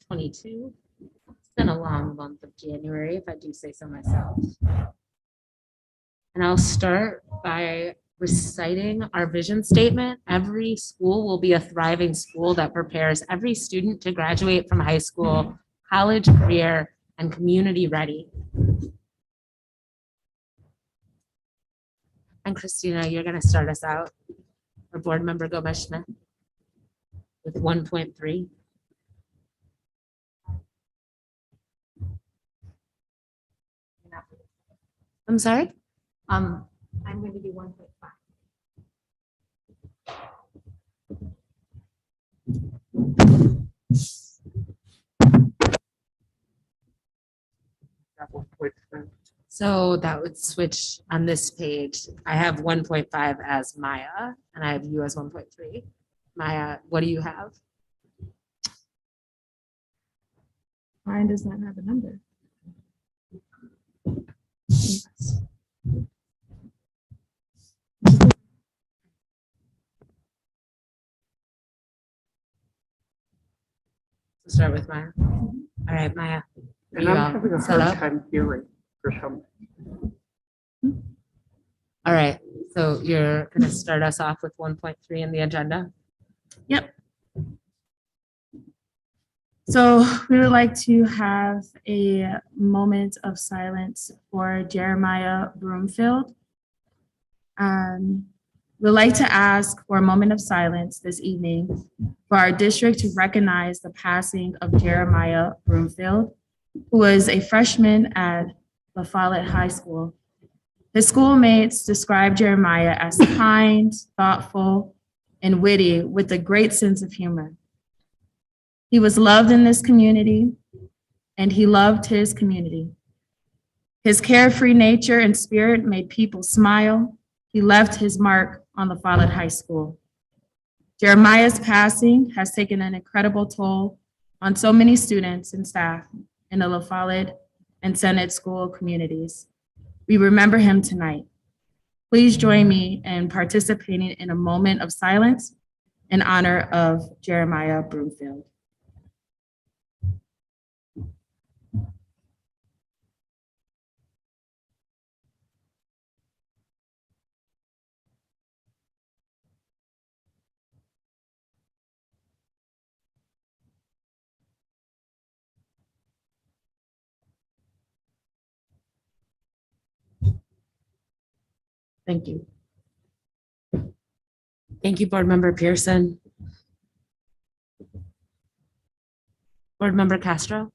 '22. It's been a long month of January, if I do say so myself. And I'll start by reciting our vision statement. Every school will be a thriving school that prepares every student to graduate from high school, college, career, and community ready. And Christina, you're going to start us out, our board member Gomez-Smith, with 1.3. I'm sorry? I'm going to do 1.5. So that would switch on this page. I have 1.5 as Maya, and I have you as 1.3. Maya, what do you have? Mine does not have a number. So start with Maya. All right, Maya. And I'm having a hard time hearing for some. All right, so you're going to start us off with 1.3 in the agenda. Yep. So we would like to have a moment of silence for Jeremiah Broomfield. We'd like to ask for a moment of silence this evening for our district to recognize the passing of Jeremiah Broomfield, who was a freshman at La Follette High School. His schoolmates described Jeremiah as kind, thoughtful, and witty with a great sense of humor. He was loved in this community, and he loved his community. His carefree nature and spirit made people smile. He left his mark on La Follette High School. Jeremiah's passing has taken an incredible toll on so many students and staff in the La Follette and Senate school communities. We remember him tonight. Please join me in participating in a moment of silence in honor of Jeremiah Broomfield. Thank you. Thank you, Board Member Pearson. Board Member Castro.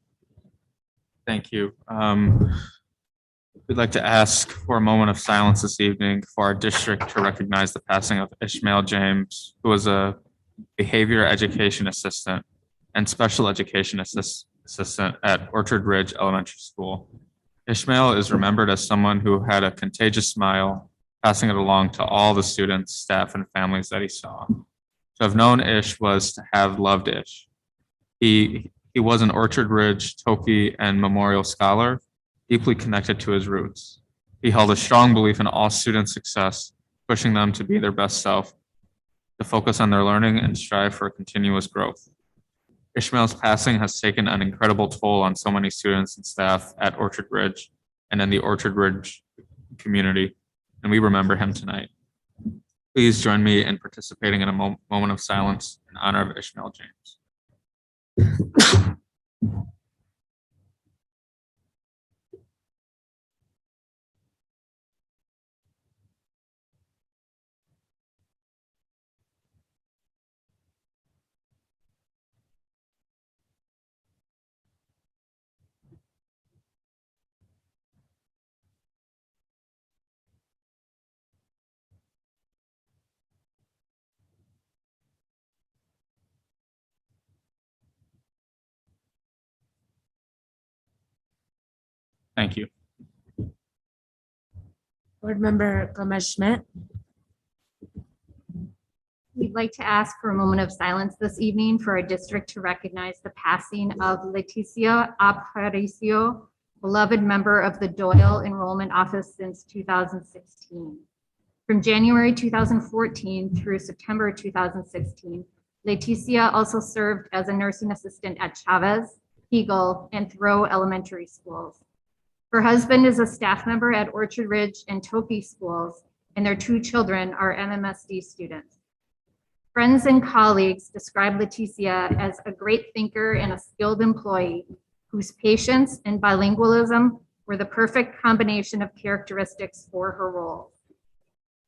Thank you. We'd like to ask for a moment of silence this evening for our district to recognize the passing of Ishmael James, who was a behavior education assistant and special education assistant at Orchard Ridge Elementary School. Ishmael is remembered as someone who had a contagious smile, passing it along to all the students, staff, and families that he saw. To have known Ish was to have loved Ish. He was an Orchard Ridge, Toki, and Memorial Scholar, deeply connected to his roots. He held a strong belief in all students' success, pushing them to be their best self, to focus on their learning and strive for continuous growth. Ishmael's passing has taken an incredible toll on so many students and staff at Orchard Ridge and in the Orchard Ridge community, and we remember him tonight. Please join me in participating in a moment of silence in honor of Ishmael James. Thank you. Board Member Gomez-Schmidt. We'd like to ask for a moment of silence this evening for our district to recognize the passing of Leticia Aparicio, beloved member of the Doyle Enrollment Office since 2016. From January 2014 through September 2016, Leticia also served as a nursing assistant at Chavez, Eagle, and Thoreau Elementary Schools. Her husband is a staff member at Orchard Ridge and Toki Schools, and their 2 children are MMSD students. Friends and colleagues describe Leticia as a great thinker and a skilled employee whose patience and bilingualism were the perfect combination of characteristics for her role.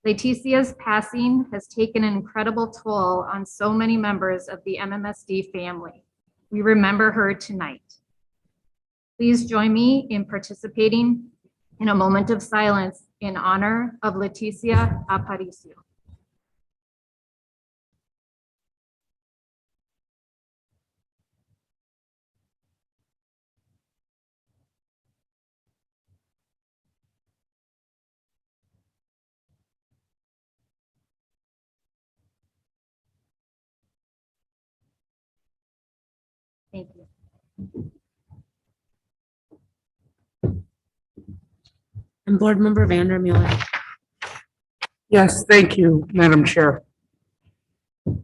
Leticia's passing has taken an incredible toll on so many members of the MMSD family. We remember her tonight. Please join me in participating in a moment of silence in honor of Leticia Aparicio. Thank you. And Board Member Mueller. Yes, thank you, Madam Chair. 5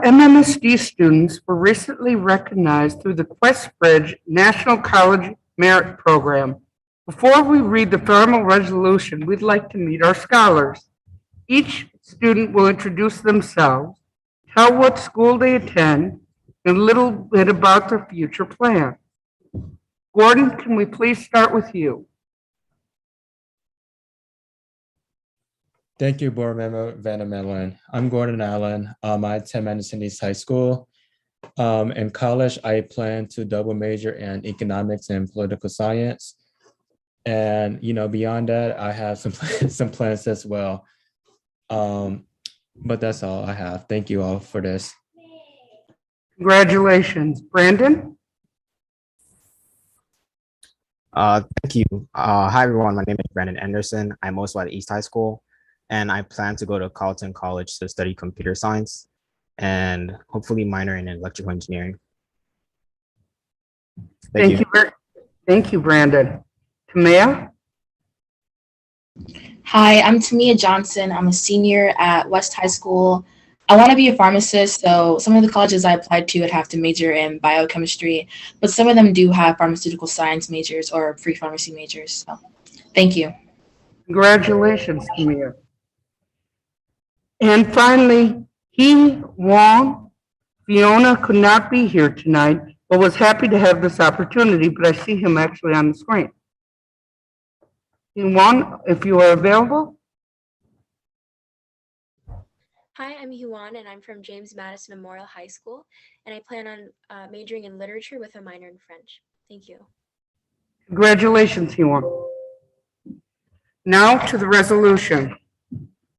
MMSD students were recently recognized through the Questbridge National College Merit Program. Before we read the formal resolution, we'd like to meet our scholars. Each student will introduce themselves, tell what school they attend, and a little bit about their future plans. Gordon, can we please start with you? Thank you, Board Member Vandermellen. I'm Gordon Allen. I attend Madison East High School. In college, I plan to double major in economics and political science. And beyond that, I have some plans as well. But that's all I have. Thank you all for this. Congratulations. Brandon? Thank you. Hi, everyone. My name is Brandon Anderson. I'm also at East High School, and I plan to go to Carleton College to study computer science and hopefully minor in electrical engineering. Thank you. Thank you, Brandon. Tamaya? Hi, I'm Tamia Johnson. I'm a senior at West High School. I want to be a pharmacist, so some of the colleges I applied to would have to major in biochemistry, but some of them do have pharmaceutical science majors or free pharmacy majors. So thank you. Congratulations, Tamia. And finally, He Wong. Fiona could not be here tonight, but was happy to have this opportunity, but I see him actually on the screen. He Wong, if you are available. Hi, I'm Yuan, and I'm from James Madison Memorial High School, and I plan on majoring in literature with a minor in French. Thank you. Congratulations, Yuan. Now to the resolution.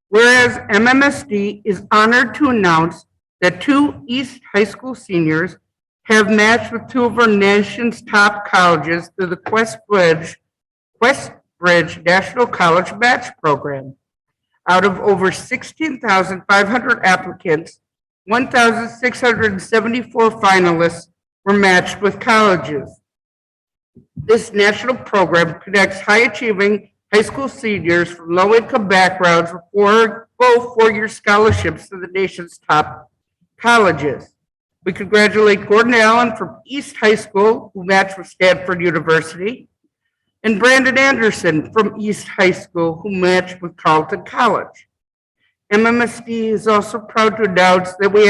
Whereas MMSD is honored to announce that 2 East High School seniors have matched with 2 of our nation's top colleges through the Questbridge National College Match Program. Out of over 16,500 applicants, 1,674 finalists were matched with colleges. This national program connects high-achieving high school seniors from low-income backgrounds with full 4-year scholarships to the nation's top colleges. We congratulate Gordon Allen from East High School, who matched with Stanford University, and Brandon Anderson from East High School, who matched with Carleton College. MMSD is also proud to announce that we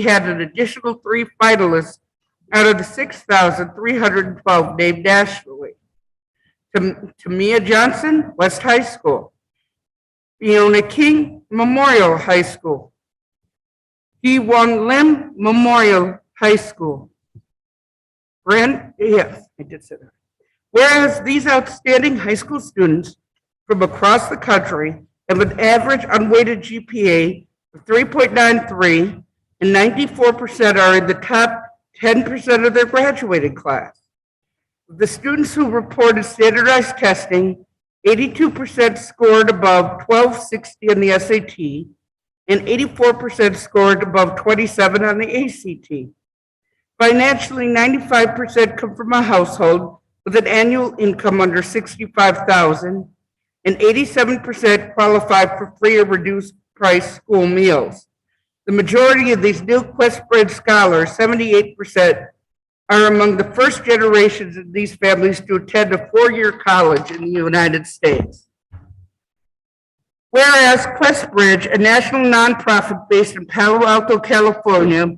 had an additional 3 finalists out of the 6,312 named nationally. Tamia Johnson, West High School. Fiona King, Memorial High School. Hee-Won Lim, Memorial High School. Yes, I did say that. Whereas these outstanding high school students from across the country have an average unweighted GPA of 3.93 and 94% are in the top 10% of their graduating class. Of the students who reported standardized testing, 82% scored above 1260 on the SAT and 84% scored above 27 on the ACT. Financially, 95% come from a household with an annual income under $65,000, and 87% qualify for free or reduced price school meals. The majority of these new QuestBridge scholars, 78%, are among the first generations of these families to attend a 4-year college in the United States. Whereas QuestBridge, a national nonprofit based in Palo Alto, California,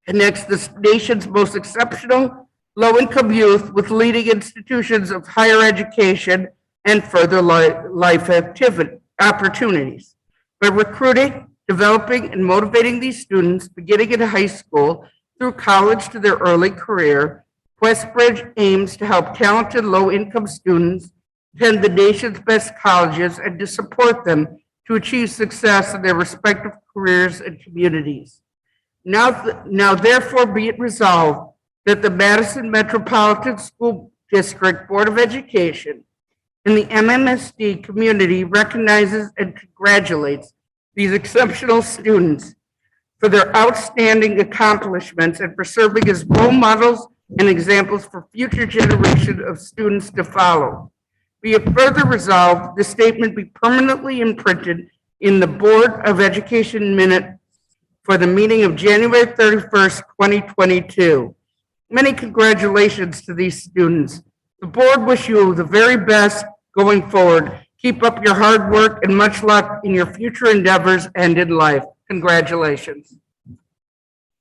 connects the nation's most exceptional low-income youth with leading institutions of higher education and further life activity opportunities. By recruiting, developing, and motivating these students beginning in high school through college to their early career, QuestBridge aims to help talented low-income students attend the nation's best colleges and to support them to achieve success in their respective careers and communities. Now therefore be it resolved that the Madison Metropolitan School District Board of Education and the MMSD community recognizes and congratulates these exceptional students for their outstanding accomplishments and for serving as role models and examples for future generations of students to follow. Be it further resolved, this statement be permanently imprinted in the Board of Education minute for the meeting of January 31st, 2022. Many congratulations to these students. The board wish you the very best going forward. Keep up your hard work and much luck in your future endeavors and in life. Congratulations.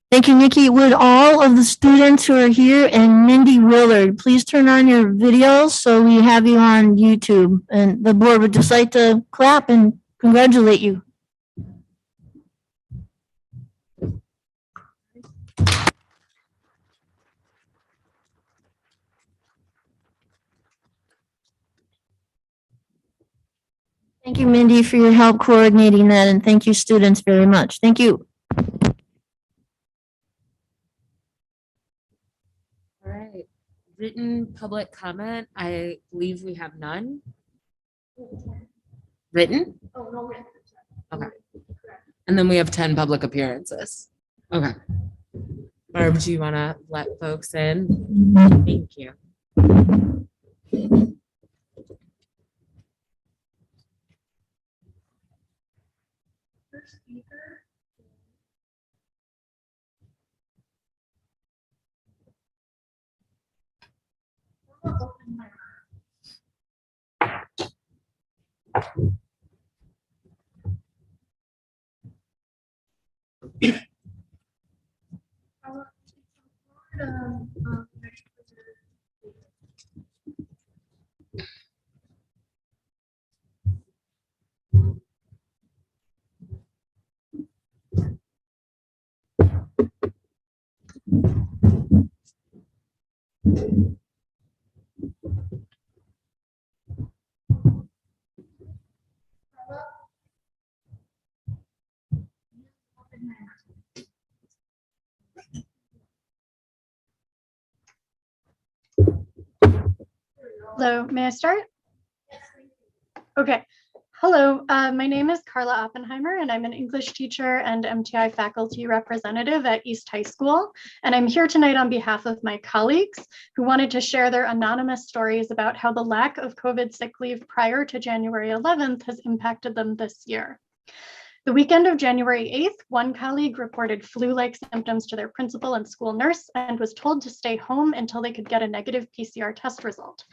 Thank you, Nikki. Would all of the students who are here and Mindy Willard, please turn on your videos so we have you on YouTube. And the board would just like to clap and congratulate you. Thank you, Mindy, for your help coordinating that, and thank you, students, very much. Thank you. All right, written public comment, I believe we have none. Written? Oh, no written. Okay. And then we have 10 public appearances. Okay. Barb, do you want to let folks in? Thank you. Hello, may I start? Okay. Hello, my name is Carla Oppenheimer, and I'm an English teacher and MTI faculty representative at East High School. And I'm here tonight on behalf of my colleagues who wanted to share their anonymous stories about how the lack of COVID sick leave prior to January 11th has impacted them this year. The weekend of January 8th, one colleague reported flu-like symptoms to their principal and school nurse and was told to stay home until they could get a negative PCR test result.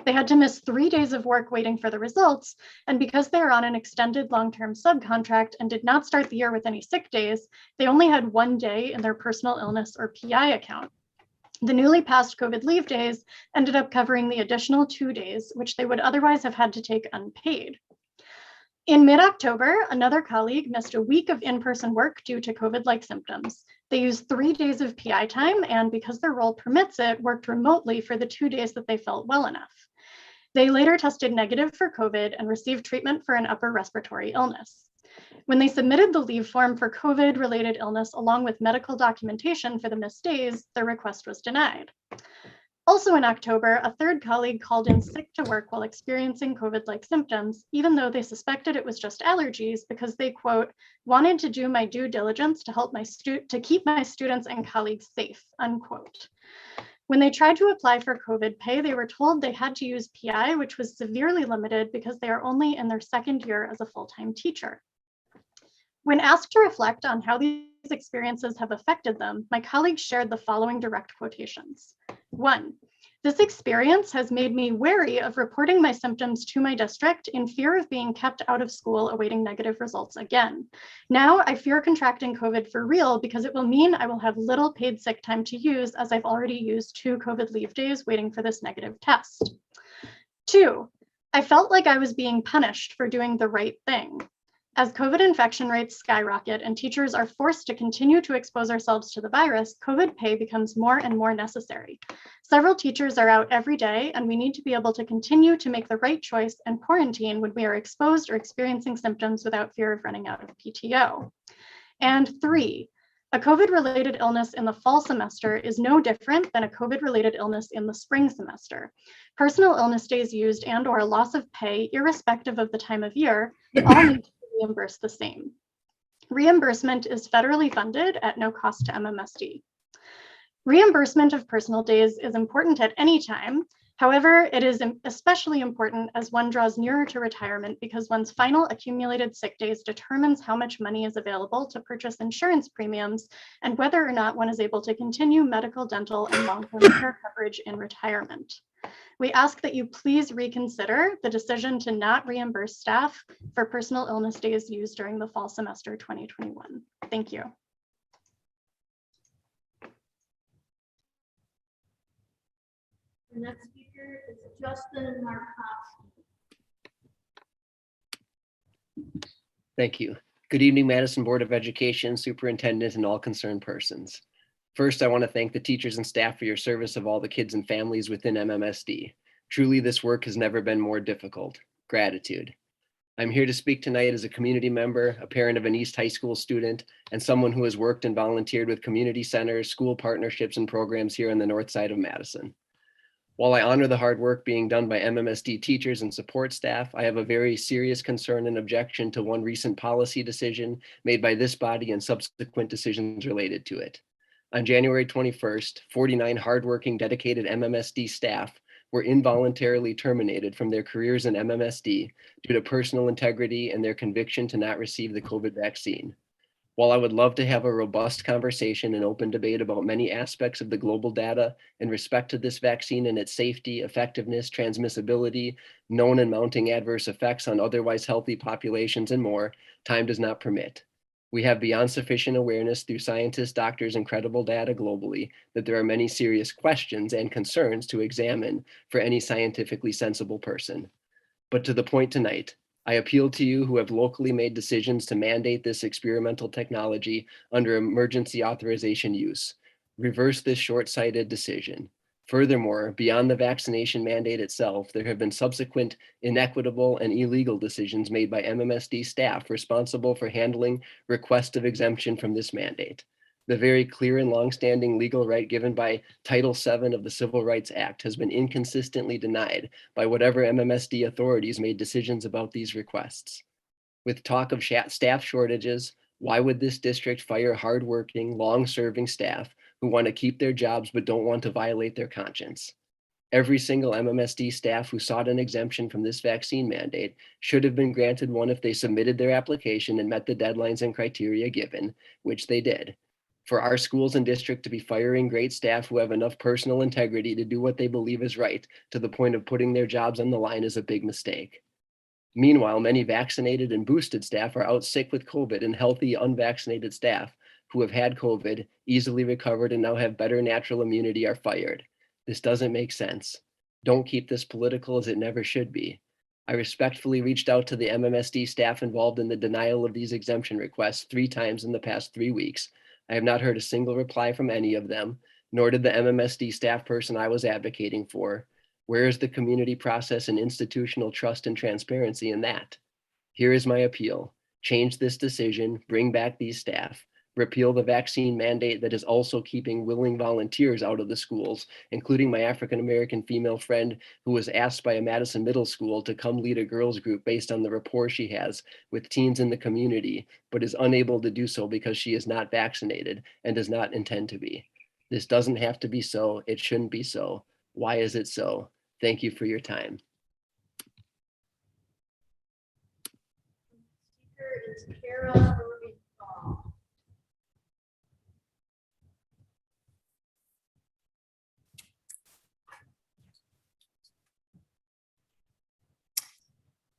They had to miss 3 days of work waiting for the results, and because they are on an extended long-term subcontract and did not start the year with any sick days, they only had 1 day in their personal illness or PI account. The newly passed COVID leave days ended up covering the additional 2 days, which they would otherwise have had to take unpaid. In mid-October, another colleague missed a week of in-person work due to COVID-like symptoms. They used 3 days of PI time and, because their role permits it, worked remotely for the 2 days that they felt well enough. They later tested negative for COVID and received treatment for an upper respiratory illness. When they submitted the leave form for COVID-related illness along with medical documentation for the missed days, their request was denied. Also in October, a third colleague called in sick to work while experiencing COVID-like symptoms, even though they suspected it was just allergies because they, quote, wanted to do my due diligence to help to keep my students and colleagues safe, unquote. When they tried to apply for COVID pay, they were told they had to use PI, which was severely limited because they are only in their second year as a full-time teacher. When asked to reflect on how these experiences have affected them, my colleagues shared the following direct quotations. 1, this experience has made me wary of reporting my symptoms to my district in fear of being kept out of school awaiting negative results again. Now I fear contracting COVID for real because it will mean I will have little paid sick time to use as I've already used 2 COVID leave days waiting for this negative test. 2, I felt like I was being punished for doing the right thing. As COVID infection rates skyrocket and teachers are forced to continue to expose ourselves to the virus, COVID pay becomes more and more necessary. Several teachers are out every day, and we need to be able to continue to make the right choice and quarantine when we are exposed or experiencing symptoms without fear of running out of PTO. And 3, a COVID-related illness in the fall semester is no different than a COVID-related illness in the spring semester. Personal illness days used and/or loss of pay, irrespective of the time of year, all need to be reimbursed the same. Reimbursement is federally funded at no cost to MMSD. Reimbursement of personal days is important at any time. However, it is especially important as one draws nearer to retirement because one's final accumulated sick days determines how much money is available to purchase insurance premiums and whether or not one is able to continue medical, dental, and long-term care coverage in retirement. We ask that you please reconsider the decision to not reimburse staff for personal illness days used during the fall semester 2021. Thank you. The next speaker is Justin Markowski. Thank you. Good evening, Madison Board of Education, Superintendent, and all concerned persons. First, I want to thank the teachers and staff for your service of all the kids and families within MMSD. Truly, this work has never been more difficult. Gratitude. I'm here to speak tonight as a community member, a parent of an East High School student, and someone who has worked and volunteered with community centers, school partnerships, and programs here on the north side of Madison. While I honor the hard work being done by MMSD teachers and support staff, I have a very serious concern and objection to one recent policy decision made by this body and subsequent decisions related to it. On January 21st, 49 hardworking, dedicated MMSD staff were involuntarily terminated from their careers in MMSD due to personal integrity and their conviction to not receive the COVID vaccine. While I would love to have a robust conversation and open debate about many aspects of the global data in respect to this vaccine and its safety, effectiveness, transmissibility, known and mounting adverse effects on otherwise healthy populations, and more, time does not permit. We have beyond sufficient awareness through scientists, doctors, and credible data globally that there are many serious questions and concerns to examine for any scientifically sensible person. But to the point tonight, I appeal to you who have locally made decisions to mandate this experimental technology under emergency authorization use. Reverse this short-sighted decision. Furthermore, beyond the vaccination mandate itself, there have been subsequent inequitable and illegal decisions made by MMSD staff responsible for handling requests of exemption from this mandate. The very clear and longstanding legal right given by Title VII of the Civil Rights Act has been inconsistently denied by whatever MMSD authorities made decisions about these requests. With talk of staff shortages, why would this district fire hardworking, long-serving staff who want to keep their jobs but don't want to violate their conscience? Every single MMSD staff who sought an exemption from this vaccine mandate should have been granted one if they submitted their application and met the deadlines and criteria given, which they did. For our schools and district to be firing great staff who have enough personal integrity to do what they believe is right to the point of putting their jobs on the line is a big mistake. Meanwhile, many vaccinated and boosted staff are out sick with COVID, and healthy unvaccinated staff who have had COVID, easily recovered, and now have better natural immunity are fired. This doesn't make sense. Don't keep this political, as it never should be. I respectfully reached out to the MMSD staff involved in the denial of these exemption requests 3 times in the past 3 weeks. I have not heard a single reply from any of them, nor did the MMSD staff person I was advocating for. Where is the community process and institutional trust and transparency in that? Here is my appeal. Change this decision, bring back these staff, repeal the vaccine mandate that is also keeping willing volunteers out of the schools, including my African-American female friend who was asked by a Madison middle school to come lead a girls group based on the rapport she has with teens in the community, but is unable to do so because she is not vaccinated and does not intend to be. This doesn't have to be so. It shouldn't be so. Why is it so? Thank you for your time.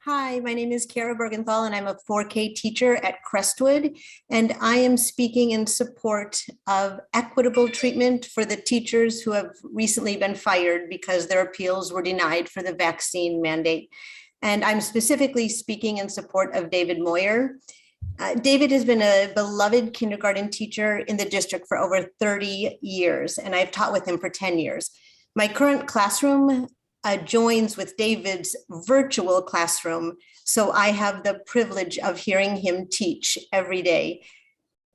Hi, my name is Cara Bergenthal, and I'm a 4K teacher at Crestwood, and I am speaking in support of equitable treatment for the teachers who have recently been fired because their appeals were denied for the vaccine mandate. And I'm specifically speaking in support of David Moyer. David has been a beloved kindergarten teacher in the district for over 30 years, and I've taught with him for 10 years. My current classroom joins with David's virtual classroom, so I have the privilege of hearing him teach every day.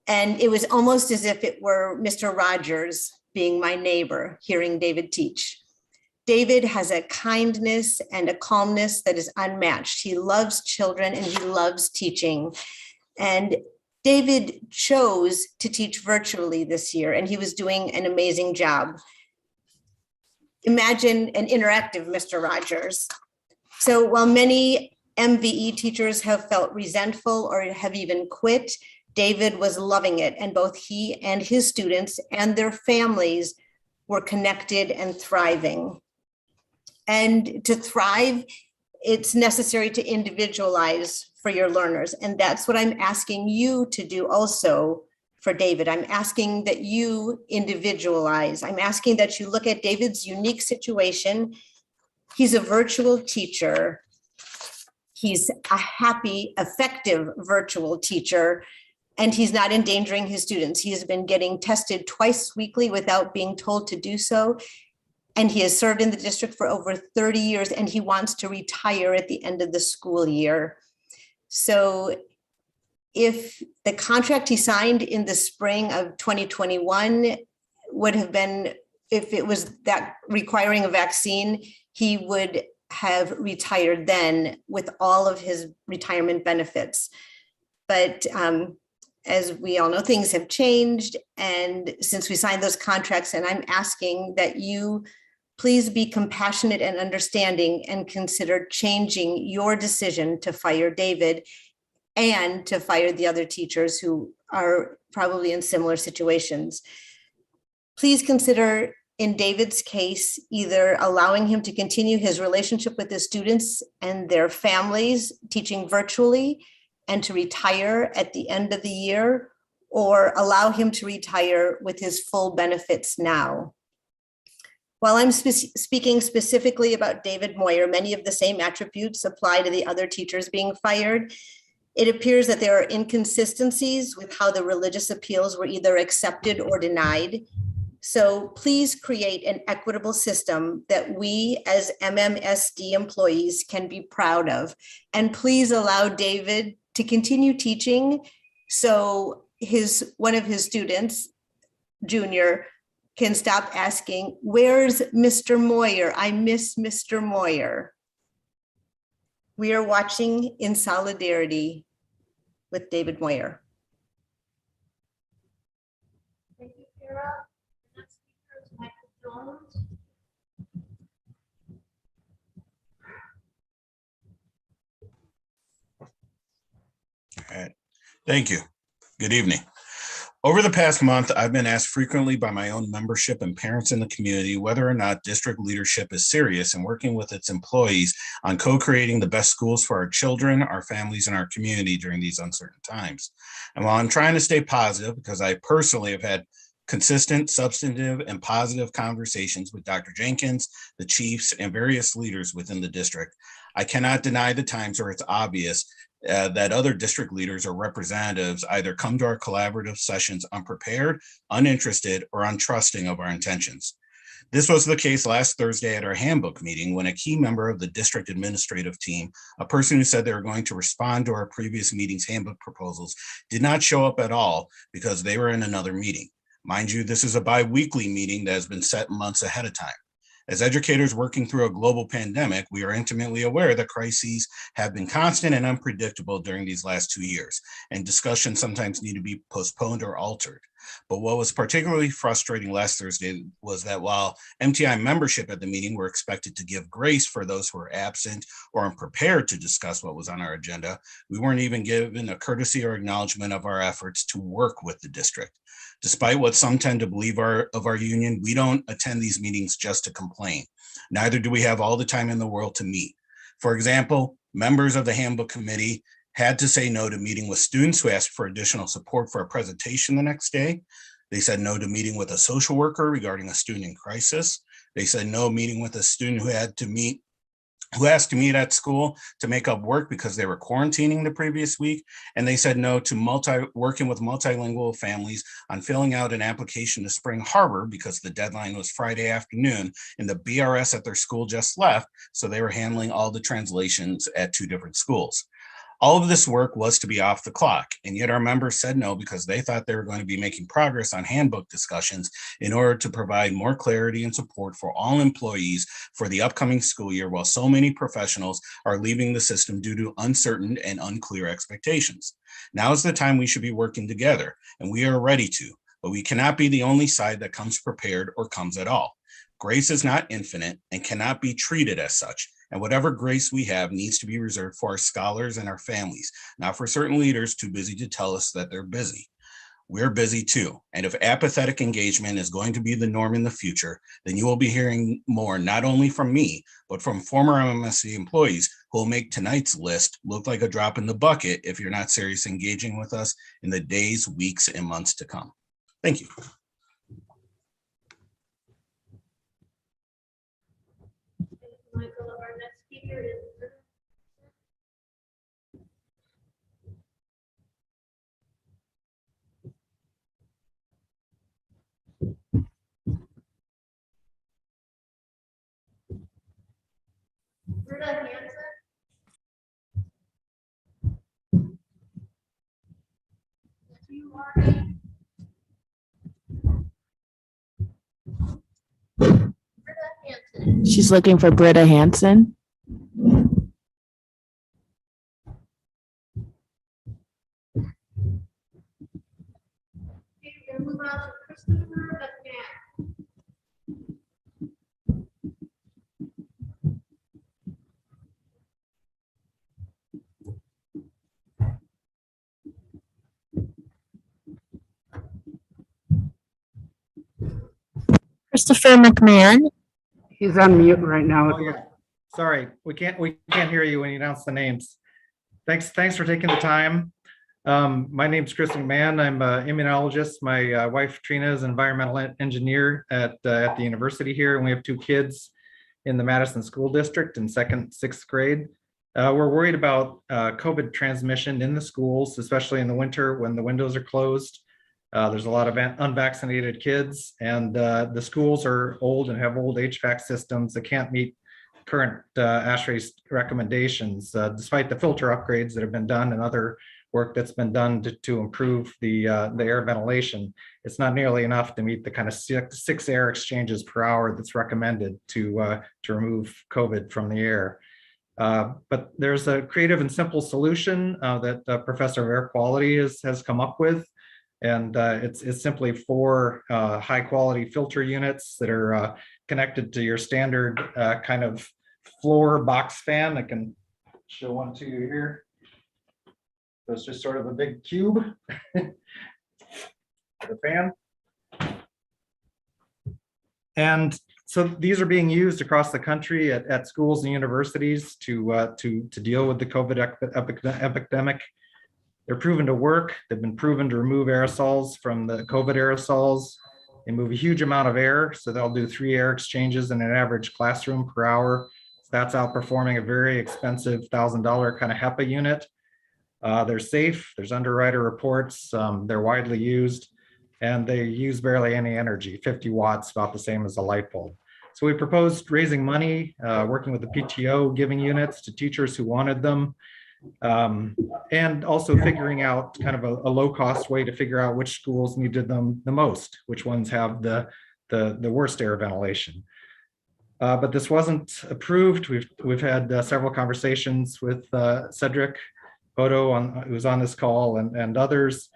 And it was almost as if it were Mr. Rogers being my neighbor, hearing David teach. David has a kindness and a calmness that is unmatched. He loves children and he loves teaching. And David chose to teach virtually this year, and he was doing an amazing job. Imagine an interactive Mr. Rogers. So while many MVE teachers have felt resentful or have even quit, David was loving it, and both he and his students and their families were connected and thriving. And to thrive, it's necessary to individualize for your learners. And that's what I'm asking you to do also for David. I'm asking that you individualize. I'm asking that you look at David's unique situation. He's a virtual teacher. He's a happy, effective virtual teacher, and he's not endangering his students. He has been getting tested twice weekly without being told to do so. And he has served in the district for over 30 years, and he wants to retire at the end of the school year. So if the contract he signed in the spring of 2021 would have been, if it was that requiring a vaccine, he would have retired then with all of his retirement benefits. But as we all know, things have changed. And since we signed those contracts, and I'm asking that you please be compassionate and understanding and consider changing your decision to fire David and to fire the other teachers who are probably in similar situations. Please consider, in David's case, either allowing him to continue his relationship with his students and their families teaching virtually and to retire at the end of the year, or allow him to retire with his full benefits now. While I'm speaking specifically about David Moyer, many of the same attributes apply to the other teachers being fired. It appears that there are inconsistencies with how the religious appeals were either accepted or denied. So please create an equitable system that we as MMSD employees can be proud of. And please allow David to continue teaching so one of his students, Junior, can stop asking, "Where's Mr. Moyer? I miss Mr. Moyer." We are watching in solidarity with David Moyer. Thank you, Cara. Next speaker is Michael Jones. right. Thank you. Good evening. Over the past month, I've been asked frequently by my own membership and parents in the community whether or not district leadership is serious in working with its employees on co-creating the best schools for our children, our families, and our community during these uncertain times. And while I'm trying to stay positive, because I personally have had consistent, substantive, and positive conversations with Dr. Jenkins, the chiefs, and various leaders within the district, I cannot deny the times where it's obvious that other district leaders or representatives either come to our collaborative sessions unprepared, uninterested, or untrusting of our intentions. This was the case last Thursday at our handbook meeting when a key member of the district administrative team, a person who said they were going to respond to our previous meeting's handbook proposals, did not show up at all because they were in another meeting. Mind you, this is a bi-weekly meeting that has been set months ahead of time. As educators working through a global pandemic, we are intimately aware that crises have been constant and unpredictable during these last 2 years, and discussions sometimes need to be postponed or altered. But what was particularly frustrating last Thursday was that while MTI membership at the meeting were expected to give grace for those who were absent or unprepared to discuss what was on our agenda, we weren't even given a courtesy or acknowledgement of our efforts to work with the district. Despite what some tend to believe of our union, we don't attend these meetings just to complain. Neither do we have all the time in the world to meet. For example, members of the handbook committee had to say no to meeting with students who asked for additional support for a presentation the next day. They said no to meeting with a social worker regarding a student in crisis. They said no meeting with a student who asked to meet at school to make up work because they were quarantining the previous week. And they said no to working with multilingual families on filling out an application to Spring Harbor because the deadline was Friday afternoon and the BRS at their school just left. So they were handling all the translations at 2 different schools. All of this work was to be off the clock, and yet our members said no because they thought they were going to be making progress on handbook discussions in order to provide more clarity and support for all employees for the upcoming school year, while so many professionals are leaving the system due to uncertain and unclear expectations. Now is the time we should be working together, and we are ready to, but we cannot be the only side that comes prepared or comes at all. Grace is not infinite and cannot be treated as such. And whatever grace we have needs to be reserved for our scholars and our families, not for certain leaders too busy to tell us that they're busy. We're busy too. And if apathetic engagement is going to be the norm in the future, then you will be hearing more, not only from me, but from former MMSD employees who will make tonight's list look like a drop in the bucket if you're not serious engaging with us in the days, weeks, and months to come. Thank you. Michael, our next speaker is Britta Hansen. She's looking for Britta Hansen. Christopher McMahon. He's on mute right now. Oh, yeah. Sorry, we can't hear you when you announce the names. Thanks for taking the time. My name's Chris McMahon. I'm an immunologist. My wife Trina is an environmental engineer at the university here, and we have 2 kids in the Madison School District in 2nd, 6th grade. We're worried about COVID transmission in the schools, especially in the winter when the windows are closed. There's a lot of unvaccinated kids, and the schools are old and have old HVAC systems that can't meet current ASHRAE's recommendations, despite the filter upgrades that have been done and other work that's been done to improve the air ventilation. It's not nearly enough to meet the kind of 6 air exchanges per hour that's recommended to remove COVID from the air. But there's a creative and simple solution that Professor of Air Quality has come up with. And it's simply 4 high quality filter units that are connected to your standard kind of floor box fan. I can show one to you here. So it's just sort of a big cube. The fan. And so these are being used across the country at schools and universities to deal with the COVID epidemic. They're proven to work. They've been proven to remove aerosols from the COVID aerosols. They move a huge amount of air, so they'll do 3 air exchanges in an average classroom per hour. So that's outperforming a very expensive $1,000 kind of HEPA unit. They're safe. There's underwriter reports. They're widely used, and they use barely any energy, 50 watts, about the same as a light bulb. So we proposed raising money, working with the PTO, giving units to teachers who wanted them, and also figuring out kind of a low-cost way to figure out which schools needed them the most, which ones have the worst air ventilation. But this wasn't approved. We've had several conversations with Cedric Bodo, who's on this call, and others.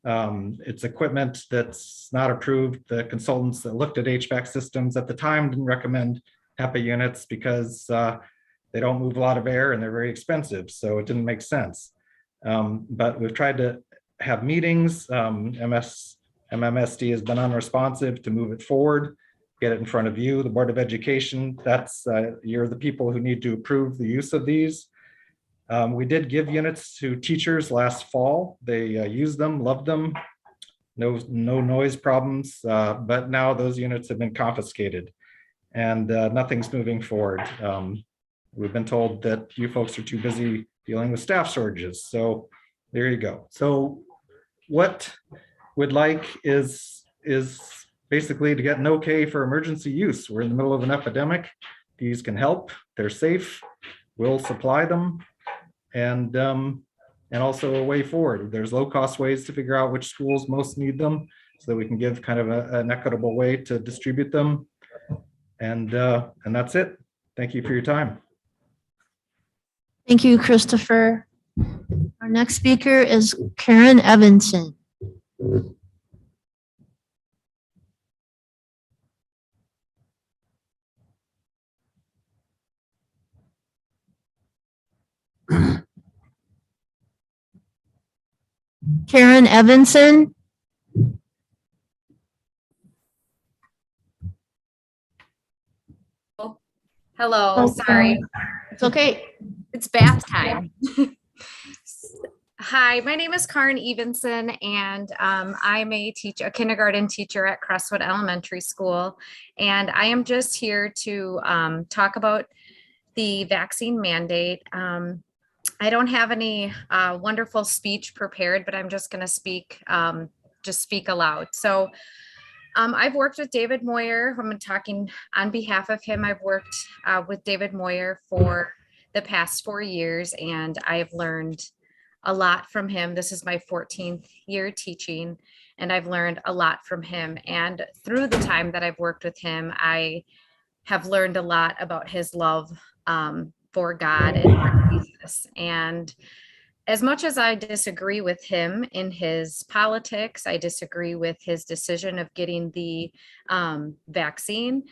It's equipment that's not approved. The consultants that looked at HVAC systems at the time didn't recommend HEPA units because they don't move a lot of air and they're very expensive, so it didn't make sense. But we've tried to have meetings. MMSD has been unresponsive to move it forward, get it in front of you, the Board of Education. That's you're the people who need to approve the use of these. We did give units to teachers last fall. They used them, loved them, no noise problems, but now those units have been confiscated and nothing's moving forward. We've been told that you folks are too busy dealing with staff shortages. So there you go. So what we'd like is basically to get an okay for emergency use. We're in the middle of an epidemic. These can help. They're safe. We'll supply them. And also a way forward. There's low-cost ways to figure out which schools most need them so that we can give kind of an equitable way to distribute them. And that's it. Thank you for your time. Thank you, Christopher. Our next speaker is Karen Evenson. Karen Evenson. Hello, Oh, sorry. It's okay. It's bath time. Hi, my name is Karen Evenson, and I'm a kindergarten teacher at Crestwood Elementary School. And I am just here to talk about the vaccine mandate. I don't have any wonderful speech prepared, but I'm just going to speak aloud. So I've worked with David Meyer. I'm talking on behalf of him. I've worked with David Meyer for the past 4 years, and I've learned a lot from him. This is my 14th year teaching, and I've learned a lot from him. And through the time that I've worked with him, I have learned a lot about his love for God and for Jesus. And as much as I disagree with him in his politics, I disagree with his decision of getting the vaccine.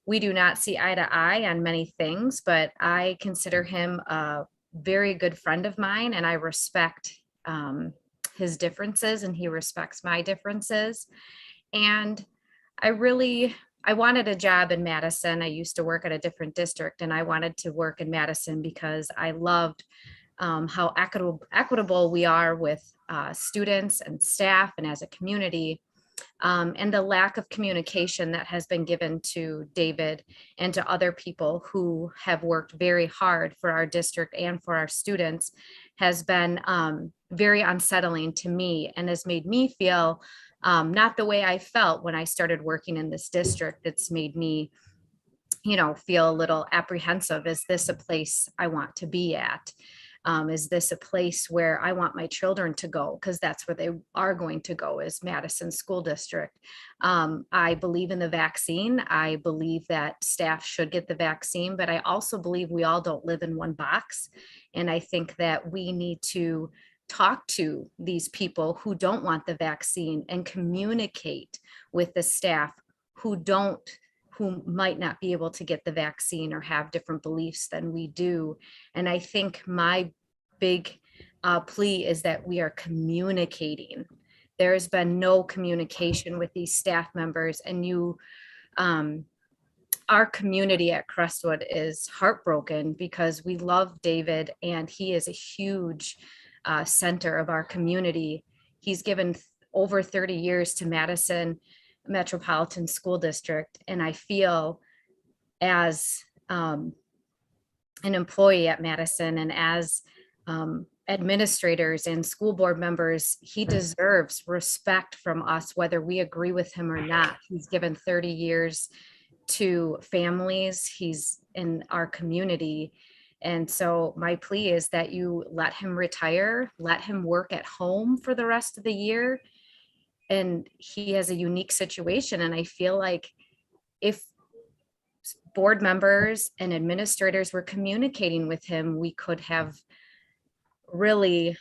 We do not see eye to eye on many things, but I consider him a very good friend of mine, and I respect his differences, and he respects my differences. And I wanted a job in Madison. I used to work at a different district, and I wanted to work in Madison because I loved how equitable we are with students and staff and as a community, and the lack of communication that has been given to David and to other people who have worked very hard for our district and for our students has been very unsettling to me, and has made me feel not the way I felt when I started working in this district. It's made me, feel a little apprehensive. Is this a place I want to be at? Is this a place where I want my children to go? Because that's where they are going to go, is Madison School District. I believe in the vaccine. I believe that staff should get the vaccine, but I also believe we all don't live in one box. And I think that we need to talk to these people who don't want the vaccine and communicate with the staff who might not be able to get the vaccine or have different beliefs than we do. And I think my big plea is that we are communicating. There's been no communication with these staff members, and our community at Crestwood is heartbroken because we love David and he is a huge center of our community. He's given over 30 years to Madison Metropolitan School District. And I feel as an employee at Madison and as administrators and school board members, he deserves respect from us, whether we agree with him or not. He's given 30 years to families. He's in our community. And so my plea is that you let him retire, let him work at home for the rest of the year. And he has a unique situation. And I feel like if board members and administrators were communicating with him, we could have really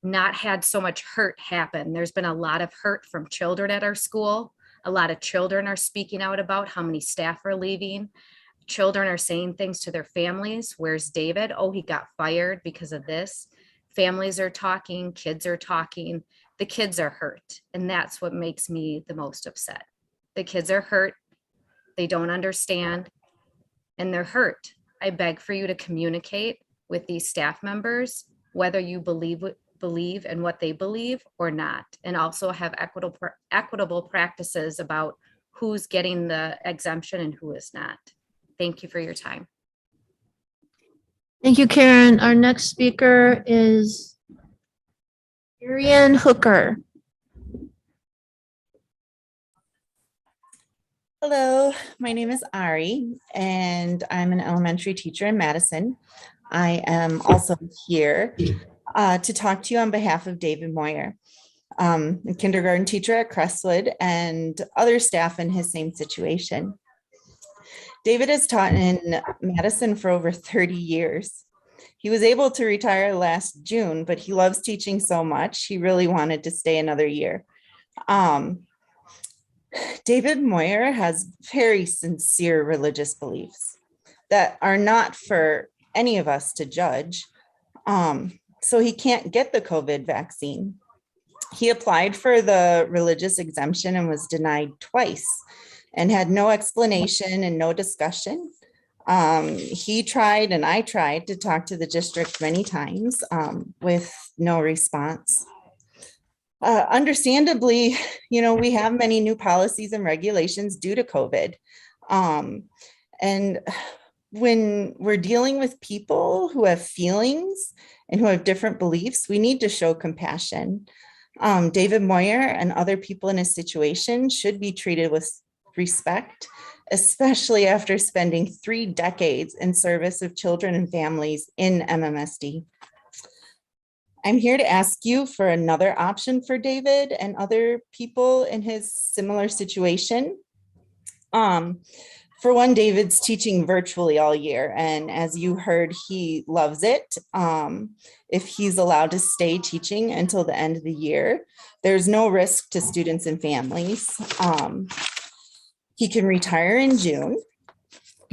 not had so much hurt happen. There's been a lot of hurt from children at our school. A lot of children are speaking out about how many staff are leaving. Children are saying things to their families. Where's David? Oh, he got fired because of this. Families are talking, kids are talking. The kids are hurt. And that's what makes me the most upset. The kids are hurt. They don't understand and they're hurt. I beg for you to communicate with these staff members, whether you believe in what they believe or not, and also have equitable practices about who's getting the exemption and who is not. Thank you for your time. Thank you, Karen. Our next speaker is Ariane Hooker. Hello, my name is Ari, and I'm an elementary teacher in Madison. I am also here to talk to you on behalf of David Moyer, a kindergarten teacher at Crestwood, and other staff in his same situation. David has taught in Madison for over 30 years. He was able to retire last June, but he loves teaching so much, he really wanted to stay another year. David Moyer has very sincere religious beliefs that are not for any of us to judge. So he can't get the COVID vaccine. He applied for the religious exemption and was denied twice and had no explanation and no discussion. He tried and I tried to talk to the district many times with no response. Understandably, we have many new policies and regulations due to COVID. And when we're dealing with people who have feelings and who have different beliefs, we need to show compassion. David Moyer and other people in his situation should be treated with respect, especially after spending 3 decades in service of children and families in MMSD. I'm here to ask you for another option for David and other people in his similar situation. For one, David's teaching virtually all year, and as you heard, he loves it. If he's allowed to stay teaching until the end of the year, there's no risk to students and families. He can retire in June,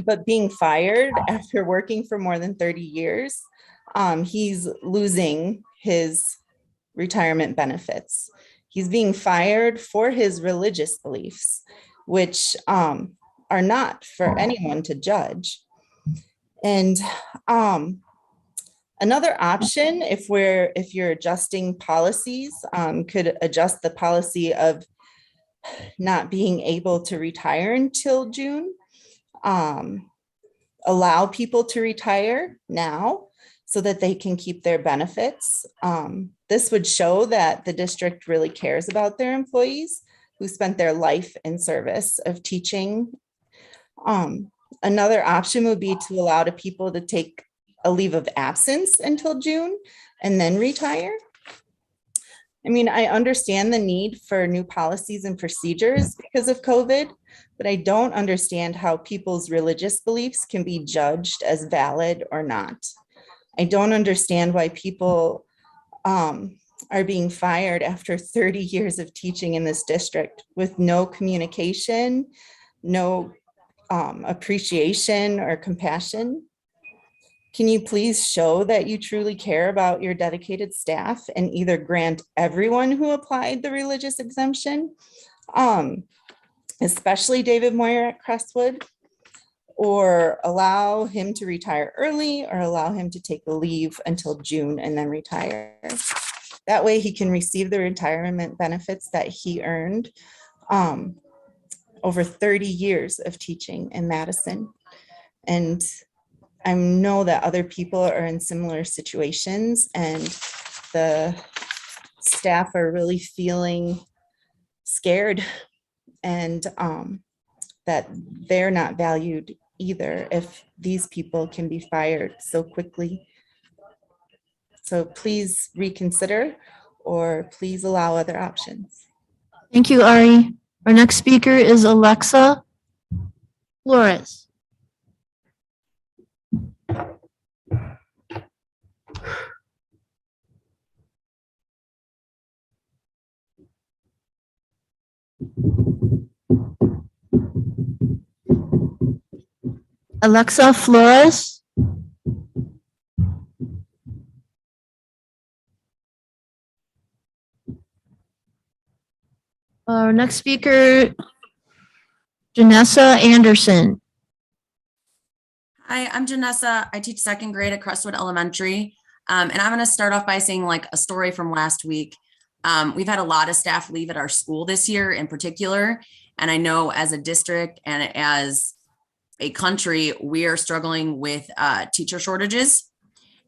but being fired after working for more than 30 years, he's losing his retirement benefits. He's being fired for his religious beliefs, which are not for anyone to judge. And another option, if you're adjusting policies, could adjust the policy of not being able to retire until June, allow people to retire now so that they can keep their benefits. This would show that the district really cares about their employees who spent their life in service of teaching. Another option would be to allow the people to take a leave of absence until June and then retire. I mean, I understand the need for new policies and procedures because of COVID, but I don't understand how people's religious beliefs can be judged as valid or not. I don't understand why people are being fired after 30 years of teaching in this district with no communication, no appreciation or compassion. Can you please show that you truly care about your dedicated staff and either grant everyone who applied the religious exemption, especially David Moyer at Crestwood, or allow him to retire early or allow him to take a leave until June and then retire? That way he can receive the retirement benefits that he earned over 30 years of teaching in Madison. And I know that other people are in similar situations and the staff are really feeling scared and that they're not valued either if these people can be fired so quickly. So please reconsider or please allow other options. Thank you, Ari. Our next speaker is Alexa Flores. Alexa Flores. Our next speaker, Janessa Anderson. Hi, I'm Janessa. I teach second grade at Crestwood Elementary. And I'm going to start off by saying like a story from last week. We've had a lot of staff leave at our school this year in particular. And I know as a district and as a country, we are struggling with teacher shortages.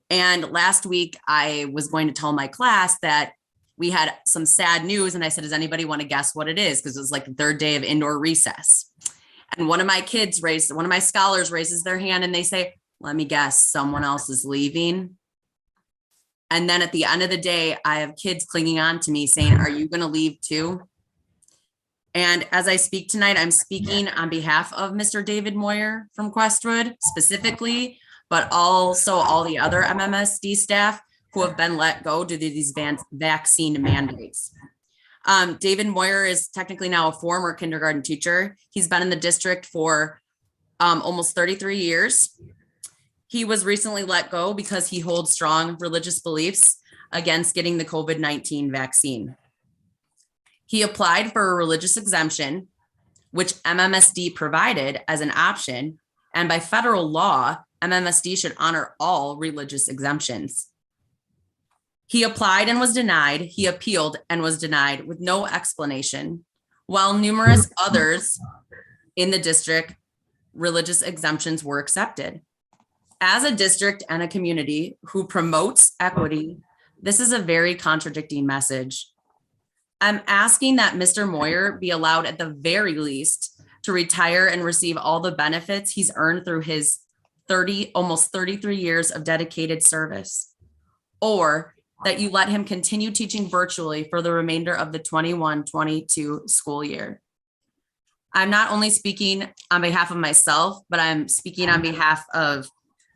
And last week, I was going to tell my class that we had some sad news. And I said, does anybody want to guess what it is? Because it was like the third day of indoor recess. And one of my scholars raises their hand and they say, let me guess, someone else is leaving. And then at the end of the day, I have kids clinging on to me saying, are you going to leave too? And as I speak tonight, I'm speaking on behalf of Mr. David Moyer from Crestwood specifically, but also all the other MMSD staff who have been let go due to these vaccine mandates. David Moyer is technically now a former kindergarten teacher. He's been in the district for almost 33 years. He was recently let go because he holds strong religious beliefs against getting the COVID-19 vaccine. He applied for a religious exemption, which MMSD provided as an option. And by federal law, MMSD should honor all religious exemptions. He applied and was denied. He appealed and was denied with no explanation, while numerous others in the district, religious exemptions were accepted. As a district and a community who promotes equity, this is a very contradicting message. I'm asking that Mr. Moyer be allowed at the very least to retire and receive all the benefits he's earned through his almost 33 years of dedicated service, or that you let him continue teaching virtually for the remainder of the 21-22 school year. I'm not only speaking on behalf of myself, but I'm speaking on behalf of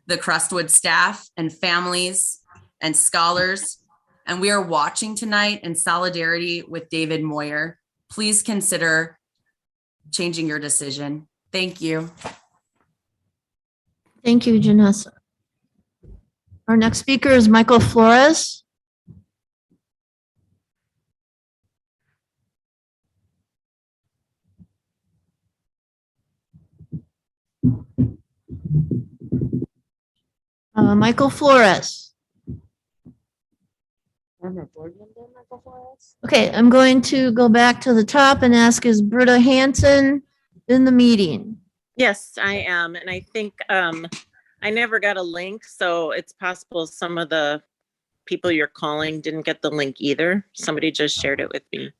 the Crestwood staff and families and scholars. And we are watching tonight in solidarity with David Moyer. Please consider changing your decision. Thank you. Thank you, Janessa. Our next speaker is Michael Flores. Michael Flores. Okay, I'm going to go back to the top and ask, is Britta Hansen in the meeting? Yes, I am. And I think I never got a link, so it's possible some of the people you're calling didn't get the link either. Somebody just shared it with me.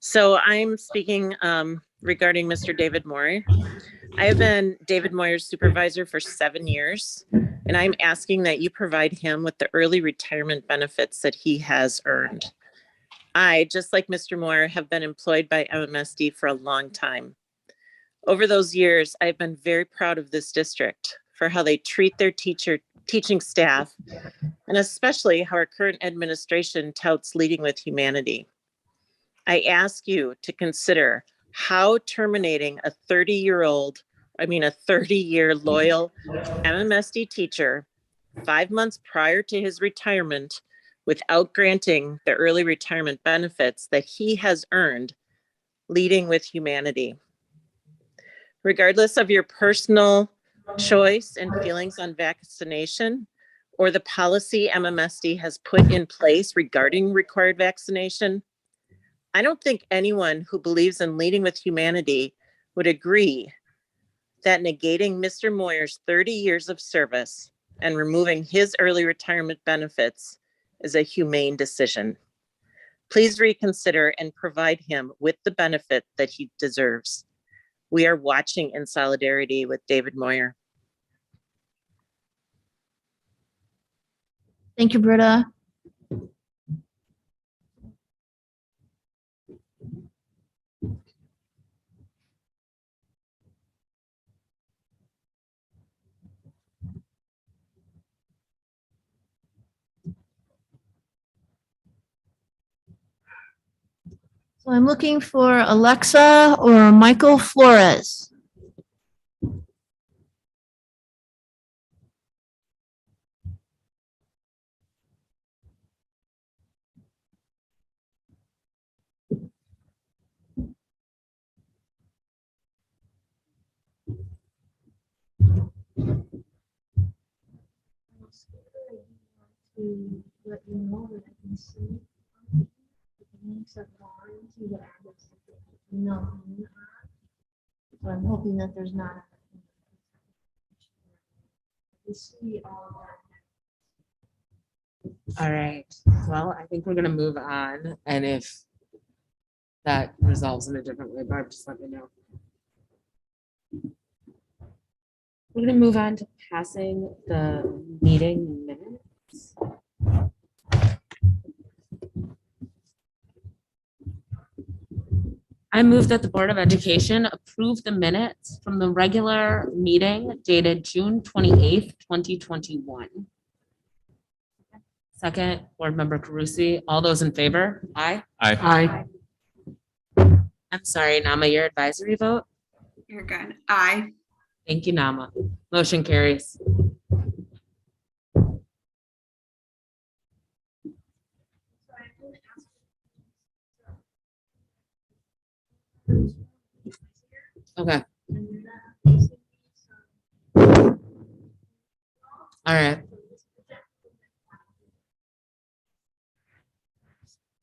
So I'm speaking regarding Mr. David Moyer. I have been David Moyer's supervisor for 7 years, and I'm asking that you provide him with the early retirement benefits that he has earned. I, just like Mr. Moyer, have been employed by MMSD for a long time. Over those years, I've been very proud of this district for how they treat their teaching staff, and especially how our current administration touts leading with humanity. I ask you to consider how terminating a 30-year loyal MMSD teacher 5 months prior to his retirement without granting the early retirement benefits that he has earned, leading with humanity. Regardless of your personal choice and feelings on vaccination or the policy MMSD has put in place regarding required vaccination, I don't think anyone who believes in leading with humanity would agree that negating Mr. Moyer's 30 years of service and removing his early retirement benefits is a humane decision. Please reconsider and provide him with the benefit that he deserves. We are watching in solidarity with David Moyer. Thank you, Britta. So I'm looking for Alexa or Michael Flores. To let you know that I can see the names of lines you would add this no. So I'm hoping that there's not. You see all of that. All right, well, I think we're gonna move on, and if that resolves in a different way, Barb, just let me know. We're gonna move on to passing the meeting minutes. I move that the Board of Education approve the minutes from the regular meeting dated June 28th, 2021. Second, Board Member Carusi. All those in favor? Aye. Aye. I'm sorry, Nama, your advisory vote? You're good. Aye. Thank you, Nama. Motion carries. Okay. All right.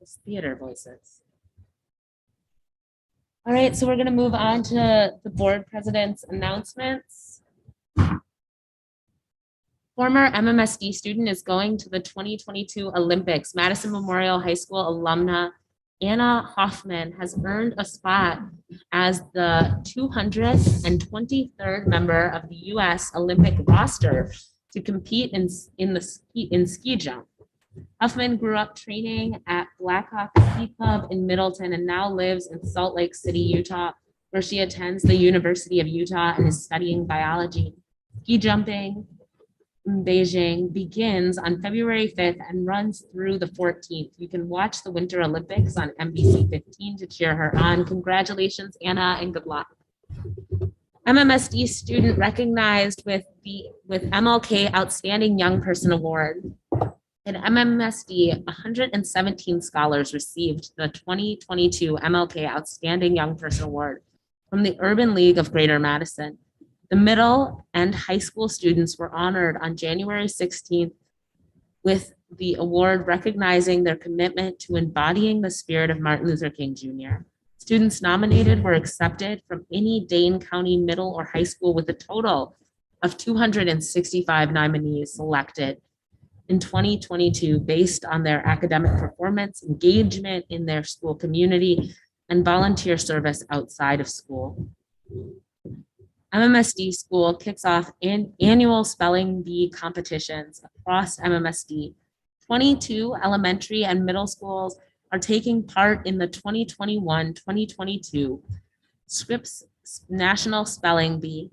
It's theater voices. All right, so we're going to move on to the board president's announcements. Former MMSD student is going to the 2022 Olympics. Madison Memorial High School alumna Anna Hoffman has earned a spot as the 223rd member of the U.S. Olympic roster to compete in ski jump. Hoffman grew up training at Blackhawk Ski Club in Middleton and now lives in Salt Lake City, Utah, where she attends the University of Utah and is studying biology. Ski jumping in Beijing begins on February 5th and runs through the 14th. You can watch the Winter Olympics on NBC 15 to cheer her on. Congratulations, Anna, and good luck. MMSD student recognized with MLK Outstanding Young Person Award. In MMSD, 117 scholars received the 2022 MLK Outstanding Young Person Award from the Urban League of Greater Madison. The middle and high school students were honored on January 16th with the award recognizing their commitment to embodying the spirit of Martin Luther King Jr. Students nominated were accepted from any Dane County middle or high school with a total of 265 nominees selected in 2022 based on their academic performance, engagement in their school community, and volunteer service outside of school. MMSD school kicks off annual spelling bee competitions across MMSD. 22 elementary and middle schools are taking part in the 2021-2022 Scripps National Spelling Bee,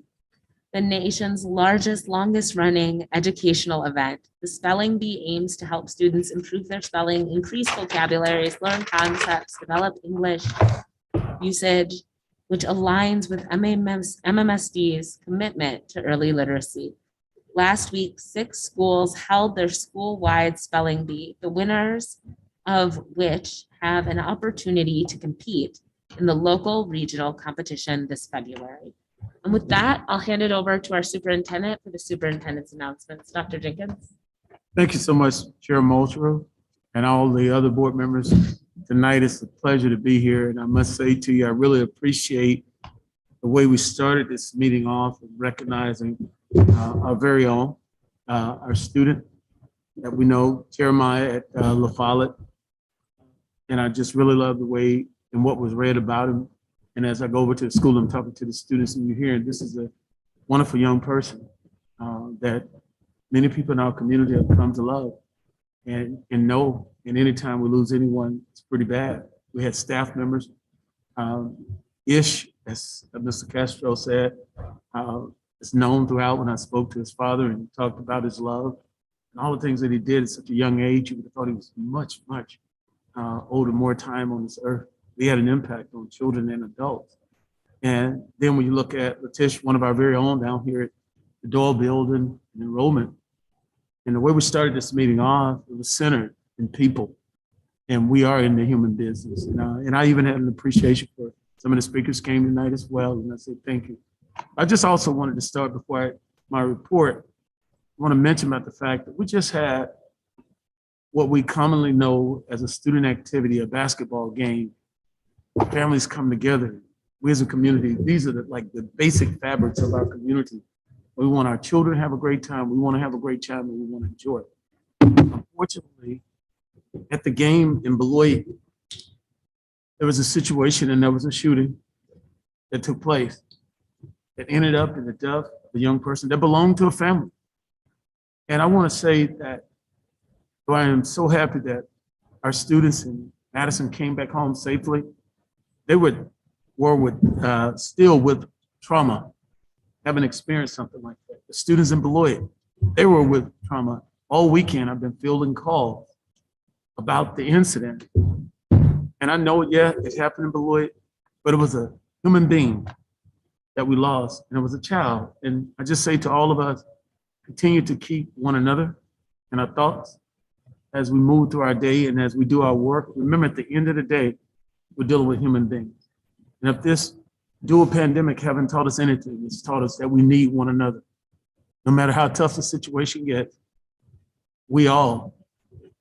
the nation's largest, longest running educational event. The Spelling Bee aims to help students improve their spelling, increase vocabularies, learn concepts, develop English usage, which aligns with MMSD's commitment to early literacy. Last week, 6 schools held their school-wide spelling bee, the winners of which have an opportunity to compete in the local regional competition this February. And with that, I'll hand it over to our superintendent for the superintendent's announcements. Dr. Jenkins. Thank you so much, Chair Moultrie, and all the other board members. Tonight, it's a pleasure to be here, and I must say to you, I really appreciate the way we started this meeting off and recognizing our very own, our student that we know, Jeremiah at La Follette. And I just really love the way and what was read about him. And as I go over to the school, I'm talking to the students, and you're hearing this is a wonderful young person that many people in our community have come to love and know. And anytime we lose anyone, it's pretty bad. We had staff members, Ish, as Mr. Castro said, it's known throughout when I spoke to his father and talked about his love and all the things that he did at such a young age. You would have thought he was much, much older, more time on this earth. He had an impact on children and adults. And then when you look at Letish, one of our very own down here at the Doyle Building and enrollment, and the way we started this meeting off, it was centered in people. And we are in the human business. And I even had an appreciation for some of the speakers came tonight as well. And I said, thank you. I just also wanted to start before my report. I want to mention about the fact that we just had what we commonly know as a student activity, a basketball game. Families come together. We as a community, these are the basic fabrics of our community. We want our children to have a great time. We want to have a great time and we want to enjoy it. Unfortunately, at the game in Beloit, there was a situation and there was a shooting that took place that ended up in the death of a young person that belonged to a family. And I want to say that though I am so happy that our students in Madison came back home safely, they were still with trauma, haven't experienced something like that. The students in Beloit, they were with trauma all weekend. I've been fielding calls about the incident. And I know, yeah, it happened in Beloit, but it was a human being that we lost, and it was a child. And I just say to all of us, continue to keep one another in our thoughts as we move through our day and as we do our work. Remember, at the end of the day, we're dealing with human beings. And if this dual pandemic haven't taught us anything, it's taught us that we need one another. No matter how tough the situation gets, we all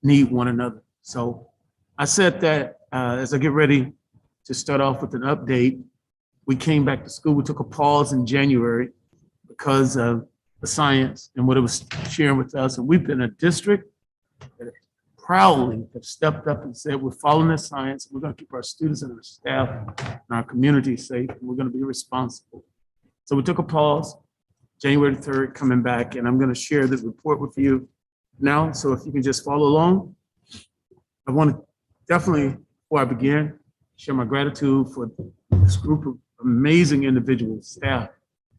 need one another. So I said that as I get ready to start off with an update, we came back to school. We took a pause in January because of the science and what it was sharing with us. And we've been a district that proudly have stepped up and said, we're following the science. And we're going to keep our students and our staff and our community safe. And we're going to be responsible. So we took a pause, January 3rd, coming back. And I'm going to share the report with you now. So if you can just follow along. I want to definitely, before I begin, share my gratitude for this group of amazing individuals, staff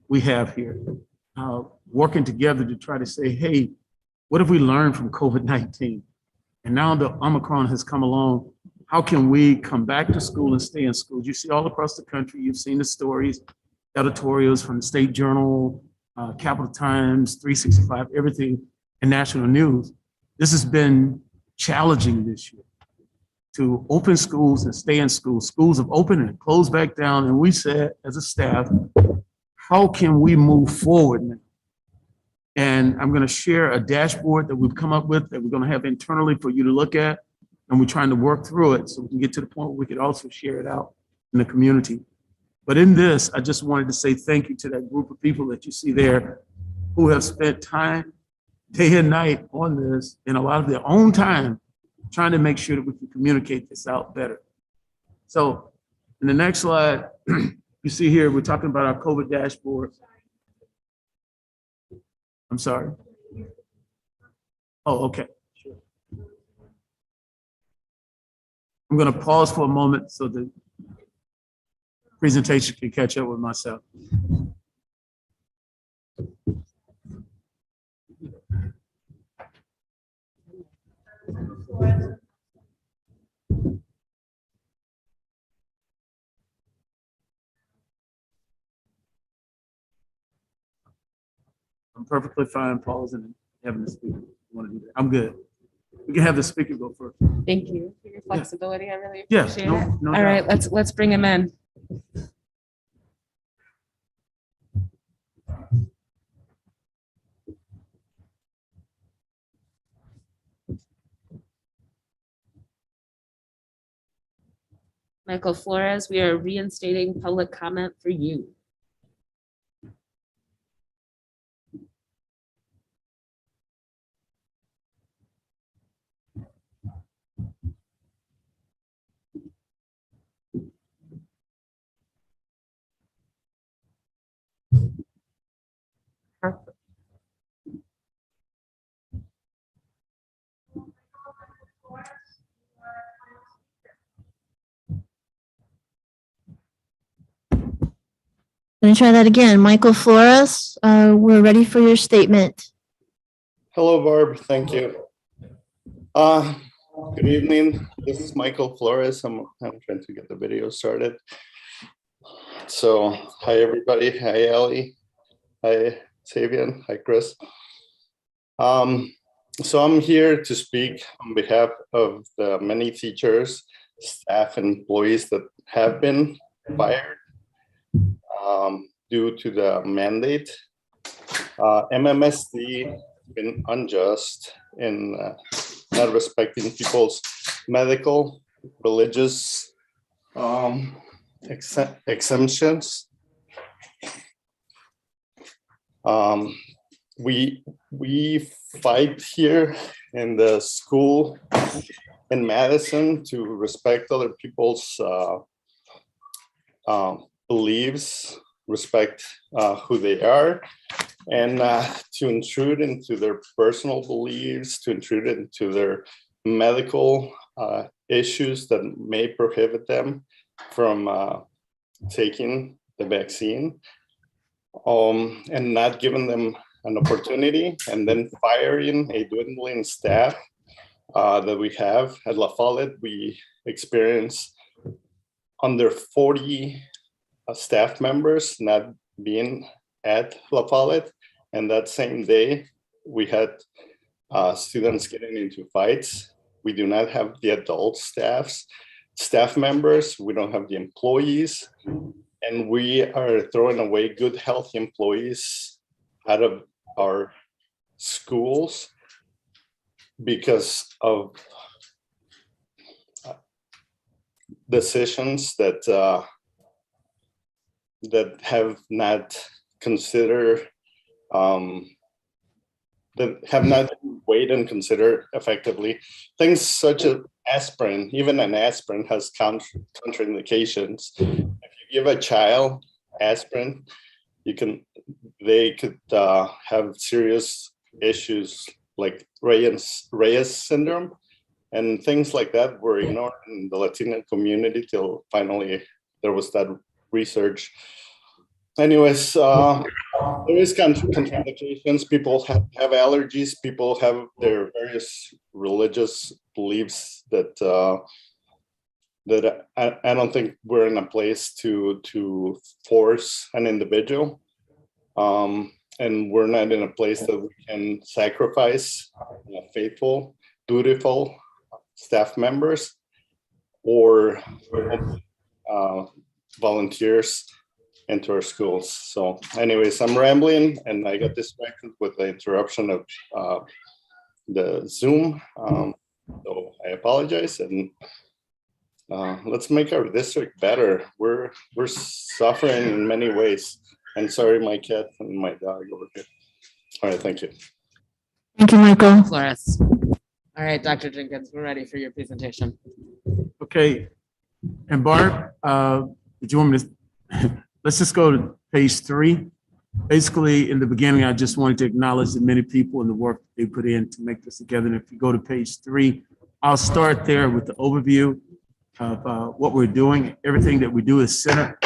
we have here, working together to try to say, hey, what have we learned from COVID-19? And now the Omicron has come along, how can we come back to school and stay in school? You see all across the country, you've seen the stories, editorials from the State Journal, Capital Times, 365, everything in national news. This has been challenging this year to open schools and stay in schools. Schools have opened and closed back down. And we said as a staff, how can we move forward now? And I'm going to share a dashboard that we've come up with that we're going to have internally for you to look at. And we're trying to work through it so we can get to the point where we could also share it out in the community. But in this, I just wanted to say thank you to that group of people that you see there who have spent time, day and night on this, and a lot of their own time trying to make sure that we can communicate this out better. So in the next slide, you see here, we're talking about our COVID dashboard. I'm sorry. Oh, okay. Sure. I'm going to pause for a moment so the presentation can catch up with myself. I'm perfectly fine pausing and having the speaker want to do that. I'm good. We can have the speaker go first. Thank you for your flexibility. I really Yes, appreciate it. no All right, doubt. let's bring him in. Michael Flores, we are reinstating public comment for you. Perfect. Let me try that again. Michael Flores, we're ready for your statement. Hello, Barb. Thank you. Good evening. This is Michael Flores. I'm trying to get the video started. So, hi, everybody. Hi, Ellie. Hi, Sabian. Hi, Chris. So I'm here to speak on behalf of the many teachers, staff, and employees that have been fired due to the mandate. MMSD has been unjust in not respecting people's medical, religious exemptions. We fight here in the school in Madison to respect other people's beliefs, respect who they are, and to intrude into their personal beliefs, to intrude into their medical issues that may prohibit them from taking the vaccine, and not giving them an opportunity, and then firing a dwindling staff that we have at La Follette. We experience under 40 staff members not being at La Follette, and that same day we had students getting into fights. We do not have the adult staff members. We don't have the employees, and we are throwing away good, healthy employees out of our schools because of decisions that have not considered, that have not weighed and considered effectively. Things such as aspirin, even an aspirin has contraindications. If you give a child aspirin, they could have serious issues like Reyes syndrome, and things like that were ignored in the Latino community till finally there was that research. Anyways, there is contraindications. People have allergies. People have their various religious beliefs that I don't think we're in a place to force an individual, and we're not in a place that we can sacrifice faithful, dutiful staff members or volunteers into our schools. So anyways, I'm rambling and I got distracted with the interruption of the Zoom. So I apologize, and let's make our district better. We're suffering in many ways. And sorry, my cat and my dog over here. All right, thank you. Thank you, Michael. Flores. All right, Dr. Jenkins, we're ready for your presentation. Okay. And Barb, did you want me to, let's just go to page 3. Basically, in the beginning, I just wanted to acknowledge the many people and the work they put in to make this together. And if you go to page 3, I'll start there with the overview of what we're doing. Everything that we do is centered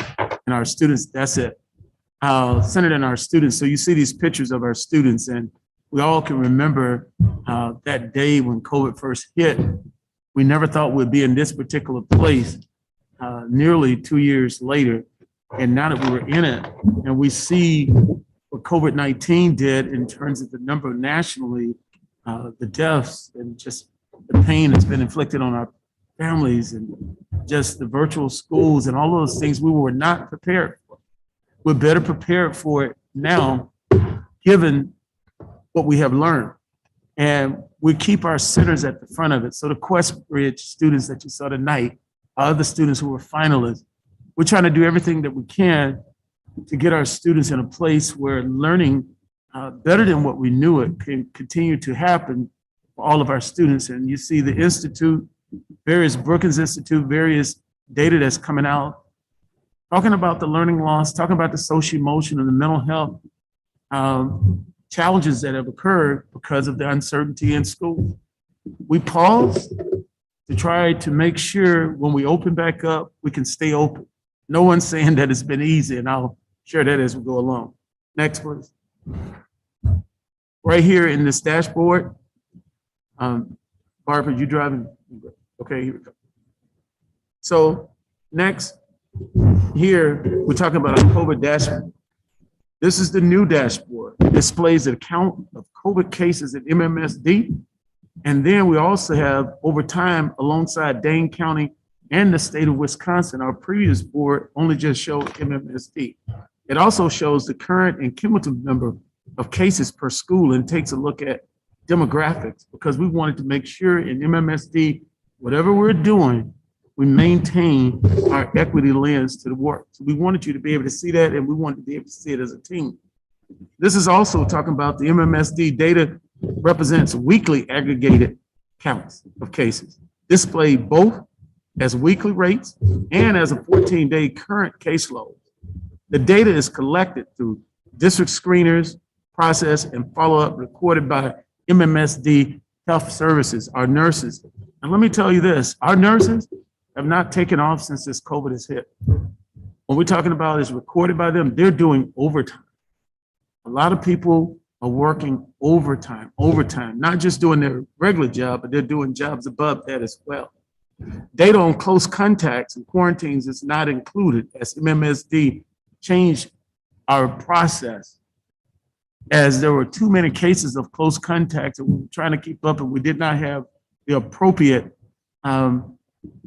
in our students. That's it. Centered in our students. So you see these pictures of our students, and we all can remember that day when COVID first hit. We never thought we'd be in this particular place nearly 2 years later. And now that we were in it and we see what COVID-19 did in terms of the number nationally, the deaths and just the pain that's been inflicted on our families and just the virtual schools and all those things we were not prepared for. We're better prepared for it now, given what we have learned. And we keep our centers at the front of it. So the Quest Bridge students that you saw tonight, other students who were finalists, we're trying to do everything that we can to get our students in a place where learning better than what we knew it can continue to happen for all of our students. And you see the Institute, various Brookings Institute, various data that's coming out, talking about the learning loss, talking about the social emotional and the mental health challenges that have occurred because of the uncertainty in school. We paused to try to make sure when we open back up, we can stay open. No one's saying that it's been easy, and I'll share that as we go along. Next, please. Right here in this dashboard, Barbara, you driving? Okay, here we go. So next, here, we're talking about our COVID dashboard. This is the new dashboard. It displays the count of COVID cases at MMSD. And then we also have, over time, alongside Dane County and the state of Wisconsin, our previous board only just showed MMSD. It also shows the current and cumulative number of cases per school and takes a look at demographics, because we wanted to make sure in MMSD, whatever we're doing, we maintain our equity lens to the work. So we wanted you to be able to see that, and we wanted to be able to see it as a team. This is also talking about the MMSD data represents weekly aggregated counts of cases, displayed both as weekly rates and as a 14-day current caseload. The data is collected through district screeners, processed and follow-up recorded by MMSD Health Services, our nurses. And let me tell you this, our nurses have not taken off since this COVID has hit. What we're talking about is recorded by them. They're doing overtime. A lot of people are working overtime, not just doing their regular job, but they're doing jobs above that as well. Data on close contacts and quarantines is not included, as MMSD changed our process, as there were too many cases of close contacts and we were trying to keep up, and we did not have the appropriate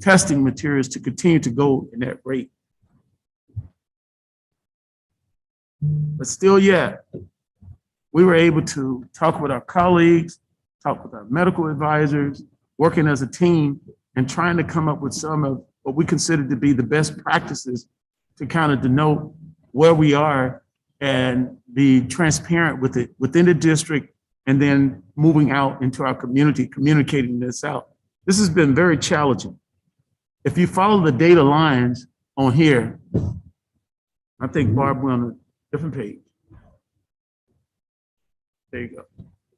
testing materials to continue to go in that rate. But still yet, we were able to talk with our colleagues, talk with our medical advisors, working as a team and trying to come up with some of what we consider to be the best practices to kind of denote where we are and be transparent with it within the district, and then moving out into our community, communicating this out. This has been very challenging. If you follow the data lines on here, I think Barb, we're on a different page. There you go.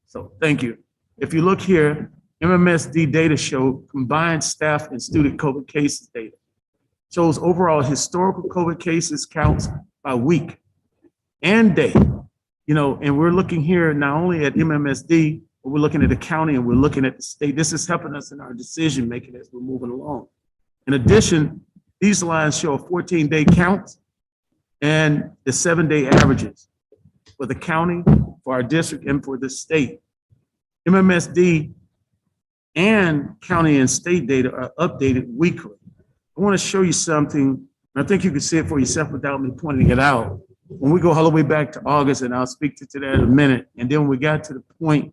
So thank you. If you look here, MMSD data show combined staff and student COVID cases data. Shows overall historical COVID cases counts by week and day. You know, and we're looking here not only at MMSD, but we're looking at the county and we're looking at the state. This is helping us in our decision making as we're moving along. In addition, these lines show a 14-day count and the 7-day averages for the county, for our district, and for the state. MMSD and county and state data are updated weekly. I want to show you something, and I think you can see it for yourself without me pointing it out. When we go all the way back to August, and I'll speak to that in a minute, and then when we got to the point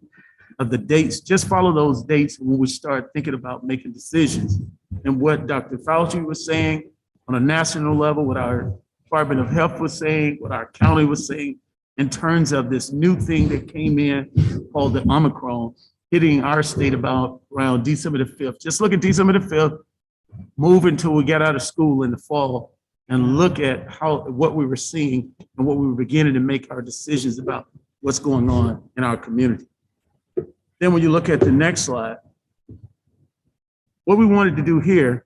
of the dates, just follow those dates when we start thinking about making decisions. And what Dr. Fauci was saying on a national level, what our Department of Health was saying, what our county was saying, in terms of this new thing that came in called the Omicron, hitting our state about around December the 5th. Just look at December the 5th, move until we get out of school in the fall, and look at what we were seeing and what we were beginning to make our decisions about what's going on in our community. Then when you look at the next slide, what we wanted to do here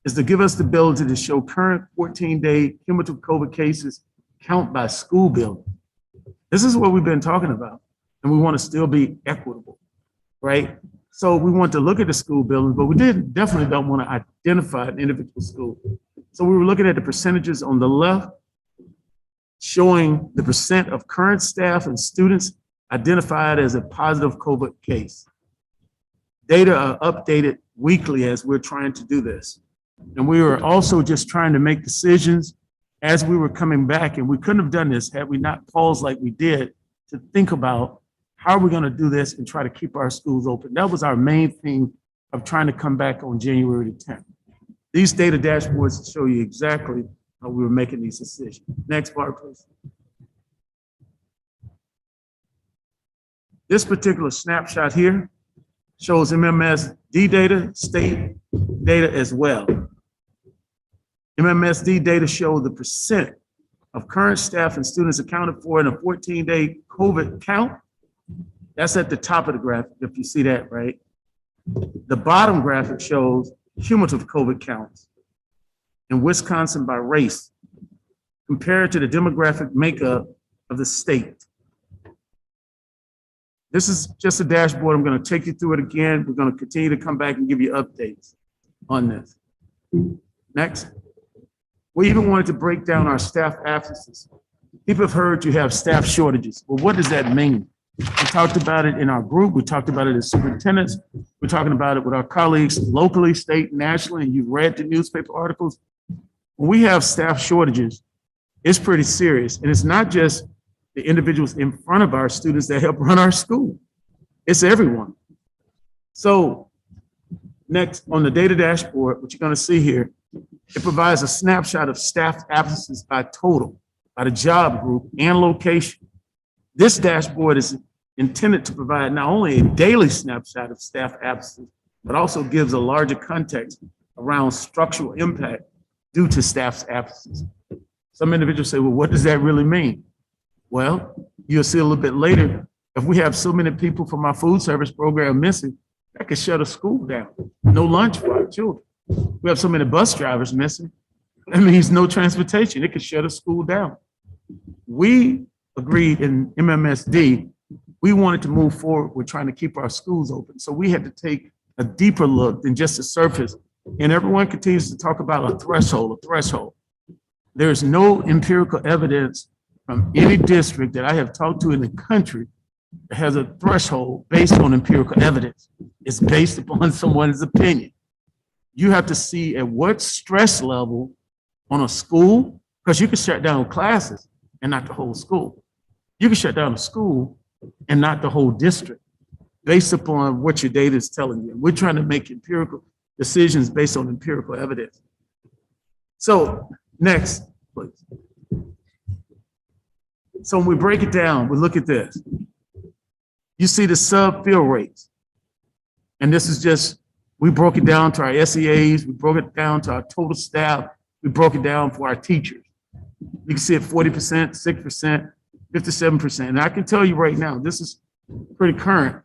is to give us the ability to show current 14-day cumulative COVID cases count by school building. This is what we've been talking about, and we want to still be equitable, right? So we want to look at the school buildings, but we definitely don't want to identify an individual school. So we were looking at the percentages on the left showing the percent of current staff and students identified as a positive COVID case. Data are updated weekly as we're trying to do this. And we were also just trying to make decisions as we were coming back, and we couldn't have done this had we not paused like we did to think about how are we going to do this and try to keep our schools open. That was our main thing of trying to come back on January the 10th. These data dashboards show you exactly how we were making these decisions. Next part, please. This particular snapshot here shows MMSD data, state data as well. MMSD data show the percent of current staff and students accounted for in a 14-day COVID count. That's at the top of the graphic, if you see that, right? The bottom graphic shows cumulative COVID counts in Wisconsin by race compared to the demographic makeup of the state. This is just a dashboard. I'm going to take you through it again. We're going to continue to come back and give you updates on this. Next. We even wanted to break down our staff absences. People have heard you have staff shortages. Well, what does that mean? We talked about it in our group. We talked about it as superintendents. We're talking about it with our colleagues locally, state, nationally, and you've read the newspaper articles. When we have staff shortages, it's pretty serious. And it's not just the individuals in front of our students that help run our school. It's everyone. So next on the data dashboard, what you're going to see here, it provides a snapshot of staff absences by total, by the job group and location. This dashboard is intended to provide not only a daily snapshot of staff absences, but also gives a larger context around structural impact due to staff's absences. Some individuals say, well, what does that really mean? Well, you'll see a little bit later, if we have so many people from our food service program missing, that could shut a school down. No lunch for our children. We have so many bus drivers missing. That means no transportation. It could shut a school down. We agreed in MMSD, we wanted to move forward with trying to keep our schools open. So we had to take a deeper look than just the surface. And everyone continues to talk about a threshold. There's no empirical evidence from any district that I have talked to in the country that has a threshold based on empirical evidence. It's based upon someone's opinion. You have to see at what stress level on a school, because you can shut down classes and not the whole school. You can shut down a school and not the whole district based upon what your data is telling you. We're trying to make empirical decisions based on empirical evidence. So next, please. So when we break it down, we look at this. You see the sub-fill rates. And this is just, we broke it down to our SEAs, we broke it down to our total staff, we broke it down for our teachers. You can see it 40%, 6%, 57%. And I can tell you right now, this is pretty current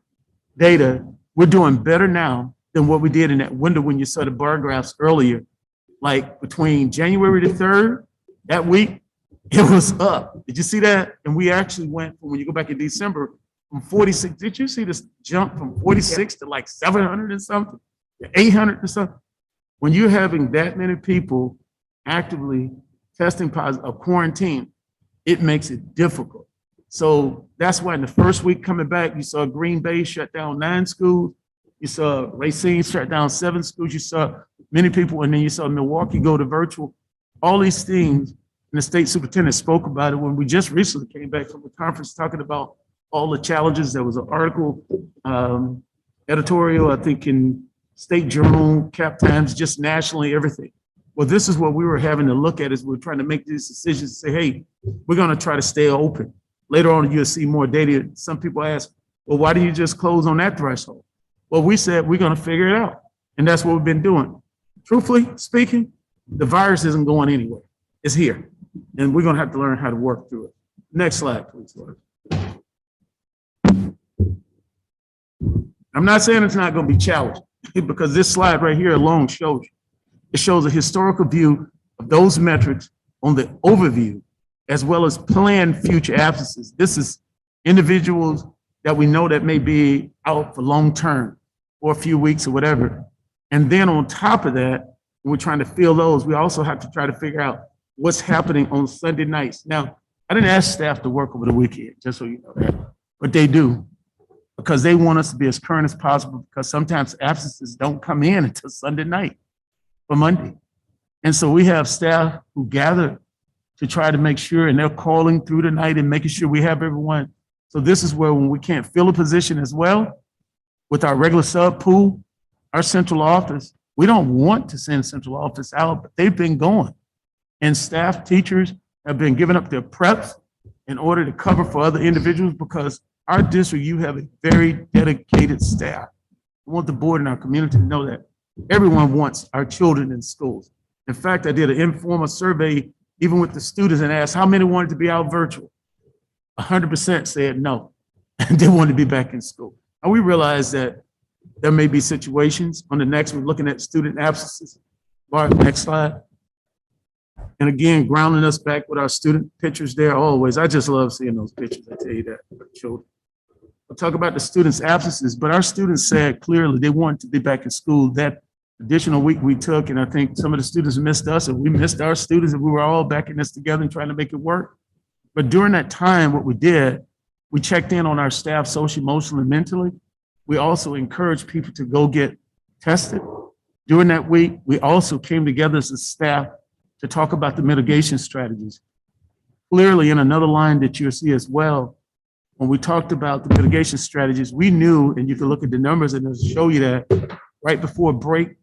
data. We're doing better now than what we did in that window when you saw the bar graphs earlier. Like between January the 3rd, that week, it was up. Did you see that? And we actually went, when you go back in December, from 46, did you see this jump from 46 to like 700 and something, to 800 and something? When you're having that many people actively testing positive, or quarantine, it makes it difficult. So that's why in the first week coming back, you saw Green Bay shut down 9 schools. You saw Racine shut down 7 schools. You saw many people, and then you saw Milwaukee go to virtual. All these things, and the state superintendent spoke about it when we just recently came back from a conference talking about all the challenges. There was an article, editorial, I think in State Journal, Cap Times, just nationally, everything. Well, this is what we were having to look at as we're trying to make these decisions, say, hey, we're going to try to stay open. Later on, you'll see more data. Some people ask, well, why do you just close on that threshold? Well, we said we're going to figure it out. And that's what we've been doing. Truthfully speaking, the virus isn't going anywhere. It's here. And we're going to have to learn how to work through it. Next slide, please, Lord. I'm not saying it's not going to be challenging, because this slide right here alone shows you. It shows a historical view of those metrics on the overview, as well as planned future absences. This is individuals that we know that may be out for long term, or a few weeks or whatever. And then on top of that, when we're trying to fill those, we also have to try to figure out what's happening on Sunday nights. Now, I didn't ask staff to work over the weekend, just so you know that, but they do, because they want us to be as current as possible, because sometimes absences don't come in until Sunday night or Monday. And so we have staff who gather to try to make sure, and they're calling through the night and making sure we have everyone. So this is where when we can't fill a position as well, with our regular sub pool, our central office, we don't want to send central office out, but they've been going. And staff, teachers have been giving up their preps in order to cover for other individuals, because our district, you have a very dedicated staff. We want the board and our community to know that everyone wants our children in schools. In fact, I did an informal survey even with the students and asked how many wanted to be out virtual. 100% said no, and they wanted to be back in school. And we realize that there may be situations. On the next, we're looking at student absences. Bart, next slide. And again, grounding us back with our student pictures there always. I just love seeing those pictures, I tell you that, for children. We'll talk about the students' absences, but our students said clearly they wanted to be back in school. That additional week we took, and I think some of the students missed us, and we missed our students, and we were all back in this together and trying to make it work. But during that time, what we did, we checked in on our staff socially, emotionally, and mentally. We also encouraged people to go get tested. During that week, we also came together as a staff to talk about the mitigation strategies. Clearly, in another line that you'll see as well, when we talked about the mitigation strategies, we knew, and you can look at the numbers and it'll show you that right before break,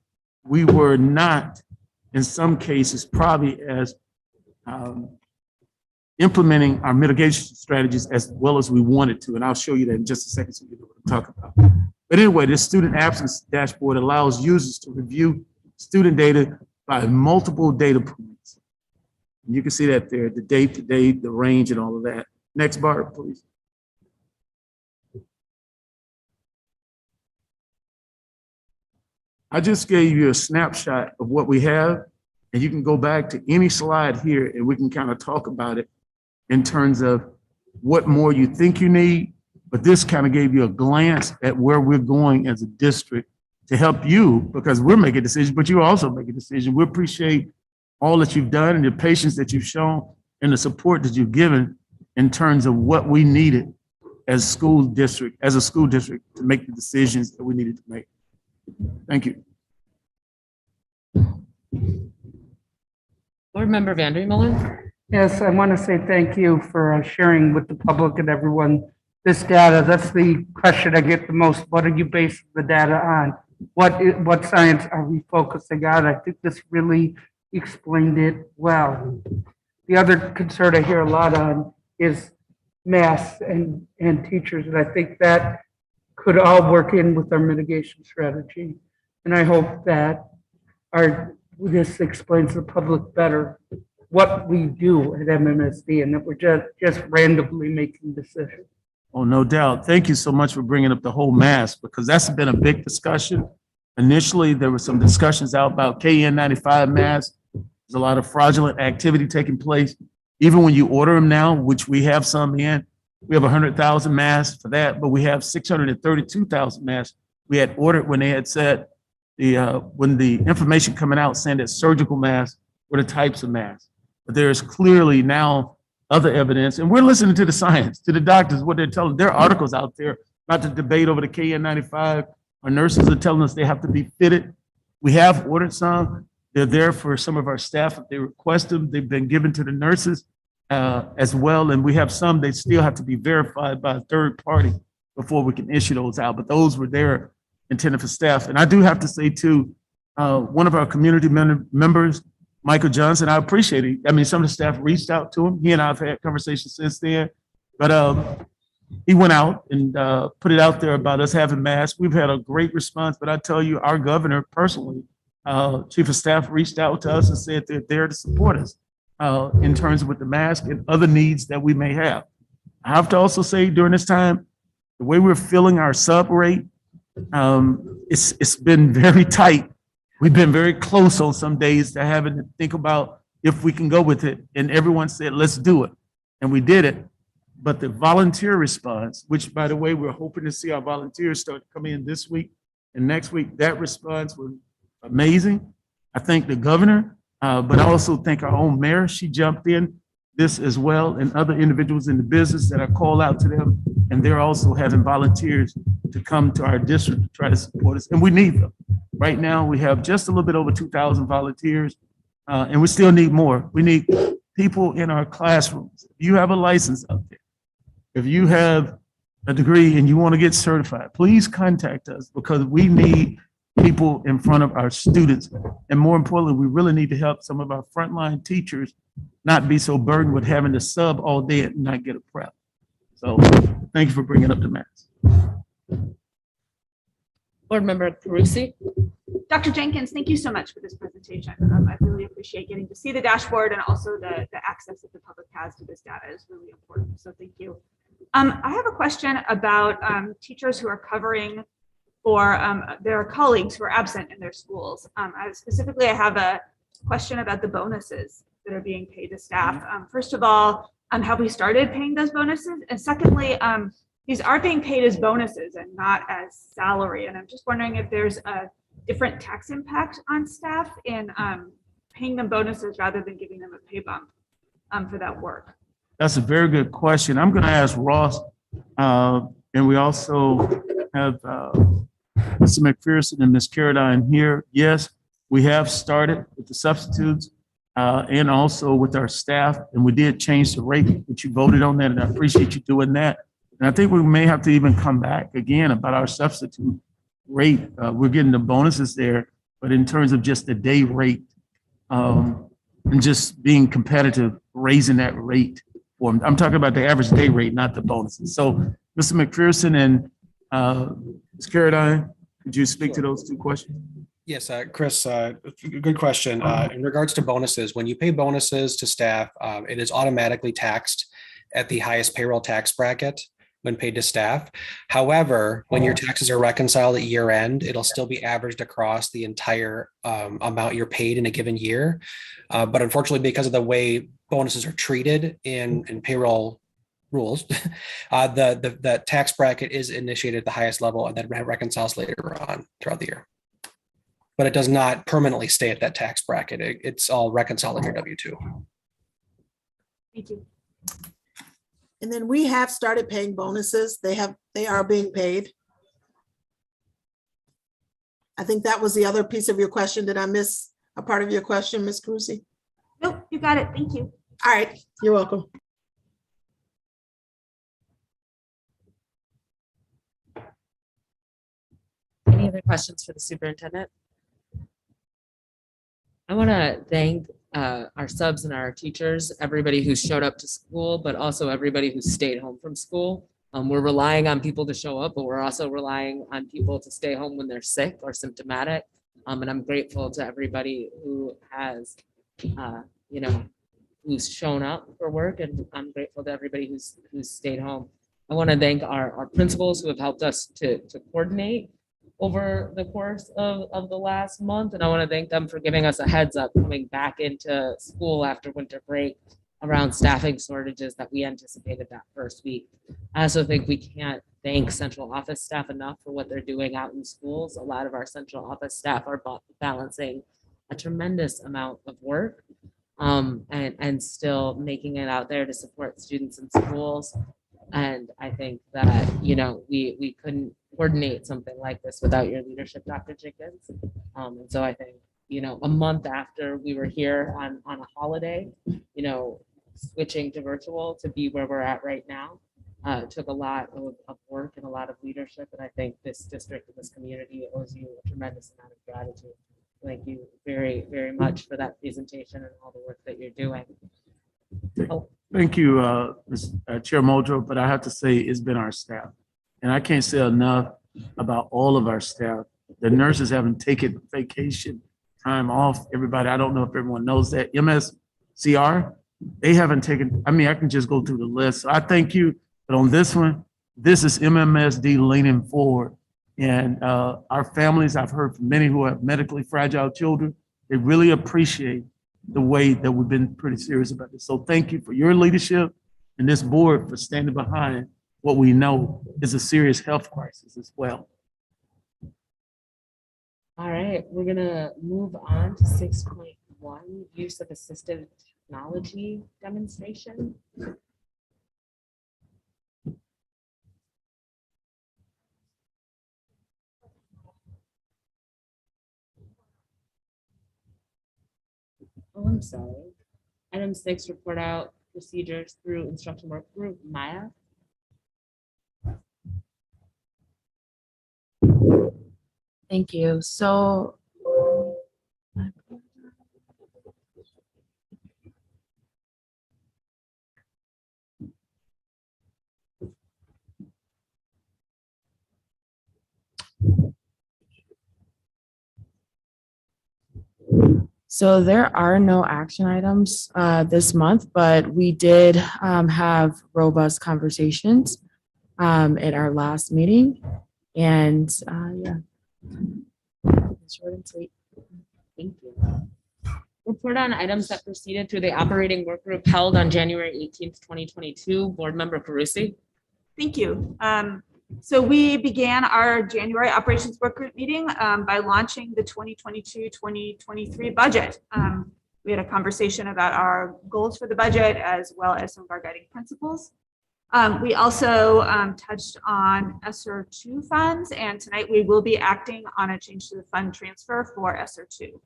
we were not, in some cases, probably as implementing our mitigation strategies as well as we wanted to. And I'll show you that in just a second so you know what I'm talking about. But anyway, this student absence dashboard allows users to review student data by multiple data points. And you can see that there, the date, the range, and all of that. Next bar, please. I just gave you a snapshot of what we have, and you can go back to any slide here and we can kind of talk about it in terms of what more you think you need, but this kind of gave you a glance at where we're going as a district to help you, because we're making decisions, but you also make a decision. We appreciate all that you've done and the patience that you've shown and the support that you've given in terms of what we needed as a school district to make the decisions that we needed to make. Thank you. Board Member Mueller. Yes, I want to say thank you for sharing with the public and everyone this data. That's the question I get the most. What are you basing the data on? What science are we focusing on? I think this really explained it well. The other concern I hear a lot on is masks and teachers, and I think that could all work in with our mitigation strategy. And I hope that this explains to the public better what we do at MMSD and that we're just randomly making decisions. Oh, no doubt. Thank you so much for bringing up the whole mask, because that's been a big discussion. Initially, there were some discussions out about KN95 masks. There's a lot of fraudulent activity taking place. Even when you order them now, which we have some in, we have 100,000 masks for that, but we have 632,000 masks we had ordered when they had said when the information coming out saying that surgical masks were the types of masks. But there's clearly now other evidence, and we're listening to the science, to the doctors, what they're telling. There are articles out there about the debate over the KN95. Our nurses are telling us they have to be fitted. We have ordered some. They're there for some of our staff if they request them. They've been given to the nurses as well, and we have some, they still have to be verified by a third party before we can issue those out, but those were there intended for staff. And I do have to say too, one of our community members, Michael Johnson, I appreciate it. I mean, some of the staff reached out to him. He and I have had conversations since then, but he went out and put it out there about us having masks. We've had a great response, but I tell you, our governor personally, chief of staff reached out to us and said they're there to support us in terms of with the mask and other needs that we may have. I have to also say during this time, the way we're filling our sub rate, it's been very tight. We've been very close on some days to having to think about if we can go with it. And everyone said, let's do it. And we did it. But the volunteer response, which by the way, we're hoping to see our volunteers start to come in this week and next week, that response was amazing. I thank the governor, but I also thank our own mayor. She jumped in this as well, and other individuals in the business that I call out to them. And they're also having volunteers to come to our district to try to support us, and we need them. Right now, we have just a little bit over 2,000 volunteers, and we still need more. We need people in our classrooms. If you have a license out there, if you have a degree and you want to get certified, please contact us, because we need people in front of our students. And more importantly, we really need to help some of our frontline teachers not be so burdened with having to sub all day and not get a prep. So thank you for bringing up the matters. Board Member Carusi. Dr. Jenkins, thank you so much for this presentation. I really appreciate getting to see the dashboard, and also the access that the public has to this data is really important. So thank you. I have a question about teachers who are covering for their colleagues who are absent in their schools. Specifically, I have a question about the bonuses that are being paid to staff. First of all, have we started paying those bonuses? And secondly, these are being paid as bonuses and not as salary. And I'm just wondering if there's a different tax impact on staff in paying them bonuses rather than giving them a pay bump for that work. That's a very good question. I'm going to ask Ross, and we also have Mr. McPherson and Ms. Caradine here. Yes, we have started with the substitutes and also with our staff, and we did change the rate, which you voted on that, and I appreciate you doing that. And I think we may have to even come back again about our substitute rate. We're getting the bonuses there, but in terms of just the day rate and just being competitive, raising that rate. I'm talking about the average day rate, not the bonuses. So Mr. McPherson and Ms. Caradine, could you speak to those two questions? Yes, Chris, good question. In regards to bonuses, when you pay bonuses to staff, it is automatically taxed at the highest payroll tax bracket when paid to staff. However, when your taxes are reconciled at year end, it'll still be averaged across the entire amount you're paid in a given year. But unfortunately, because of the way bonuses are treated in payroll rules, the tax bracket is initiated at the highest level and then reconciles later on throughout the year. But it does not permanently stay at that tax bracket. It's all reconciled in your W-2. Thank you. And then we have started paying bonuses. They are being paid. I think that was the other piece of your question. Did I miss a part of your question, Ms. Carusi? Nope, you got it. Thank you. All right, you're welcome. Any other questions for the superintendent? I want to thank our subs and our teachers, everybody who showed up to school, but also everybody who stayed home from school. We're relying on people to show up, but we're also relying on people to stay home when they're sick or symptomatic. And I'm grateful to everybody who has, who's shown up for work, and I'm grateful to everybody who's stayed home. I want to thank our principals who have helped us to coordinate over the course of the last month. And I want to thank them for giving us a heads up coming back into school after winter break around staffing shortages that we anticipated that first week. I also think we can't thank central office staff enough for what they're doing out in schools. A lot of our central office staff are balancing a tremendous amount of work and still making it out there to support students in schools. And I think that, we couldn't coordinate something like this without your leadership, Dr. Jenkins. And so I think, a month after we were here on a holiday, switching to virtual to be where we're at right now, took a lot of work and a lot of leadership. And I think this district and this community owes you a tremendous amount of gratitude. Thank you very, very much for that presentation and all the work that you're doing. Thank you, Chair Muldrow, but I have to say it's been our staff. And I can't say enough about all of our staff. The nurses haven't taken vacation time off. Everybody, I don't know if everyone knows that. MSCR, they haven't taken, I can just go through the list. So I thank you, but on this one, this is MMSD leaning forward. And our families, I've heard from many who have medically fragile children, they really appreciate the way that we've been pretty serious about this. So thank you for your leadership and this board for standing behind what we know is a serious health crisis as well. All right, we're gonna move on to 6.1, use of assistive technology demonstration. Oh, I'm sorry. Item 6, report out procedures through instruction work group, Meyer. Thank you. So there are no action items this month, but we did have robust conversations at our last meeting. And yeah. Short and sweet. Thank you. Report on items that proceeded through the operating work group held on January 18th, 2022. Board Member Carusi. Thank you. So we began our January operations work group meeting by launching the 2022-2023 budget. We had a conversation about our goals for the budget as well as some of our guiding principles. We also touched on ESSER 2 funds, and tonight we will be acting on a change to the fund transfer for ESSER 2.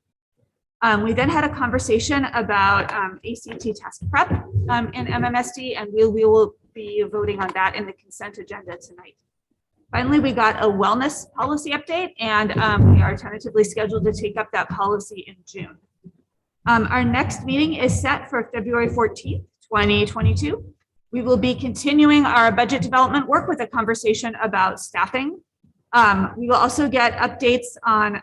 We then had a conversation about ACT test prep in MMSD, and we will be voting on that in the consent agenda tonight. Finally, we got a wellness policy update, and we are tentatively scheduled to take up that policy in June. Our next meeting is set for February 14th, 2022. We will be continuing our budget development work with a conversation about staffing. We will also get updates on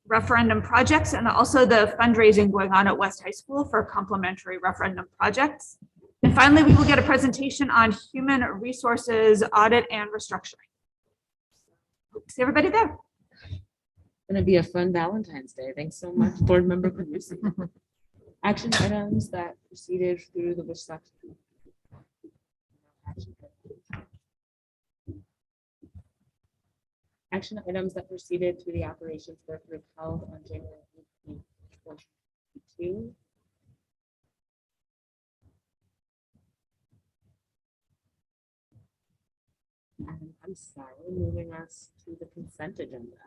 referendum projects and also the fundraising going on at West High School for complementary referendum projects. And finally, we will get a presentation on human resources audit and restructuring. Hope to see everybody there. Going to be a fun Valentine's Day. Thanks so much, Board Member Carusi. Action items that proceeded through the wish section. Action items that proceeded through the operations work group held on January 18th, 2022. And I'm sorry, moving us to the consent agenda.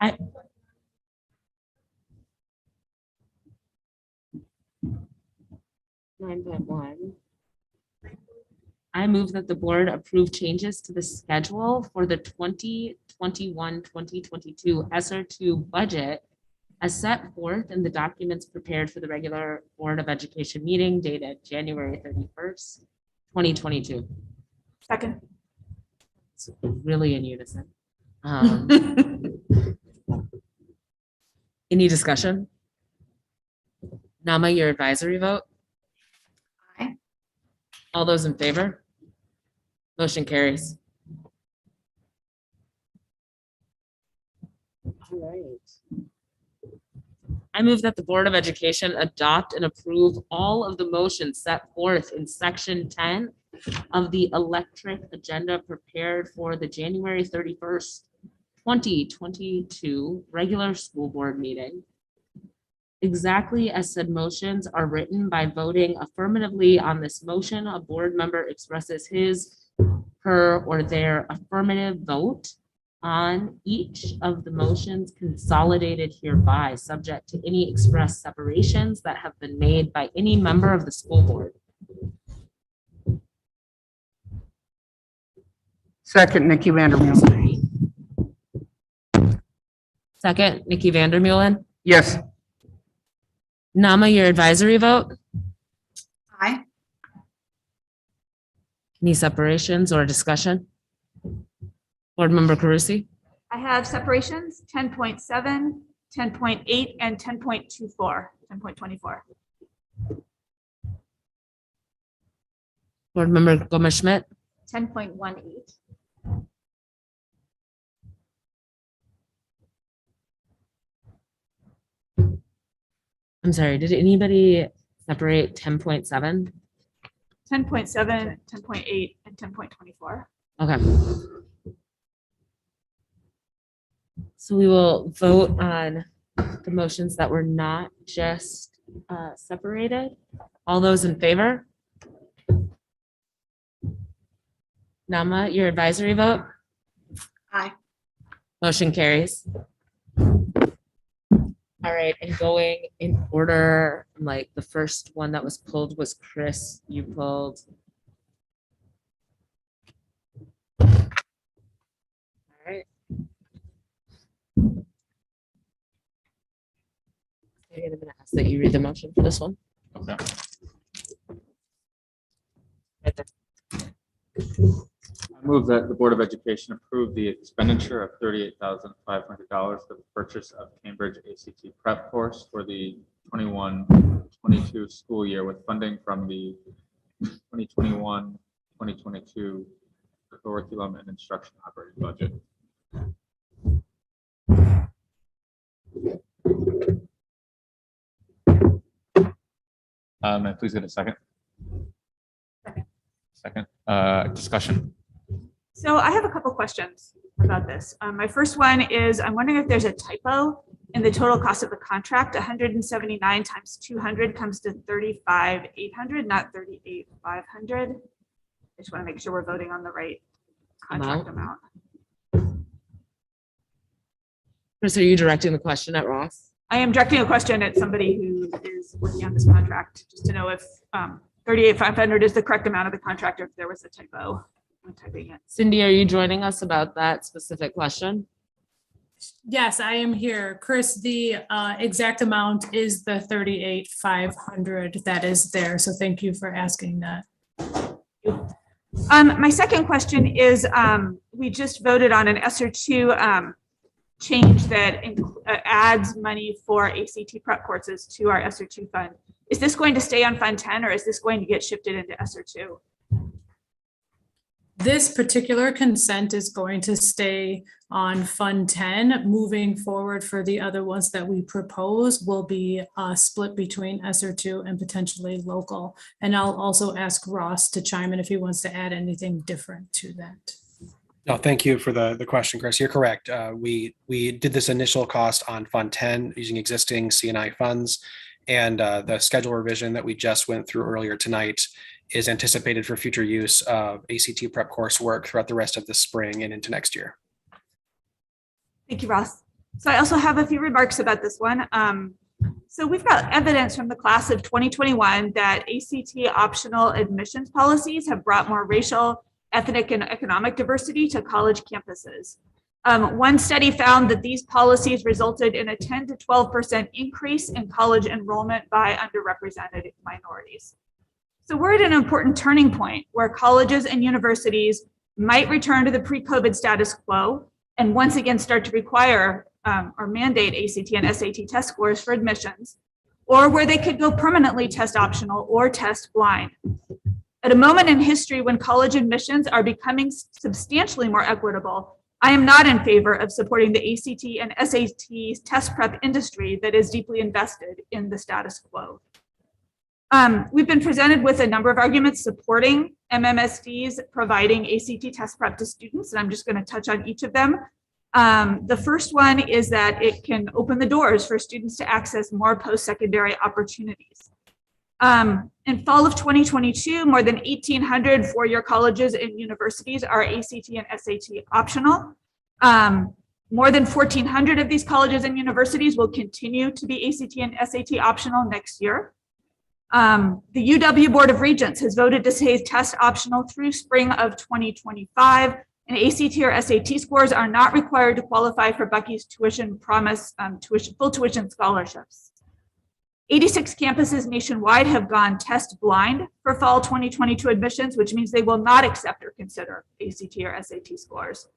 9.1. I move that the board approve changes to the schedule for the 2021-2022 ESSER 2 budget as set forth in the documents prepared for the regular Board of Education meeting dated January 31st, 2022. Second. It's really in unison. Any discussion? Nama, your advisory vote? Aye. All those in favor? Motion carries. All right. I move that the Board of Education adopt and approve all of the motions set forth in section 10 of the electric agenda prepared for the January 31st, 2022 regular school board meeting. Exactly as said motions are written. By voting affirmatively on this motion, a board member expresses his, her, or their affirmative vote on each of the motions consolidated hereby, subject to any express separations that have been made by any member of the school board. Second, Nikki Vandermeer. Second, Nikki Vandermeulen. Yes. Nama, your advisory vote? Aye. Any separations or discussion? Board Member Carusi? I have separations 10.7, 10.8, and 10.24, 10.24. Board Member Gomez-Schmidt? 10.18. I'm sorry, did anybody separate 10.7? 10.7, 10.8, and 10.24. Okay. So we will vote on the motions that were not just separated? All those in favor? Nama, your advisory vote? Aye. Motion carries. All right, and going in order, like the first one that was pulled was Chris, you pulled. All right. I'm gonna ask that you read the motion for this one. Okay. I move that the Board of Education approve the expenditure of $38,500 for the purchase of Cambridge ACT prep course for the 21-22 school year with funding from the 2021-2022 curriculum and instruction operating budget. May I please get a second? Second, discussion. So I have a couple questions about this. My first one is, I'm wondering if there's a typo in the total cost of the contract. 179 times 200 comes to 35,800, not 38,500. I just want to make sure we're voting on the right contract amount. Chris, are you directing the question at Ross? I am directing a question at somebody who is working on this contract, just to know if 38,500 is the correct amount of the contract, or if there was a typo. I'm typing it. Cindy, are you joining us about that specific question? Yes, I am here. Chris, the exact amount is the 38,500 that is there. So thank you for asking that. My second question is, we just voted on an ESSER 2 change that adds money for ACT prep courses to our ESSER 2 fund. Is this going to stay on Fund 10, or is this going to get shifted into ESSER 2? This particular consent is going to stay on Fund 10. Moving forward for the other ones that we propose will be split between ESSER 2 and potentially local. And I'll also ask Ross to chime in if he wants to add anything different to that. No, thank you for the question, Chris. You're correct. We did this initial cost on Fund 10 using existing C&I funds, and the schedule revision that we just went through earlier tonight is anticipated for future use of ACT prep coursework throughout the rest of the spring and into next year. Thank you, Ross. So I also have a few remarks about this one. So we've got evidence from the class of 2021 that ACT optional admissions policies have brought more racial, ethnic, and economic diversity to college campuses. One study found that these policies resulted in a 10 to 12% increase in college enrollment by underrepresented minorities. So we're at an important turning point where colleges and universities might return to the pre-COVID status quo and once again start to require or mandate ACT and SAT test scores for admissions, or where they could go permanently test optional or test blind. At a moment in history when college admissions are becoming substantially more equitable, I am not in favor of supporting the ACT and SAT test prep industry that is deeply invested in the status quo. We've been presented with a number of arguments supporting MMSDs providing ACT test prep to students, and I'm just going to touch on each of them. The first one is that it can open the doors for students to access more post-secondary opportunities. In fall of 2022, more than 1,800 four-year colleges and universities are ACT and SAT optional. More than 1,400 of these colleges and universities will continue to be ACT and SAT optional next year. The UW Board of Regents has voted to say test optional through spring of 2025, and ACT or SAT scores are not required to qualify for Bucky's tuition promise full tuition scholarships. 86 campuses nationwide have gone test blind for fall 2022 admissions, which means they will not accept or consider ACT or SAT scores.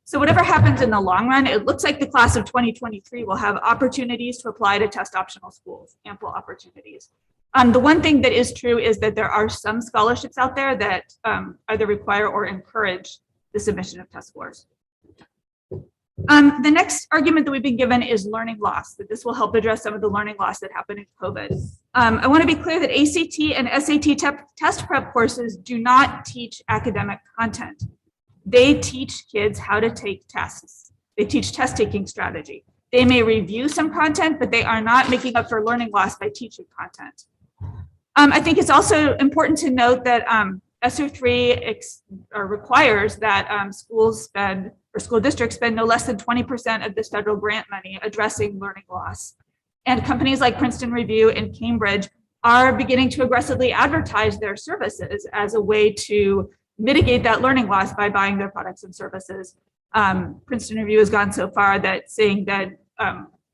So whatever happens in the long run, it looks like the class of 2023 will have opportunities to apply to test optional schools, ample opportunities. The one thing that is true is that there are some scholarships out there that either require or encourage the submission of test scores. The next argument that we've been given is learning loss, that this will help address some of the learning loss that happened in COVID. I want to be clear that ACT and SAT test prep courses do not teach academic content. They teach kids how to take tests. They teach test taking strategy. They may review some content, but they are not making up for learning loss by teaching content. I think it's also important to note that SO3 requires that schools spend, or school districts spend, no less than 20% of this federal grant money addressing learning loss. And companies like Princeton Review and Cambridge are beginning to aggressively advertise their services as a way to mitigate that learning loss by buying their products and services. Princeton Review has gone so far that saying that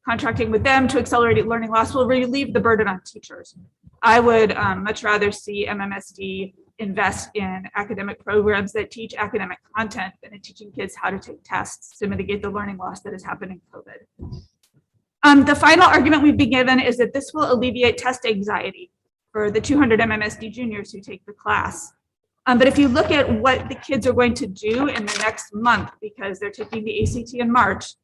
contracting with them to accelerate learning loss will relieve the burden on teachers. I would much rather see MMSD invest in academic programs that teach academic content than in teaching kids how to take tests to mitigate the learning loss that has happened in COVID. The final argument we've been given is that this will alleviate test anxiety for the 200 MMSD juniors who take the class. But if you look at what the kids are going to do in the next month, because they're taking the ACT in March,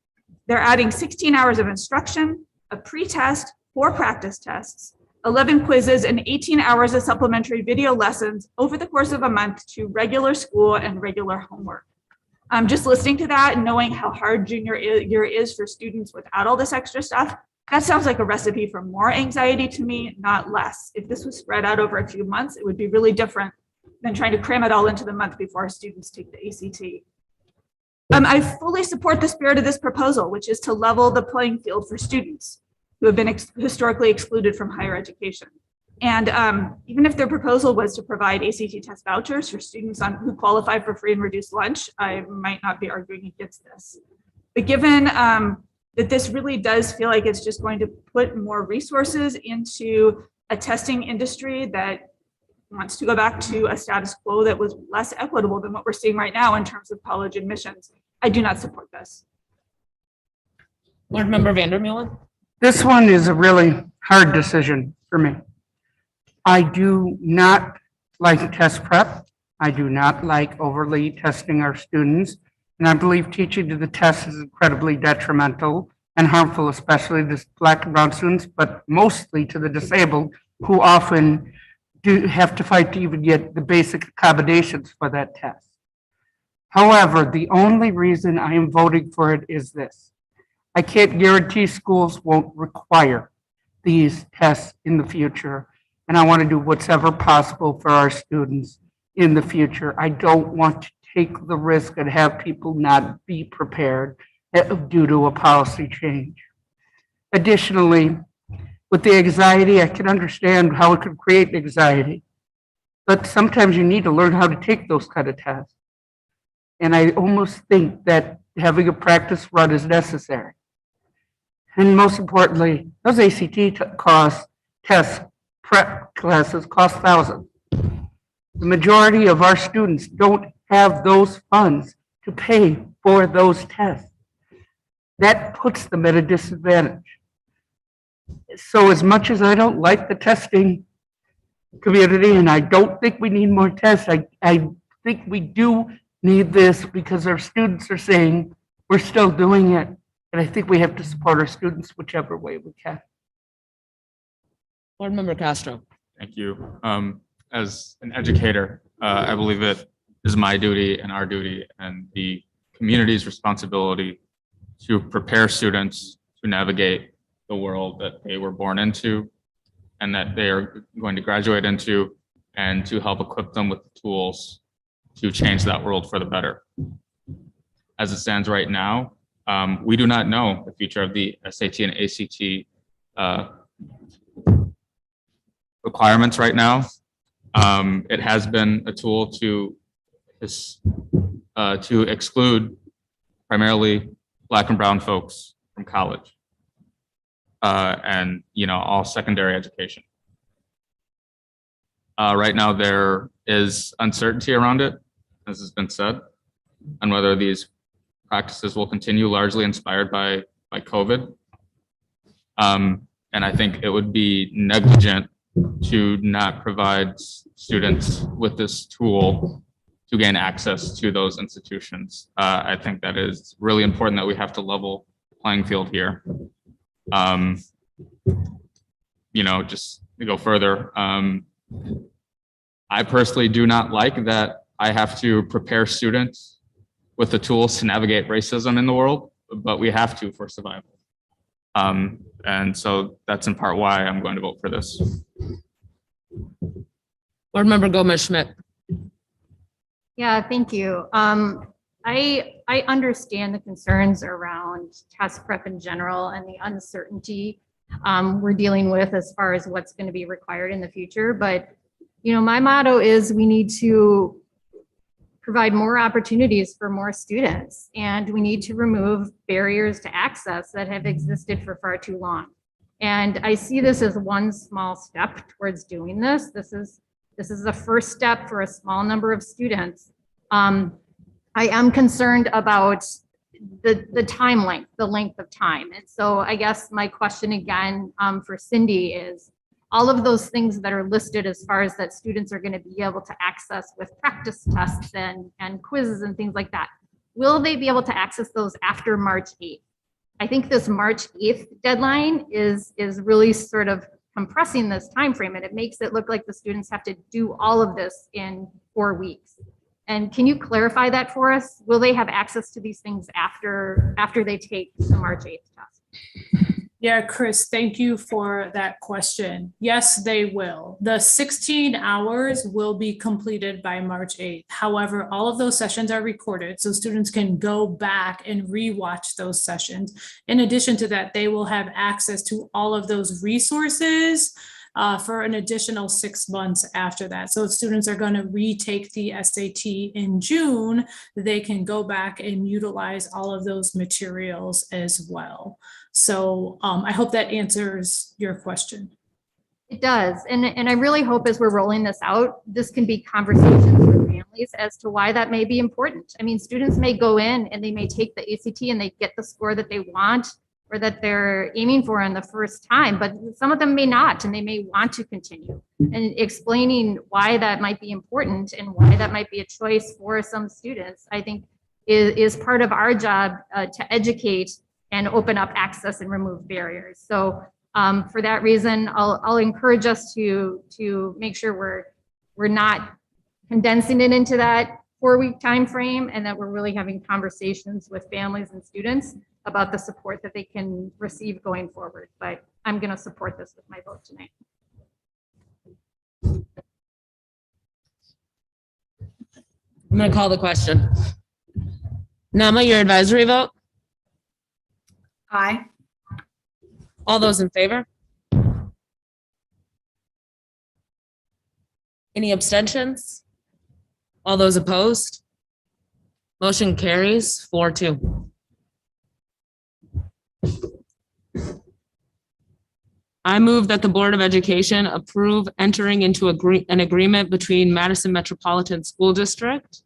they're adding 16 hours of instruction, a pre-test, 4 practice tests, 11 quizzes, and 18 hours of supplementary video lessons over the course of a month to regular school and regular homework. Just listening to that and knowing how hard junior year is for students without all this extra stuff, that sounds like a recipe for more anxiety to me, not less. If this was spread out over a few months, it would be really different than trying to cram it all into the month before our students take the ACT. I fully support the spirit of this proposal, which is to level the playing field for students who have been historically excluded from higher education. And even if their proposal was to provide ACT test vouchers for students who qualify for free and reduced lunch, I might not be arguing against this. But given that this really does feel like it's just going to put more resources into a testing industry that wants to go back to a status quo that was less equitable than what we're seeing right now in terms of college admissions, I do not support this. Board Member Vandermeulen. This one is a really hard decision for me. I do not like test prep. I do not like overly testing our students. And I believe teaching to the test is incredibly detrimental and harmful, especially to Black and brown students, but mostly to the disabled who often do have to fight to even get the basic accommodations for that test. However, the only reason I am voting for it is this. I can't guarantee schools won't require these tests in the future, and I want to do whatever possible for our students in the future. I don't want to take the risk and have people not be prepared due to a policy change. Additionally, with the anxiety, I can understand how it could create anxiety, but sometimes you need to learn how to take those kind of tests. And I almost think that having a practice run is necessary. And most importantly, those ACT test prep classes cost thousands. The majority of our students don't have those funds to pay for those tests. That puts them at a disadvantage. So as much as I don't like the testing community, and I don't think we need more tests, I think we do need this because our students are saying we're still doing it. And I think we have to support our students whichever way we can. Board Member Castro. Thank you. As an educator, I believe it is my duty and our duty and the community's responsibility to prepare students to navigate the world that they were born into and that they are going to graduate into, and to help equip them with the tools to change that world for the better. As it stands right now, we do not know the future of the SAT and ACT requirements right now. It has been a tool to exclude primarily Black and brown folks from college and all secondary education. Right now, there is uncertainty around it, as has been said, on whether these practices will continue, largely inspired by COVID. And I think it would be negligent to not provide students with this tool to gain access to those institutions. I think that is really important, that we have to level the playing field here. Just to go further, I personally do not like that I have to prepare students with the tools to navigate racism in the world, but we have to for survival. And so that's in part why I'm going to vote for this. Board Member Gomez Schmidt. Yeah, thank you. I understand the concerns around test prep in general and the uncertainty we're dealing with as far as what's going to be required in the future. But, my motto is we need to provide more opportunities for more students, and we need to remove barriers to access that have existed for far too long. And I see this as one small step towards doing this. This is the first step for a small number of students. I am concerned about the time length, the length of time. And so I guess my question again for Cindy is, all of those things that are listed as far as that students are going to be able to access with practice tests and quizzes and things like that, will they be able to access those after March 8th? I think this March 8th deadline is really sort of compressing this time frame, and it makes it look like the students have to do all of this in 4 weeks. And can you clarify that for us? Will they have access to these things after they take the March 8th test? Yeah, Chris, thank you for that question. Yes, they will. The 16 hours will be completed by March 8th. However, all of those sessions are recorded, so students can go back and rewatch those sessions. In addition to that, they will have access to all of those resources for an additional 6 months after that. So if students are going to retake the SAT in June, they can go back and utilize all of those materials as well. So I hope that answers your question. It does. And I really hope as we're rolling this out, this can be conversations with families as to why that may be important. I mean, students may go in and they may take the ACT and they get the score that they want or that they're aiming for on the first time, but some of them may not, and they may want to continue. And explaining why that might be important and why that might be a choice for some students, I think is part of our job to educate and open up access and remove barriers. So for that reason, I'll encourage us to make sure we're not condensing it into that 4-week time frame, and that we're really having conversations with families and students about the support that they can receive going forward. But I'm going to support this with my vote tonight. I'm going to call the question. Nama, your advisory vote? Aye. All those in favor? Any abstentions? All those opposed? Motion carries 4-2. I move that the Board of Education approve entering into an agreement between Madison Metropolitan School District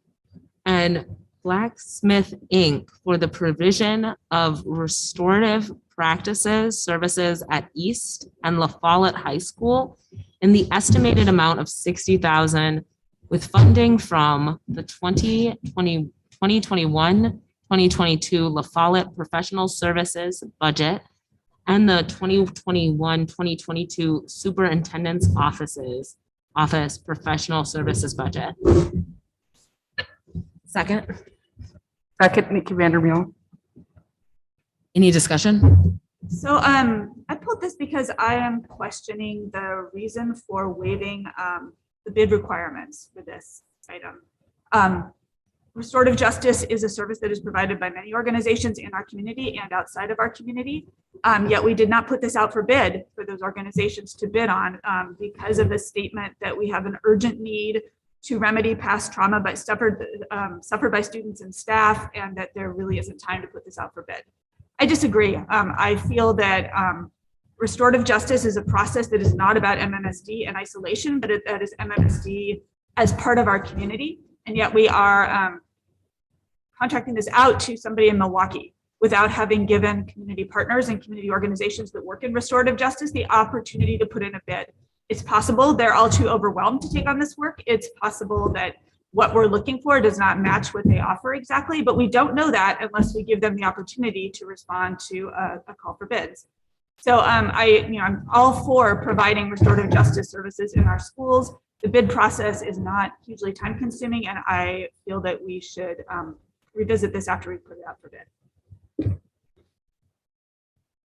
and Blacksmith Inc. for the provision of restorative practices services at East and La Follette High School in the estimated amount of $60,000 with funding from the 2021-2022 La Follette Professional Services budget and the 2021-2022 Superintendent's Office Professional Services budget. Second. Second, Nikki Vandermeer. Any discussion? So I pulled this because I am questioning the reason for waiving the bid requirements for this item. Restorative justice is a service that is provided by many organizations in our community and outside of our community. Yet we did not put this out for bid for those organizations to bid on because of the statement that we have an urgent need to remedy past trauma suffered by students and staff, and that there really isn't time to put this out for bid. I disagree. I feel that restorative justice is a process that is not about MMSD in isolation, but that is MMSD as part of our community. And yet we are contracting this out to somebody in Milwaukee without having given community partners and community organizations that work in restorative justice the opportunity to put in a bid. It's possible they're all too overwhelmed to take on this work. It's possible that what we're looking for does not match what they offer exactly, but we don't know that unless we give them the opportunity to respond to a call for bids. So I'm all for providing restorative justice services in our schools. The bid process is not hugely time consuming, and I feel that we should revisit this after we put it out for bid.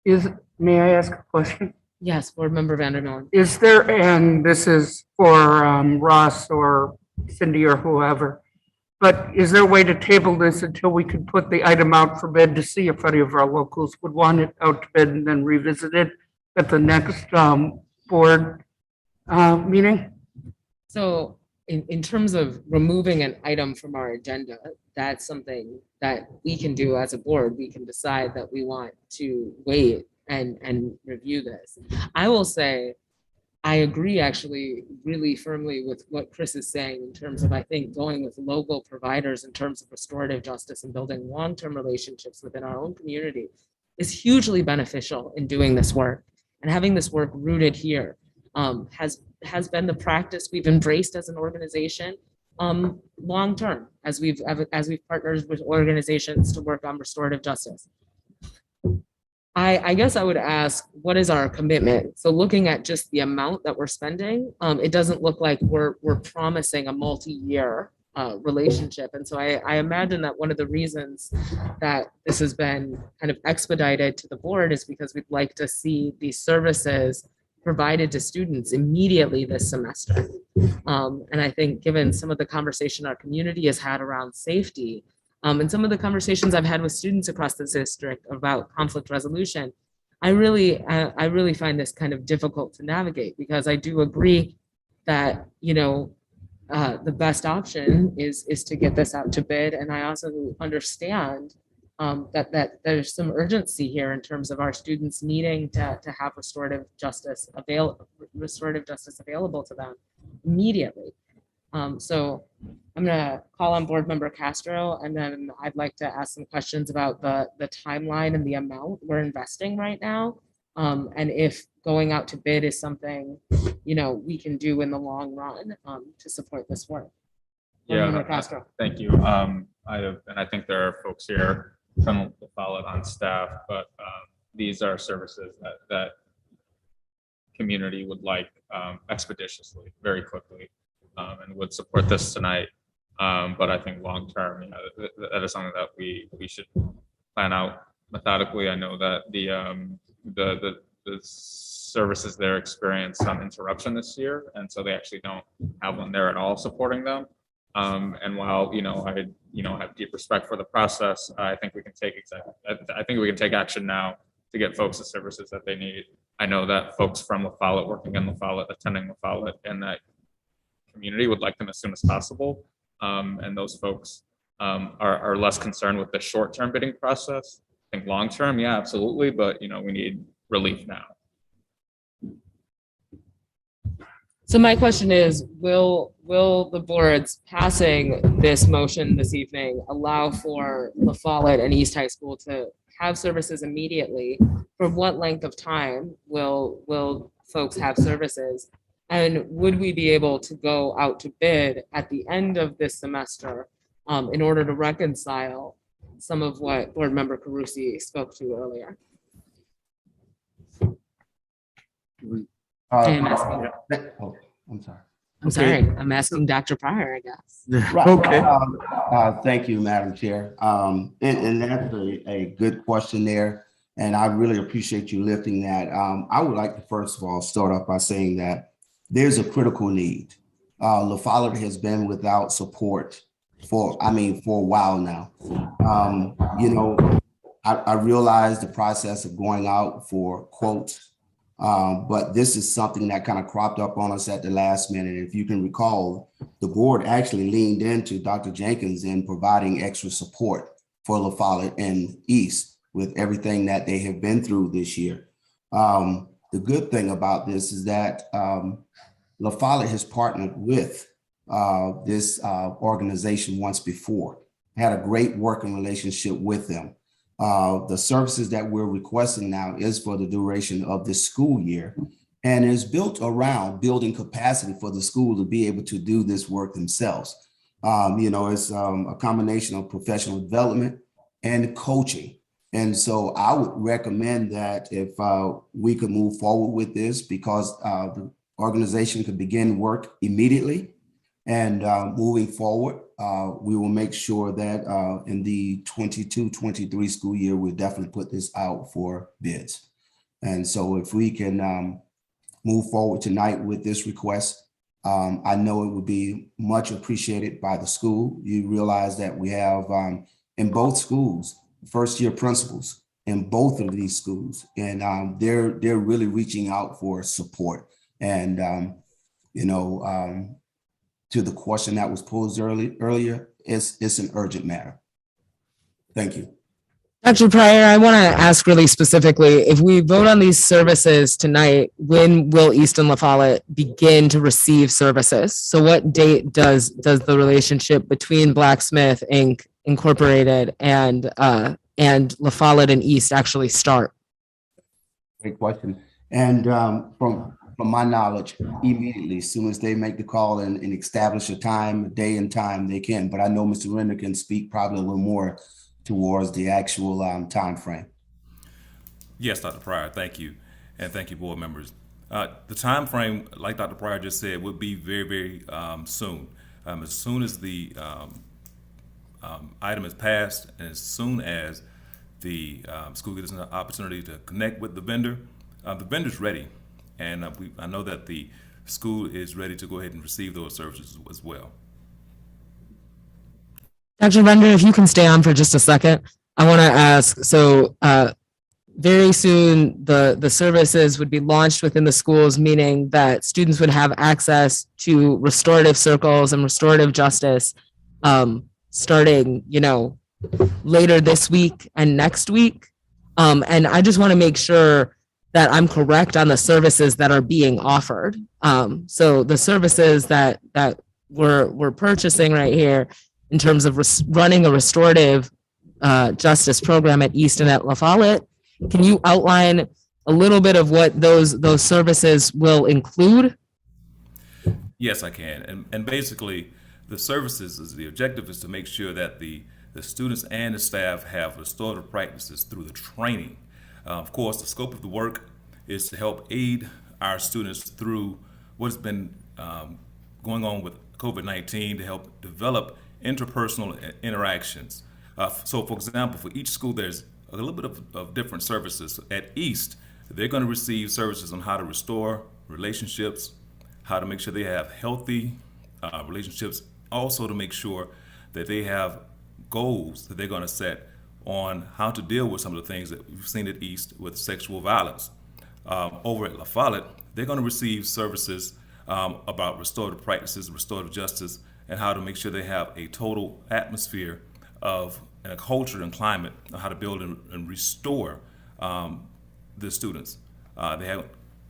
Is May I ask a question? Yes, Board Member Vandermill. Is there, and this is for Ross or Cindy or whoever, but is there a way to table this until we could put the item out for bid to see if any of our locals would want it out to bid and then revisit it at the next board meeting? So in terms of removing an item from our agenda, that's something that we can do as a board. We can decide that we want to wait and review this. I will say, I agree actually really firmly with what Chris is saying in terms of, I think, going with local providers in terms of restorative justice and building long-term relationships within our own community is hugely beneficial in doing this work. And having this work rooted here has been the practice we've embraced as an organization long-term as we've partnered with organizations to work on restorative justice. I guess I would ask, what is our commitment? So looking at just the amount that we're spending, it doesn't look like we're promising a multi-year relationship. And so I imagine that one of the reasons that this has been kind of expedited to the board is because we'd like to see these services provided to students immediately this semester. And I think given some of the conversation our community has had around safety, and some of the conversations I've had with students across the district about conflict resolution, I really find this kind of difficult to navigate, because I do agree that, you know, the best option is to get this out to bid. And I also understand that there's some urgency here in terms of our students needing to have restorative justice available to them immediately. So I'm gonna call on Board Member Castro, and then I'd like to ask some questions about the timeline and the amount we're investing right now. And if going out to bid is something, you know, we can do in the long run to support this work. Board Member Castro. Thank you. I think there are folks here from the Follett on staff, but these are services that community would like expeditiously, very quickly. And would support this tonight. But I think long-term, you know, that is something that we should plan out methodically. I know that the services there experienced some interruption this year, and so they actually don't have one there at all supporting them. And while, you know, I have deep respect for the process, I think we can take action now to get folks the services that they need. I know that folks from La Follette, working in La Follette, attending La Follette, and that community would like them as soon as possible. And those folks are less concerned with the short-term bidding process. I think long-term, yeah, absolutely. But, you know, we need relief now. So my question is, will the boards passing this motion this evening allow for La Follette and East High School to have services immediately? For what length of time will folks have services? And would we be able to go out to bid at the end of this semester in order to reconcile some of what Board Member Carusi spoke to earlier? I'm sorry. I'm sorry. I'm asking Dr. Pryor, I guess. Right. Okay. Thank you, Madam Chair. And that's a good question there. And I really appreciate you lifting that. I would like to first of all start off by saying that there's a critical need. La Follette has been without support for a while now. You know, I realize the process of going out for quotes, but this is something that kind of cropped up on us at the last minute. If you can recall, the board actually leaned into Dr. Jenkins in providing extra support for La Follette and East with everything that they have been through this year. The good thing about this is that La Follette has partnered with this organization once before, had a great working relationship with them. The services that we're requesting now is for the duration of this school year and is built around building capacity for the school to be able to do this work themselves. You know, it's a combination of professional development and coaching. And so I would recommend that if we could move forward with this, because the organization could begin work immediately, and moving forward, we will make sure that in the 22-23 school year, we'll definitely put this out for bids. And so if we can move forward tonight with this request, I know it would be much appreciated by the school. You realize that we have in both schools, first-year principals in both of these schools, and they're really reaching out for support. And to the question that was posed earlier, it's an urgent matter. Thank you. Dr. Pryor, I want to ask really specifically, if we vote on these services tonight, when will Easton La Follette begin to receive services? So what date does the relationship between Blacksmith Inc. Incorporated and La Follette and East actually start? Great question. And from my knowledge, immediately, as soon as they make the call and establish a time, a day and time, they can. But I know Mr. Render can speak probably a little more towards the actual time frame. Yes, Dr. Pryor, thank you. And thank you, board members. The time frame, like Dr. Pryor just said, would be very, very soon. As soon as the item is passed, and as soon as the school gets an opportunity to connect with the vendor's ready. And I know that the school is ready to go ahead and receive those services as well. Dr. Render, if you can stay on for just a second, I want to ask, so very soon the services would be launched within the schools, meaning that students would have access to restorative circles and restorative justice starting, later this week and next week. And I just want to make sure that I'm correct on the services that are being offered. So the services that we're purchasing right here, in terms of running a restorative justice program at East and at La Follette. Can you outline a little bit of what those services will include? Yes, I can. And basically, the services, the objective is to make sure that the students and the staff have restorative practices through the training. Of course, the scope of the work is to help aid our students through what's been going on with COVID-19 to help develop interpersonal interactions. So for example, for each school, there's a little bit of different services. At East, they're going to receive services on how to restore relationships, how to make sure they have healthy relationships, also to make sure that they have goals that they're going to set on how to deal with some of the things that we've seen at East with sexual violence. Over at La Follette, they're going to receive services about restorative practices, restorative justice, and how to make sure they have a total atmosphere of and a culture and climate of how to build and restore the students. They're going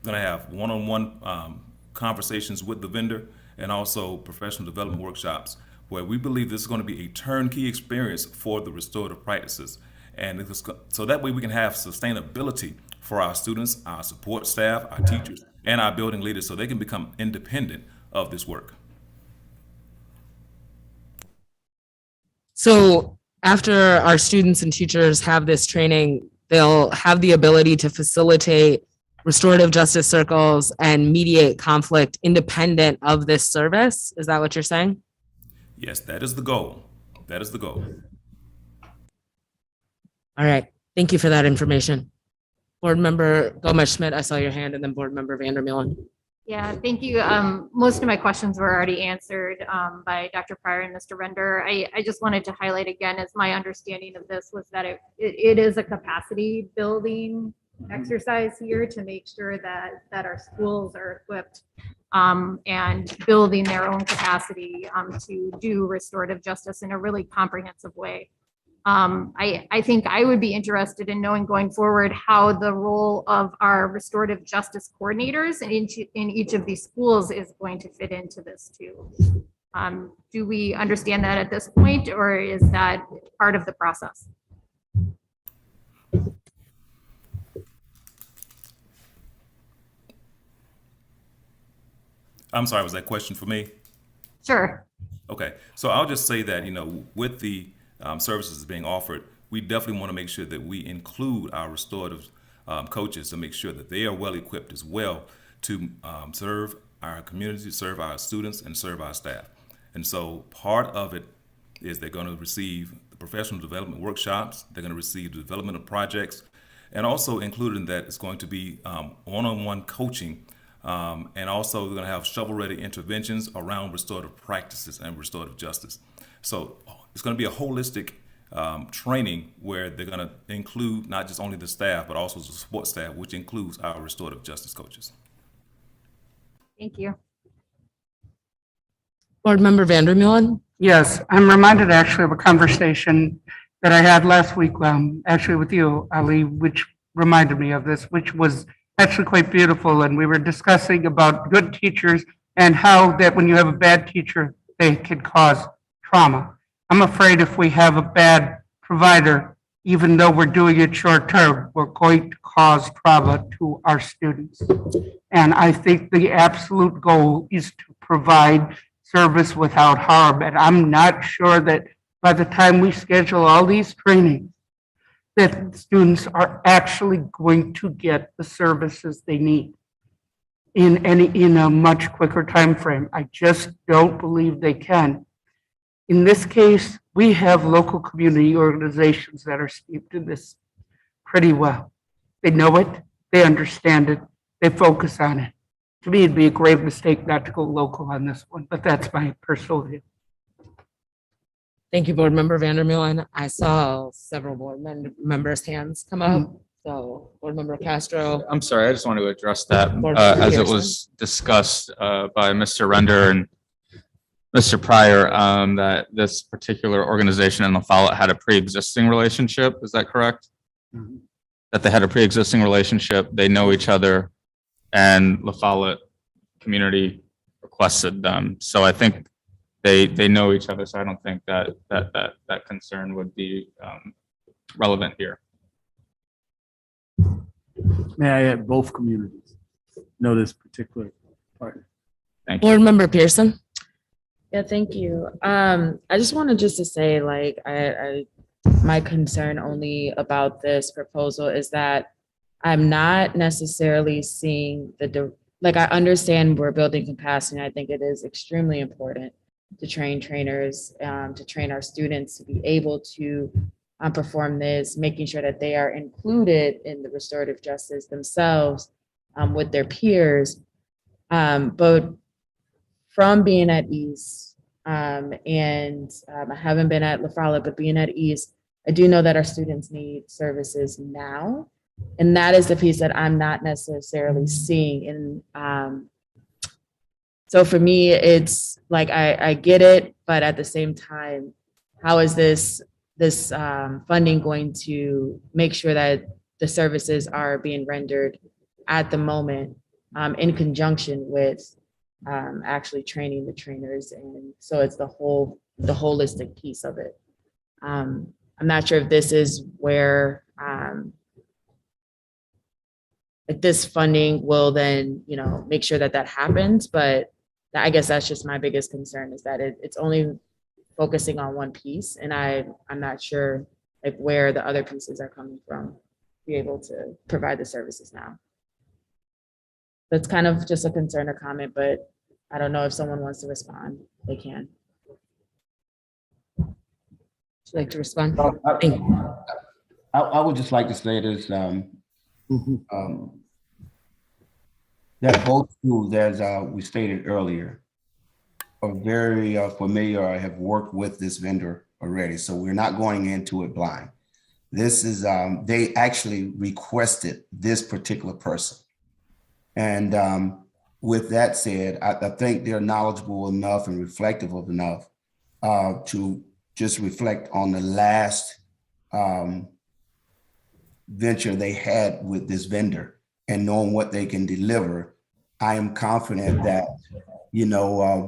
to have one-on-one conversations with the vendor and also professional development workshops where we believe this is going to be a turnkey experience for the restorative practices. And so that way we can have sustainability for our students, our support staff, our teachers, and our building leaders so they can become independent of this work. So after our students and teachers have this training, they'll have the ability to facilitate restorative justice circles and mediate conflict independent of this service. Is that what you're saying? Yes, that is the goal. That is the goal. All right. Thank you for that information. Board Member Gomez-Schmidt, I saw your hand, and then Board Member Vandermeulen. Yeah, thank you. Most of my questions were already answered by Dr. Pryor and Mr. Render. I just wanted to highlight again, as my understanding of this was that it is a capacity building exercise here to make sure that our schools are equipped and building their own capacity to do restorative justice in a really comprehensive way. I think I would be interested in knowing going forward how the role of our restorative justice coordinators in each of these schools is going to fit into this too. Do we understand that at this point, or is that part of the process? I'm sorry, was that question for me? Sure. Okay, so I'll just say that, with the services being offered, we definitely want to make sure that we include our restorative coaches to make sure that they are well equipped as well to serve our community, serve our students, and serve our staff. And so part of it is they're going to receive the professional development workshops, they're going to receive the development of projects, And also included in that is going to be one-on-one coaching. And also we're going to have shovel-ready interventions around restorative practices and restorative justice. So it's going to be a holistic training where they're going to include not just only the staff, but also the support staff, which includes our restorative justice coaches. Thank you. Board Member Vandermeulen. Yes, I'm reminded actually of a conversation that I had last week, actually with you, Ali, which reminded me of this, which was actually quite beautiful. And we were discussing about good teachers and how that when you have a bad teacher, they can cause trauma. I'm afraid if we have a bad provider, even though we're doing it short term, we're going to cause trauma to our students. And I think the absolute goal is to provide service without harm. And I'm not sure that by the time we schedule all these trainings, that students are actually going to get the services they need in a much quicker time frame. I just don't believe they can. In this case, we have local community organizations that are steeped in this pretty well. They know it, they understand it, they focus on it. To me, it'd be a grave mistake not to go local on this one, but that's my personal view. Thank you, Board Member Vandermeulen. I saw several board members' hands come up. So Board Member Castro. I'm sorry, I just want to address that Board as it Pearson. was discussed by Mr. Render and Mr. Pryor, that this particular organization in La Follette had a pre-existing relationship. Is that correct? Mm-hmm. That they had a pre-existing relationship, they know each other, and La Follette community requested them. So I think they know each other. So I don't think that concern would be relevant here. May I add, both communities know this particular partner. Thank you. Board Member Pearson. Yeah, thank you. I just wanted just to say, like, my concern only about this proposal is that I'm not necessarily seeing like, I understand we're building capacity. And I think it is extremely important to train trainers, to train our students to be able to perform this, making sure that they are included in the restorative justice themselves with their peers. But from being at East, I haven't been at La Follette, but being at East, I do know that our students need services now. And that is the piece that I'm not necessarily seeing. And so for me, it's like, I get it, but at the same time, how is this funding going to make sure that the services are being rendered at the moment in conjunction with actually training the trainers? And so it's the holistic piece of it. I'm not sure if this is where like this funding will then, make sure that happens. But I guess that's just my biggest concern, is that it's only focusing on one piece. And I'm not sure like where the other pieces are coming from to be able to provide the services now. That's kind of just a concern or comment, but I don't know if someone wants to respond, they can. Would you like to respond? I would just like to say this, that both schools, as we stated earlier, are very familiar or have worked with this vendor already. So we're not going into it blind. This is, they actually requested this particular person. And with that said, I think they're knowledgeable enough and reflective of enough to just reflect on the last venture they had with this vendor and knowing what they can deliver. I am confident that,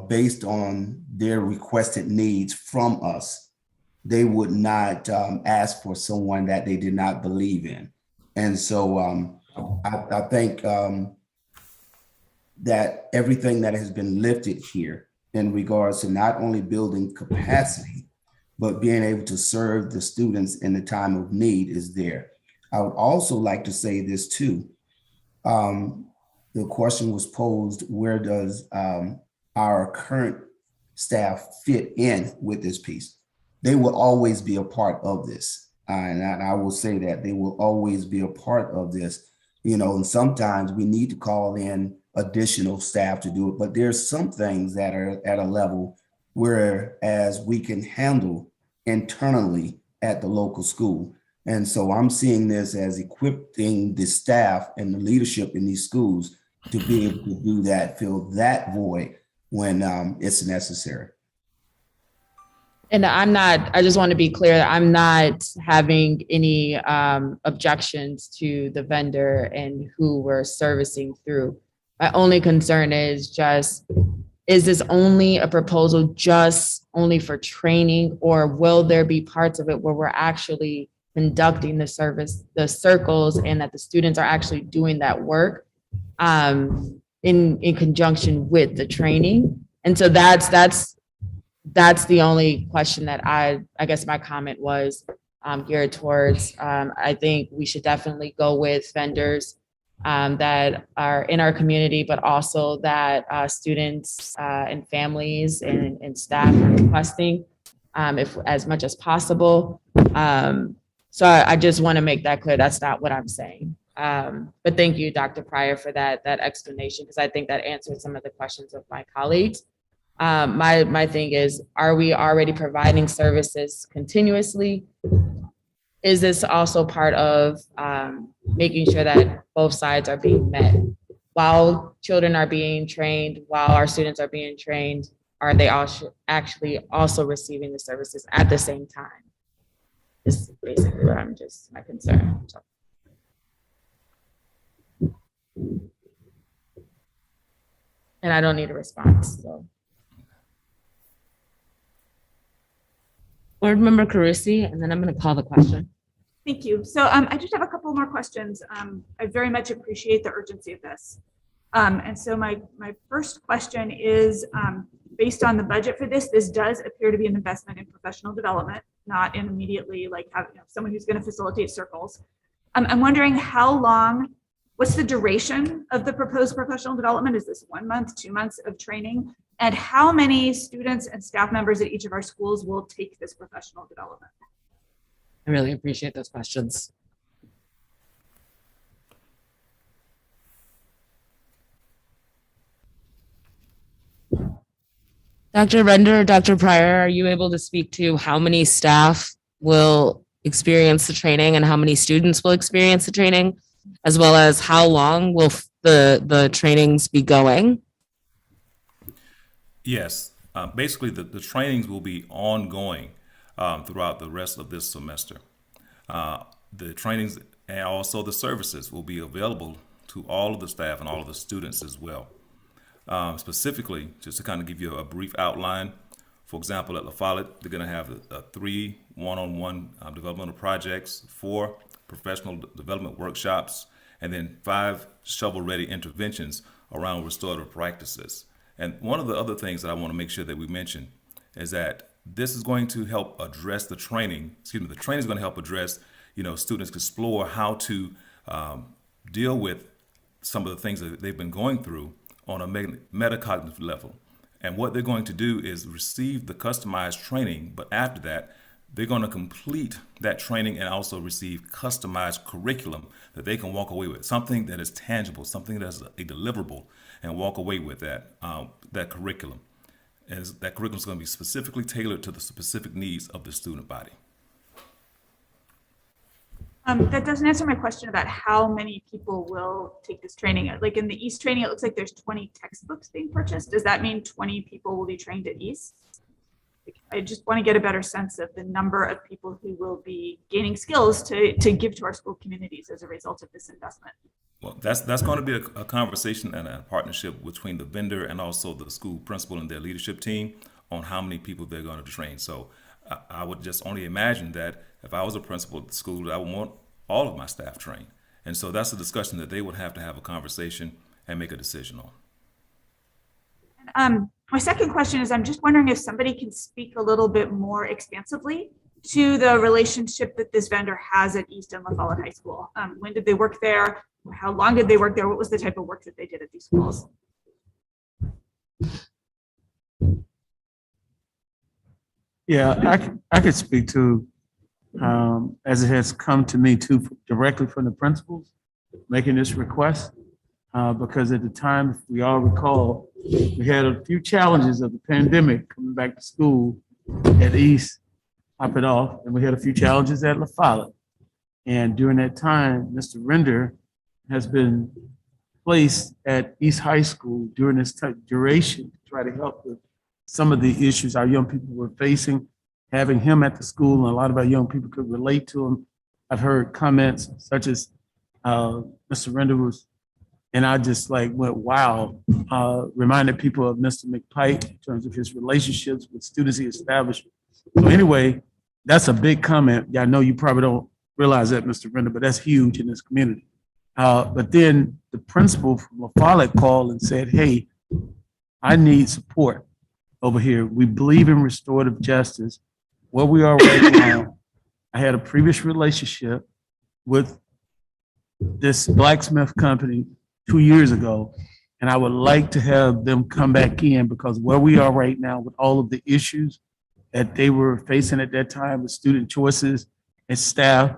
based on their requested needs from us, they would not ask for someone that they did not believe in. And so I think that everything that has been lifted here in regards to not only building capacity, but being able to serve the students in the time of need is there. I would also like to say this too. The question was posed, where does our current staff fit in with this piece? They will always be a part of this. And I will say that they will always be a part of this, and sometimes we need to call in additional staff to do it, but there's some things that are at a level whereas we can handle internally at the local school. And so I'm seeing this as equipping the staff and the leadership in these schools to be able to do that, fill that void when it's necessary. And I just want to be clear, that I'm not having any objections to the vendor and who we're servicing through. My only concern is this only a proposal just only for training, or will there be parts of it where we're actually conducting the circles, and that the students are actually doing that work in conjunction with the training? And so that's the only question that I guess my comment was geared towards. I think we should definitely go with vendors that are in our community, but also that students and families and staff are requesting, if as much as possible. So I just want to make that clear. That's not what I'm saying. But thank you, Dr. Pryor, for that explanation, because I think that answered some of the questions of my colleagues. My thing is, are we already providing services continuously? Is this also part of making sure that both sides are being met? While children are being trained, while our students are being trained, are they actually also receiving the services at the same time? Is basically what my concern. And I don't need a response, so. Board Member Carisi, and then I'm going to call the question. Thank you. So I just have a couple more questions. I very much appreciate the urgency of this. And so my first question is, based on the budget for this does appear to be an investment in professional development, not in immediately like having someone who's going to facilitate circles. I'm wondering what's the duration of the proposed professional development? Is this 1 month, 2 months of training? And how many students and staff members at each of our schools will take this professional development? I really appreciate those questions. Dr. Render or Dr. Pryor, are you able to speak to how many staff will experience the training and how many students will experience the training, as well as how long will the trainings be going? Yes, basically the trainings will be ongoing throughout the rest of this semester. The trainings and also the services will be available to all of the staff and all of the students as well. Specifically, just to kind of give you a brief outline, for example, at La Follette, they're going to have 3 one-on-one developmental projects, 4 professional development workshops, and then 5 shovel-ready interventions around restorative practices. And one of the other things that I want to make sure that we mention is that this is going to help address the training. The training is going to help address, students explore how to deal with some of the things that they've been going through on a metacognitive level. And what they're going to do is receive the customized training, but after that, they're going to complete that training and also receive customized curriculum that they can walk away with, something that is tangible, something that's a deliverable, and walk away with that curriculum. And that curriculum is going to be specifically tailored to the specific needs of the student body. That doesn't answer my question about how many people will take this training. Like in the East training, it looks like there's 20 textbooks being purchased. Does that mean 20 people will be trained at East? I just want to get a better sense of the number of people who will be gaining skills to give to our school communities as a result of this investment. Well, that's going to be a conversation and a partnership between the vendor and also the school principal and their leadership team on how many people they're going to train. So I would just only imagine that if I was a principal at the school, I would want all of my staff trained. And so that's a discussion that they would have to have a conversation and make a decision on. My second question is, I'm just wondering if somebody can speak a little bit more expansively to the relationship that this vendor has at East and La Follette High School. When did they work there? How long did they work there? What was the type of work that they did at these schools? Yeah, I could speak to as it has come to me too, directly from the principals, making this request. Because at the time, if we all recall, we had a few challenges of the pandemic coming back to school at East, top it off, and we had a few challenges at La Follette. And during that time, Mr. Render has been placed at East High School during this duration to try to help with some of the issues our young people were facing. Having him at the school, and a lot of our young people could relate to him. I've heard comments such as Mr. Render was, and I just like went, wow, reminded people of Mr. McPike in terms of his relationships with students he established. So anyway, that's a big comment. Yeah, I know you probably don't realize that, Mr. Render, but that's huge in this community. But then the principal from La Follette called and said, hey, I need support over here. We believe in restorative justice. Where we are right now, I had a previous relationship with this blacksmith company 2 years ago, and I would like to have them come back in because where we are right now with all of the issues that they were facing at that time with student choices and staff,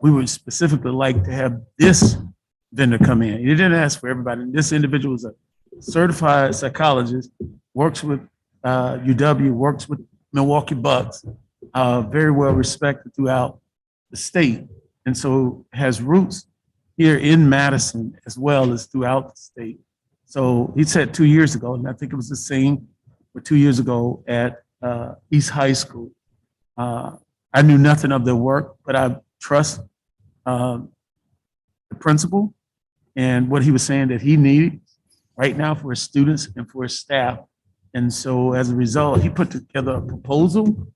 we would specifically like to have this vendor come in. He didn't ask for everybody. This individual is a certified psychologist, works with UW, works with Milwaukee Bucks, very well respected throughout the state. And so has roots here in Madison as well as throughout the state. So he said 2 years ago, and I think it was the same for 2 years ago at East High School. I knew nothing of their work, but I trust the principal and what he was saying that he needed right now for his students and for his staff. And so as a result, he put together a proposal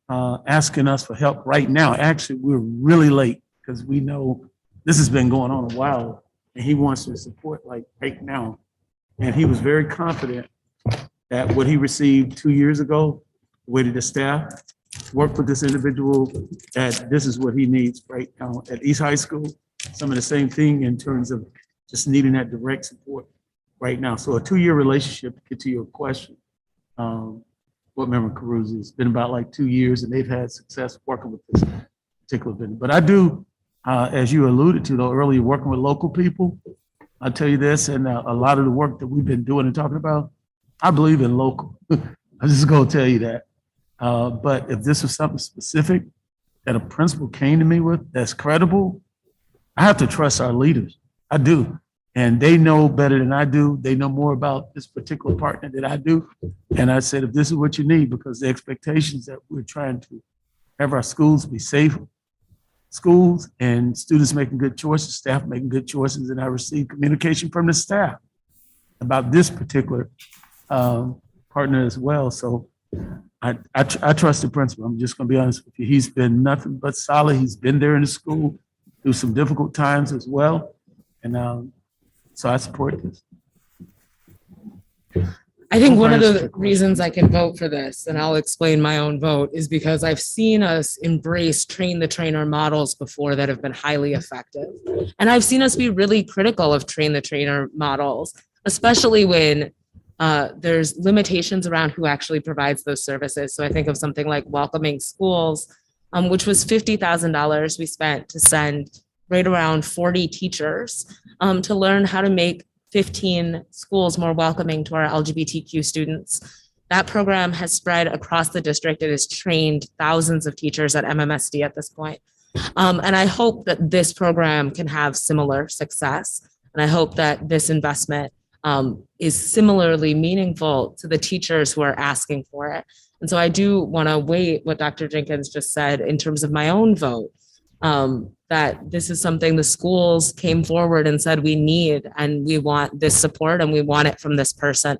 asking us for help right now. Actually, we're really late because we know this has been going on a while and he wants to support like right now. And he was very confident that what he received 2 years ago, the way that the staff worked with this individual, that this is what he needs right now at East High School. Some of the same thing in terms of just needing that direct support right now. So a 2-year relationship, to get to your question, Board Member Caruso, it's been about like 2 years and they've had success working with this particular vendor. But I do, as you alluded to though earlier, working with local people, I'll tell you this, and a lot of the work that we've been doing and talking about, I believe in local. I'm just gonna tell you that. But if this was something specific that a principal came to me with that's credible, I have to trust our leaders. I do. And they know better than I do. They know more about this particular partner than I do. And I said, if this is what you need, because the expectations that we're trying to have our schools be safe schools and students making good choices, staff making good choices, and I received communication from the staff about this particular partner as well. So I trust the principal. I'm just gonna be honest with you. He's been nothing but solid. He's been there in the school through some difficult times as well. And so I support this. I think one of the reasons I can vote for this, and I'll explain my own vote, is because I've seen us embrace train the trainer models before that have been highly effective. And I've seen us be really critical of train the trainer models, especially when there's limitations around who actually provides those services. So I think of something like Welcoming Schools, which was $50,000 we spent to send right around 40 teachers to learn how to make 15 schools more welcoming to our LGBTQ students. That program has spread across the district. It has trained thousands of teachers at MMSD at this point. And I hope that this program can have similar success. And I hope that this investment is similarly meaningful to the teachers who are asking for it. And so I do want to weight what Dr. Jenkins just said in terms of my own vote. That this is something the schools came forward and said we need, and we want this support and we want it from this person.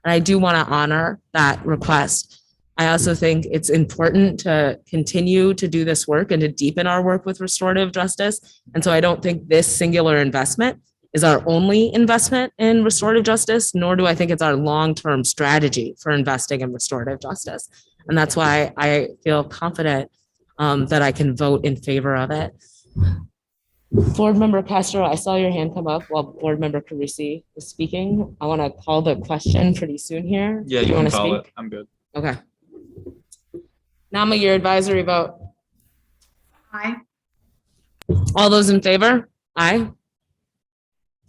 And I do want to honor that request. I also think it's important to continue to do this work and to deepen our work with restorative justice. And so I don't think this singular investment is our only investment in restorative justice, nor do I think it's our long-term strategy for investing in restorative justice. And that's why I feel confident that I can vote in favor of it. Board Member Castro, I saw your hand come up while Board Member Carisi was speaking. I want to call the question pretty soon here. Yeah, Do you can wanna call speak? it. I'm good. Okay. Nama, your advisory vote. Aye. All those in favor? Aye.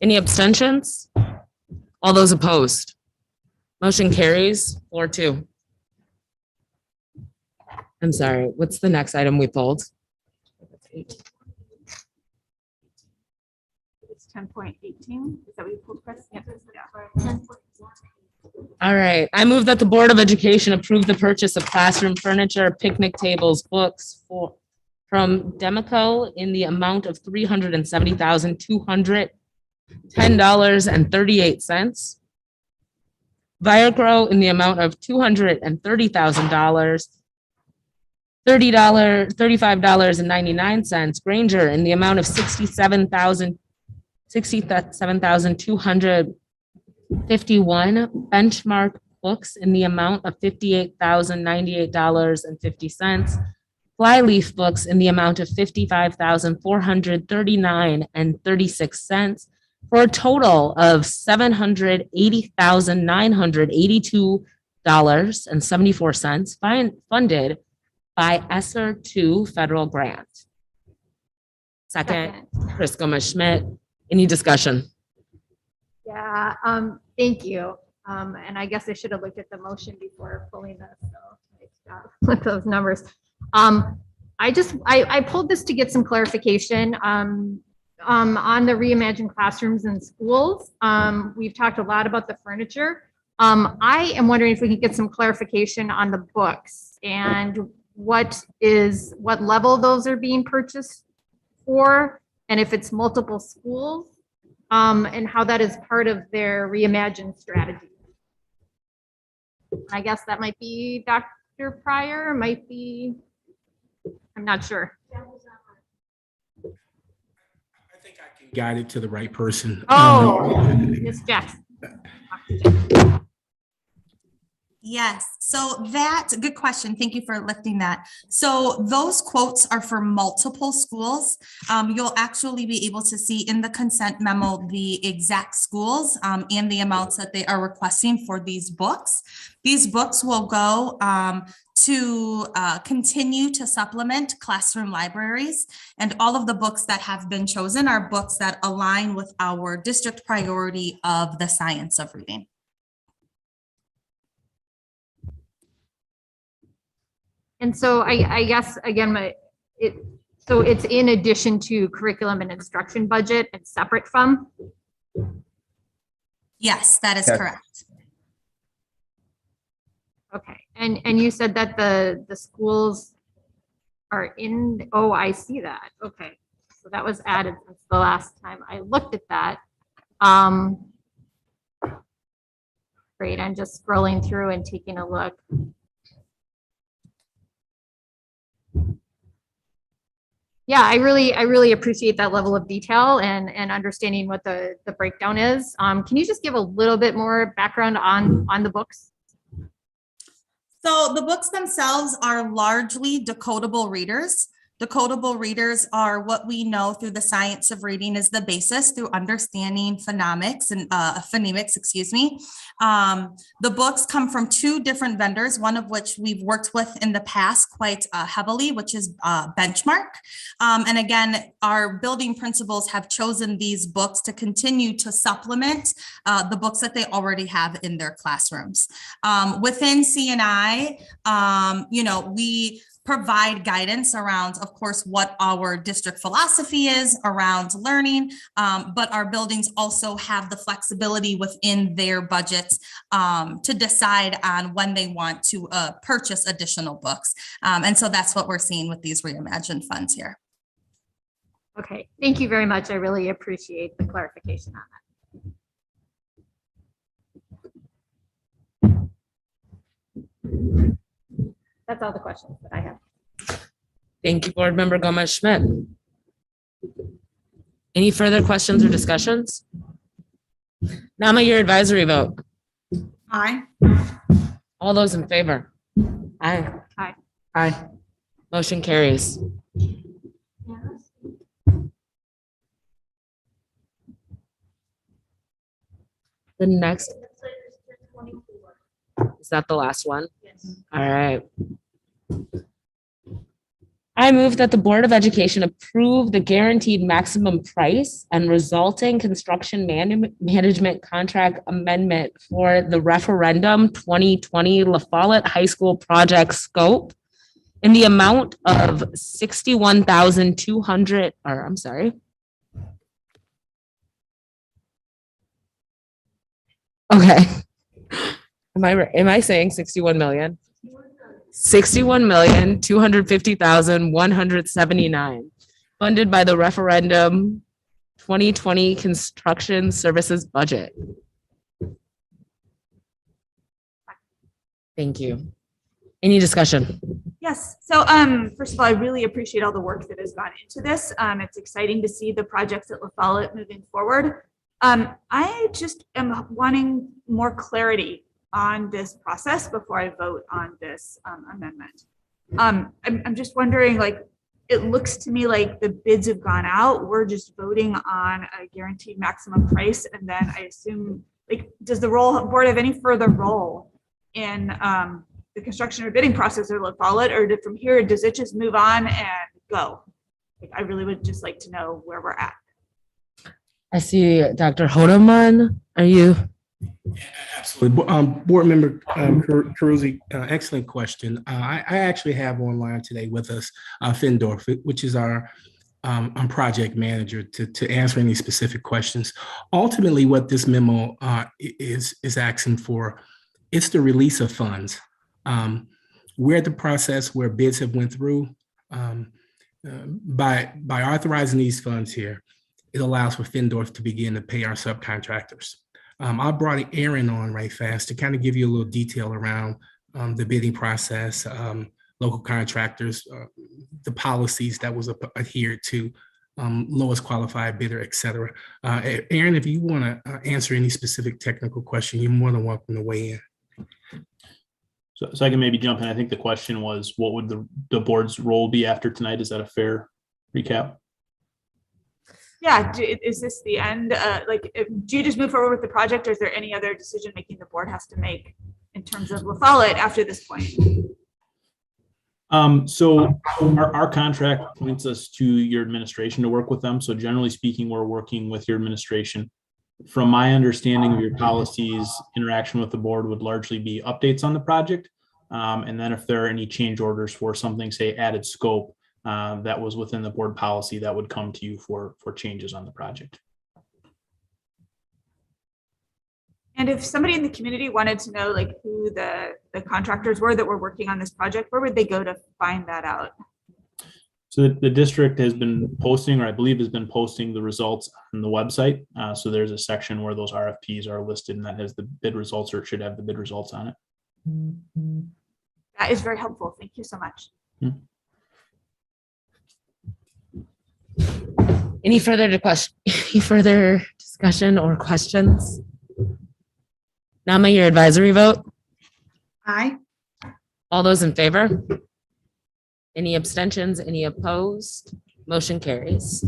Any abstentions? All those opposed? Motion carries 4-2. I'm sorry, what's the next item we pulled? It's 10.18. Is that what you pulled, Chris? Yeah. All right, I move that the Board of Education approve the purchase of classroom furniture, picnic tables, books from Demico in the amount of $370,210.38. Viacro in the amount of $230,000, $35.99. Granger in the amount of $67,251. Benchmark books in the amount of $58,098.50. Flyleaf books in the amount of $55,439.36 for a total of $780,982.74 funded by ESSER 2 federal grant. Second, Chris Gomez-Schmidt. Any discussion? Yeah, thank you. And I guess I should have looked at the motion before pulling this, so I forgot with those numbers. I pulled this to get some clarification, on the reimagined classrooms in schools. We've talked a lot about the furniture. I am wondering if we can get some clarification on the books and what level those are being purchased for, and if it's multiple schools, and how that is part of their reimagined strategy. I guess that might be Dr. Pryor, might be, I'm not sure. Guide it to the right person. Oh, Ms. Jackson. Yes, so good question. Thank you for lifting that. So those quotes are for multiple schools. You'll actually be able to see in the consent memo the exact schools and the amounts that they are requesting for these books. These books will go to continue to supplement classroom libraries, and all of the books that have been chosen are books that align with our district priority of the science of reading. And so I guess, again, so it's in addition to curriculum and instruction budget and separate from? Yes, that is correct. Okay, and you said that the schools are in, oh, I see that. Okay, so that was added since the last time I looked at that. Great, I'm just scrolling through and taking a look. Yeah, I really appreciate that level of detail and understanding what the breakdown is. Can you just give a little bit more background on the books? So the books themselves are largely decodable readers. Decodable readers are what we know through the science of reading is the basis through understanding phonemics and phonemics, excuse me. The books come from two different vendors, one of which we've worked with in the past quite heavily, which is Benchmark. And again, our building principals have chosen these books to continue to supplement the books that they already have in their classrooms. Within C&I, we provide guidance around, of course, what our district philosophy is around learning, but our buildings also have the flexibility within their budgets to decide on when they want to purchase additional books. And so that's what we're seeing with these reimagined funds here. Okay, thank you very much. I really appreciate the clarification on that. That's all the questions that I have. Thank you, Board Member Gomez-Schmidt. Any further questions or discussions? Nama, your advisory vote. Aye. All those in favor? Aye. Aye. Aye. Motion carries. The next, is that the last one? Yes. All right. I move that the Board of Education approve the guaranteed maximum price and resulting construction management contract amendment for the referendum 2020 La Follette High School project scope in the amount of 61,200, or I'm sorry. Okay. Am I saying 61 million? 61,250,179 funded by the referendum 2020 construction services budget. Thank you. Any discussion? Yes. So first of all, I really appreciate all the work that has gone into this. It's exciting to see the projects at La Follette moving forward. I just am wanting more clarity on this process before I vote on this amendment. I'm just wondering, like, it looks to me like the bids have gone out. We're just voting on a guaranteed maximum price. And then I assume, like, does the board have any further role in the construction or bidding process of La Follette, or from here, does it just move on and go? Like, I really would just like to know where we're at. I see Dr. Hodeman. Are you? Absolutely. Board Member Carusi, excellent question. I actually have online today with us Findorf, which is our project manager, to answer any specific questions. Ultimately, what this memo is asking for, it's the release of funds. We're at the process where bids have went through. By authorizing these funds here, it allows for Findorf to begin to pay our subcontractors. I brought Aaron on right fast to kind of give you a little detail around the bidding process, local contractors, the policies that was adhered to, lowest qualified bidder, et cetera. Aaron, if you want to answer any specific technical question, you're more than welcome to weigh in. So I can maybe jump in. I think the question was, what would the board's role be after tonight? Is that a fair recap? Yeah, is this the end? Do you just move forward with the project, or is there any other decision making the board has to make in terms of La Follette after this point? So our contract points us to your administration to work with them. So generally speaking, we're working with your administration. From my understanding of your policies, interaction with the board would largely be updates on the project. And then if there are any change orders for something, say added scope, that was within the board policy, that would come to you for changes on the project. And if somebody in the community wanted to know, like, who the contractors were that were working on this project, where would they go to find that out? So the district has been posting, or I believe has been posting, the results on the website. So there's a section where those RFPs are listed, and that has the bid results, or should have the bid results on it. That is very helpful. Thank you so much. Any further discussion or questions? Nama, your advisory vote? Aye. All those in favor? Any abstentions? Any opposed? Motion carries.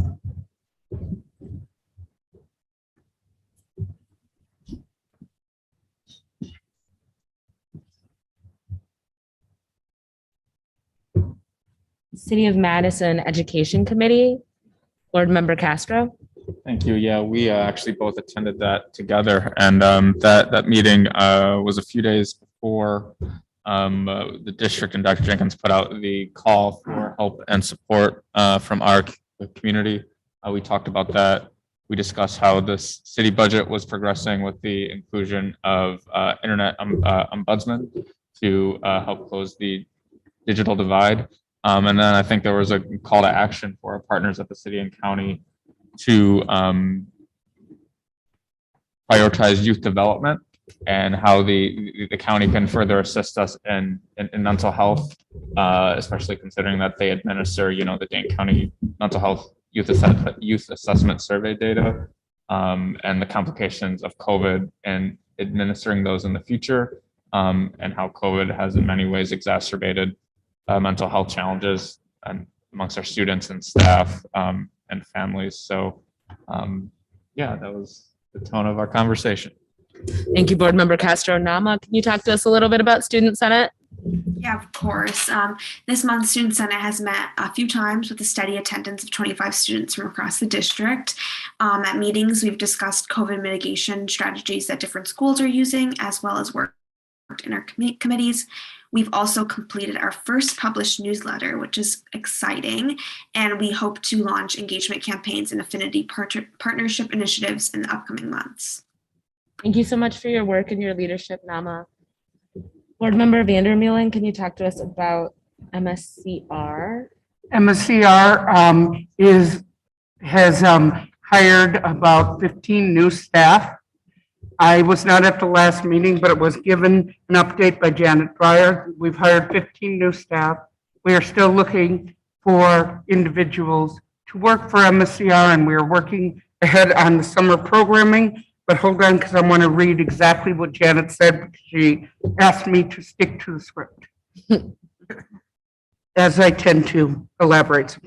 City of Madison Education Committee, Board Member Castro. Thank you. Yeah, we actually both attended that together, and that meeting was a few days before the district and Dr. Jenkins put out the call for help and support from our community. We talked about that. We discussed how this city budget was progressing with the inclusion of internet ombudsman to help close the digital divide. And then I think there was a call to action for our partners at the city and county to prioritize youth development and how the county can further assist us in mental health, especially considering that they administer, the Dane County Mental Health Youth Assessment Survey data, and the complications of COVID and administering those in the future, and how COVID has in many ways exacerbated mental health challenges and amongst our students and staff and families. So yeah, that was the tone of our conversation. Thank you, Board Member Castro. Nama, can you talk to us a little bit about Student Senate? Yeah, of course. This month, Student Senate has met a few times with a steady attendance of 25 students from across the district. At meetings, we've discussed COVID mitigation strategies that different schools are using, as well as worked in our committees. We've also completed our first published newsletter, which is exciting, and we hope to launch engagement campaigns and affinity partnership initiatives in the upcoming months. Thank you so much for your work and your leadership, Nama. Board Member Vandermeulen, can you talk to us about MSCR? MSCR has hired about 15 new staff. I was not at the last meeting, but it was given an update by Janet Breyer. We've hired 15 new staff. We are still looking for individuals to work for MSCR, and we are working ahead on the summer programming. But hold on, because I want to read exactly what Janet said, because she asked me to stick to the script, as I tend to elaborate.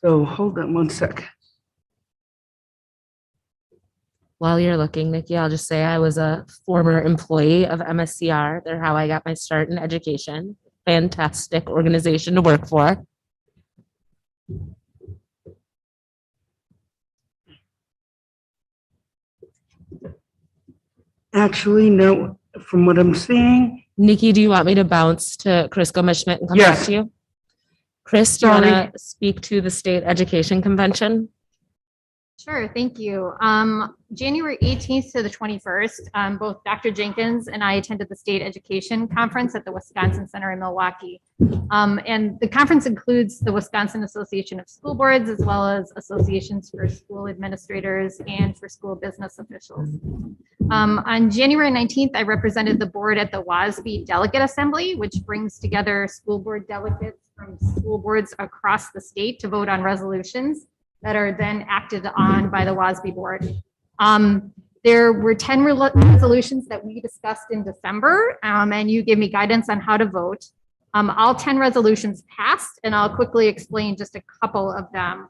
So hold on one sec. While you're looking, Nikki, I'll just say I was a former employee of MSCR. They're how I got my start in education. Fantastic organization to work for. Actually, no, from what I'm seeing. Nikki, do you want me to bounce to Chris Gomez-Schmidt and come back Yes. to you? Chris, do you want Sorry. to speak to the State Education Convention? Sure, thank you. January 18th to the 21st, both Dr. Jenkins and I attended the State Education Conference at the Wisconsin Center in Milwaukee. And the conference includes the Wisconsin Association of School Boards, as well as associations for school administrators and for school business officials. On January 19th, I represented the board at the WASB Delegate Assembly, which brings together school board delegates from school boards across the state to vote on resolutions that are then acted on by the WASB board. There were 10 resolutions that we discussed in December, and you gave me guidance on how to vote. All 10 resolutions passed, and I'll quickly explain just a couple of them.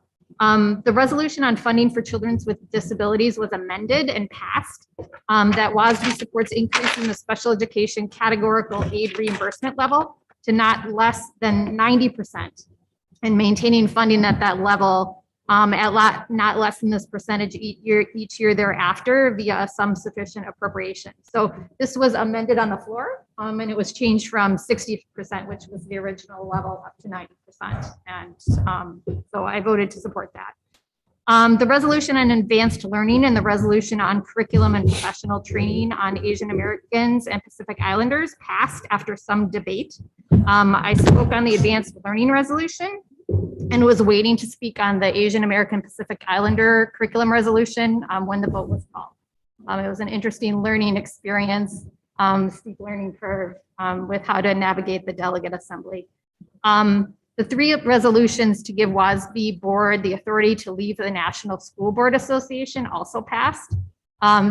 The resolution on funding for children with disabilities was amended and passed. That WASB supports increasing the special education categorical aid reimbursement level to not less than 90% and maintaining funding at that level not less than this percentage each year thereafter via some sufficient appropriation. So this was amended on the floor, and it was changed from 60%, which was the original level, up to 90%. And so I voted to support that. The resolution on advanced learning and the resolution on curriculum and professional training on Asian Americans and Pacific Islanders passed after some debate. I spoke on the advanced learning resolution and was waiting to speak on the Asian American Pacific Islander curriculum resolution when the vote was called. It was an interesting learning experience, steep learning curve with how to navigate the delegate assembly. The three resolutions to give WASB board the authority to leave the National School Board Association also passed.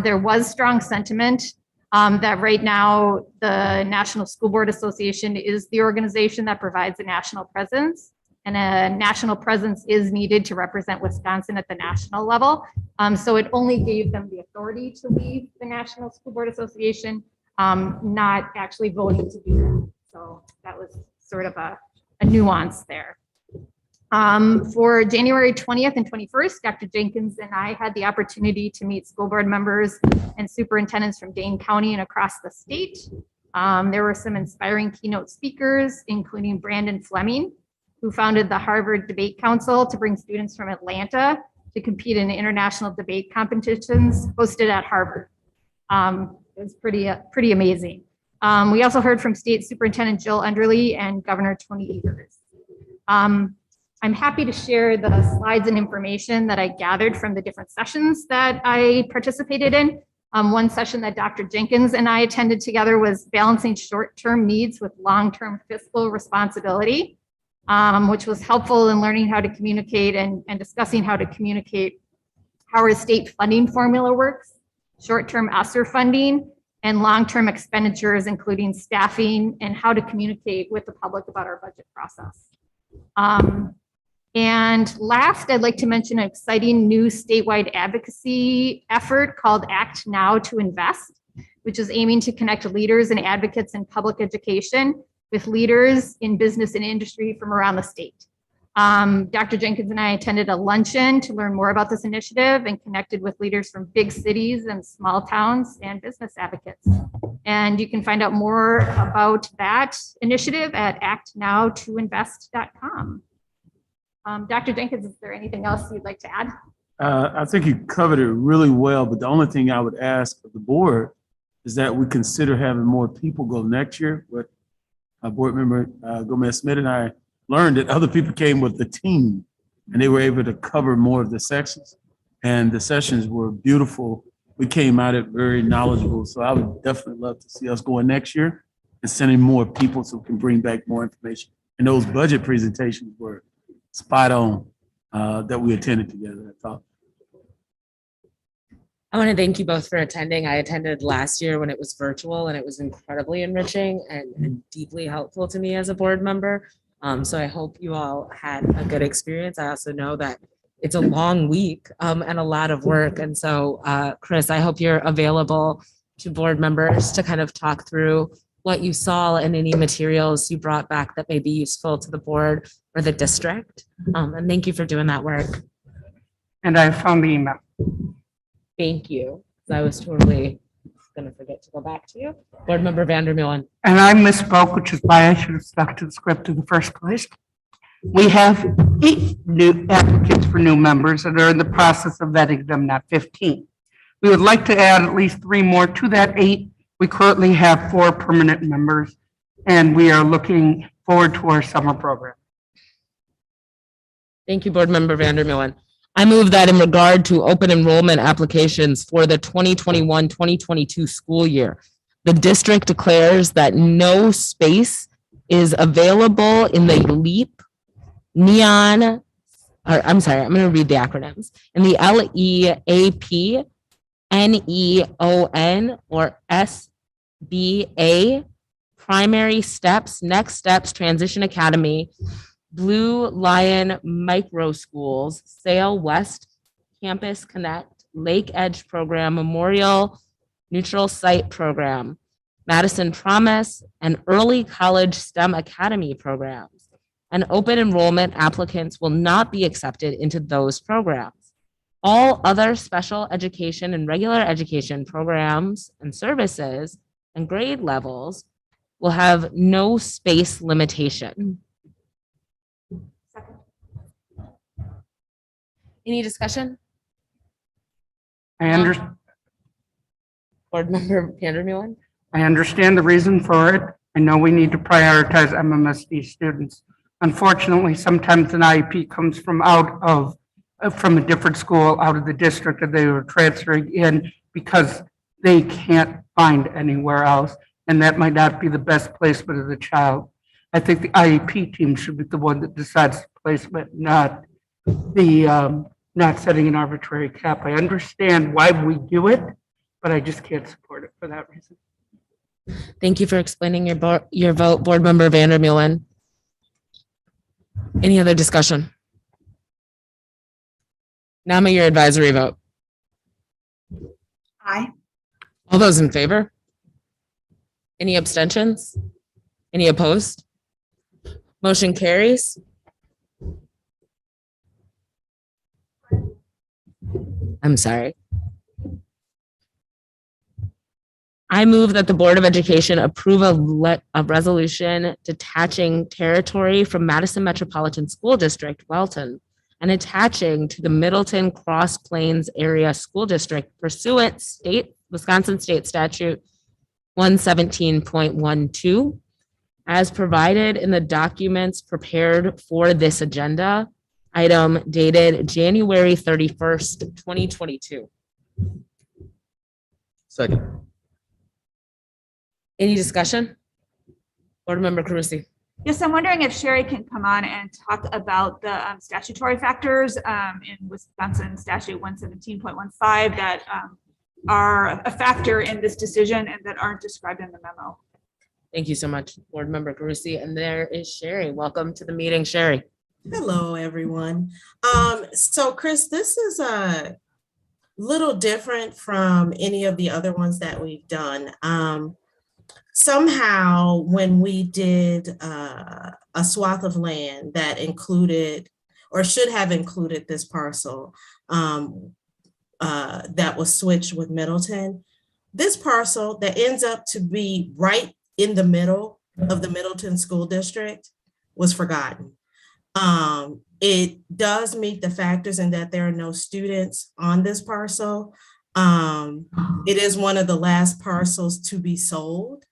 There was strong sentiment that right now the National School Board Association is the organization that provides a national presence, and a national presence is needed to represent Wisconsin at the national level. So it only gave them the authority to leave the National School Board Association, not actually voting to do that. So that was sort of a nuance there. For January 20th and 21st, Dr. Jenkins and I had the opportunity to meet school board members and superintendents from Dane County and across the state. There were some inspiring keynote speakers, including Brandon Fleming, who founded the Harvard Debate Council to bring students from Atlanta to compete in international debate competitions hosted at Harvard. It was pretty amazing. We also heard from State Superintendent Jill Underly and Governor Tony Evers. I'm happy to share the slides and information that I gathered from the different sessions that I participated in. One session that Dr. Jenkins and I attended together was balancing short-term needs with long-term fiscal responsibility, which was helpful in learning how to communicate and discussing how to communicate how our state funding formula works, short-term ESSER funding, and long-term expenditures, including staffing, and how to communicate with the public about our budget process. And last, I'd like to mention an exciting new statewide advocacy effort called Act Now to Invest. which is aiming to connect leaders and advocates in public education with leaders in business and industry from around the state. Dr. Jenkins and I attended a luncheon to learn more about this initiative and connected with leaders from big cities and small towns and business advocates. And you can find out more about that initiative at actnow2invest.com. Dr. Jenkins, is there anything else you'd like to add? I think you covered it really well, but the only thing I would ask of the board is that we consider having more people go next year. What board member Gomez-Smith and I learned that other people came with the team and they were able to cover more of the sections, and the sessions were beautiful. We came out of it very knowledgeable. So I would definitely love to see us going next year and sending more people so we can bring back more information. And those budget presentations were spot on that we attended together, I thought. I want to thank you both for attending. I attended last year when it was virtual, and it was incredibly enriching and deeply helpful to me as a board member. So I hope you all had a good experience. I also know that it's a long week and a lot of work. And so, Chris, I hope you're available to board members to kind of talk through what you saw and any materials you brought back that may be useful to the board or the district. And thank you for doing that work. And I found the email. Thank you. I was totally going to forget to go back to you. Board Member Vandermeulen. And I misspoke, which is why I should have stuck to the script in the first place. We have 8 new applicants for new members and are in the process of vetting them, not 15. We would like to add at least 3 more to that 8. We currently have 4 permanent members, and we are looking forward to our summer program. Thank you, Board Member Vandermeulen. I move that in regard to open enrollment applications for the 2021-2022 school year, the district declares that no space is available in the LEAP, I'm going to read the acronyms, in the LEAP, NEON, or SBA, Primary Steps, Next Steps, Transition Academy, Blue Lion Micro Schools, Sail West Campus Connect, Lake Edge Program, Memorial Neutral Site Program, Madison Promise, and Early College STEM Academy programs. And open enrollment applicants will not be accepted into those programs. All other special education and regular education programs and services and grade levels will have no space limitation. Any discussion? I understand. Board Member Vandermeulen. I understand the reason for it. I know we need to prioritize MMSD students. Unfortunately, sometimes an IEP comes from from a different school out of the district, and they were transferring in because they can't find anywhere else, and that might not be the best placement of the child. I think the IEP team should be the one that decides the placement, not setting an arbitrary cap. I understand why we do it, but I just can't support it for that reason. Thank you for explaining your vote, Board Member Vandermeulen. Any other discussion? Nama, your advisory vote. Aye. All those in favor? Any abstentions? Any opposed? Motion carries. I'm sorry. I move that the Board of Education approve a resolution detaching territory from Madison Metropolitan School District, Welton, and attaching to the Middleton Cross Plains Area School District pursuant Wisconsin State Statute 117.12, as provided in the documents prepared for this agenda, item dated January 31st, 2022. Second. Any discussion? Board Member Carusi. Yes, I'm wondering if Sherry can come on and talk about the statutory factors in Wisconsin Statute 117.15 that are a factor in this decision and that aren't described in the memo. Thank you so much, Board Member Carusi. And there is Sherry. Welcome to the meeting, Sherry. Hello, everyone. So Chris, this is little different from any of the other ones that we've done. Somehow, when we did a swath of land that included or should have included this parcel that was switched with Middleton, this parcel that ends up to be right in the middle of the Middleton School District was forgotten. It does meet the factors in that there are no students on this parcel. It is one of the last parcels to be sold.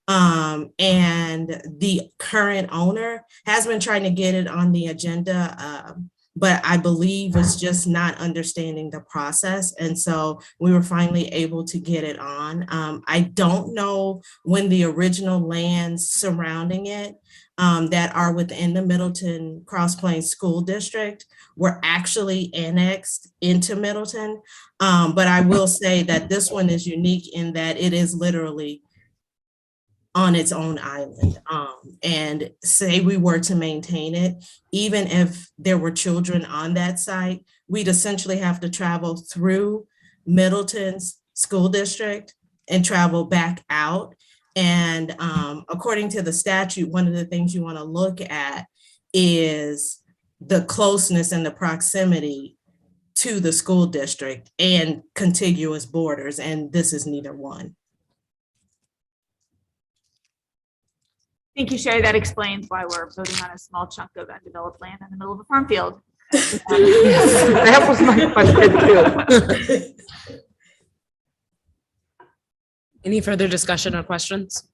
And the current owner has been trying to get it on the agenda, but I believe it's just not understanding the process. And so we were finally able to get it on. I don't know when the original lands surrounding it that are within the Middleton Cross Plains School District were actually annexed into Middleton. But I will say that this one is unique in that it is literally on its own island. And say we were to maintain it, even if there were children on that site, we'd essentially have to travel through Middleton's school district and travel back out. And according to the statute, one of the things you want to look at is the closeness and the proximity to the school district and contiguous borders, and this is neither one. Thank you, Sherry. That explains why we're voting on a small chunk of undeveloped land in the middle of a farm field. That was my question too. Any further discussion or questions?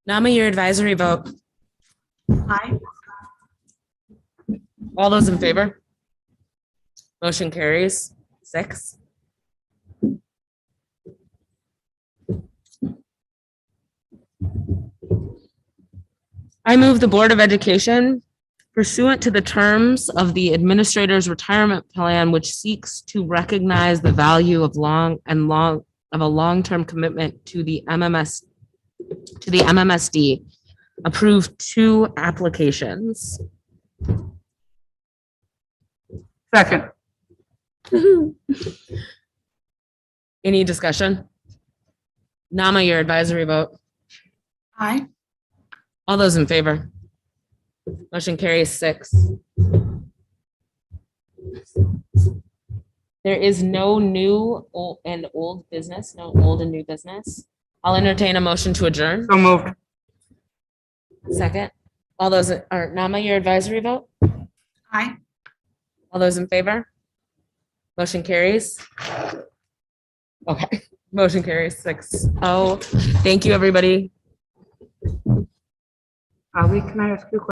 Nama, your advisory vote. Aye. All those in favor? Motion carries 6. I move the Board of Education, pursuant to the terms of the Administrator's Retirement Plan, which seeks to recognize the value of a long-term commitment to the MMSD, approve 2 applications. Second. Any discussion? Nama, your advisory vote. Aye. All those in favor? Motion carries 6. There is no new and old business, no old and new business. I'll entertain a motion to adjourn. So moved. Second. All those, or Nama, your advisory vote? Aye. All those in favor? Motion carries. Okay, motion carries 6-0. Thank you, everybody. Ali, can I ask you a question?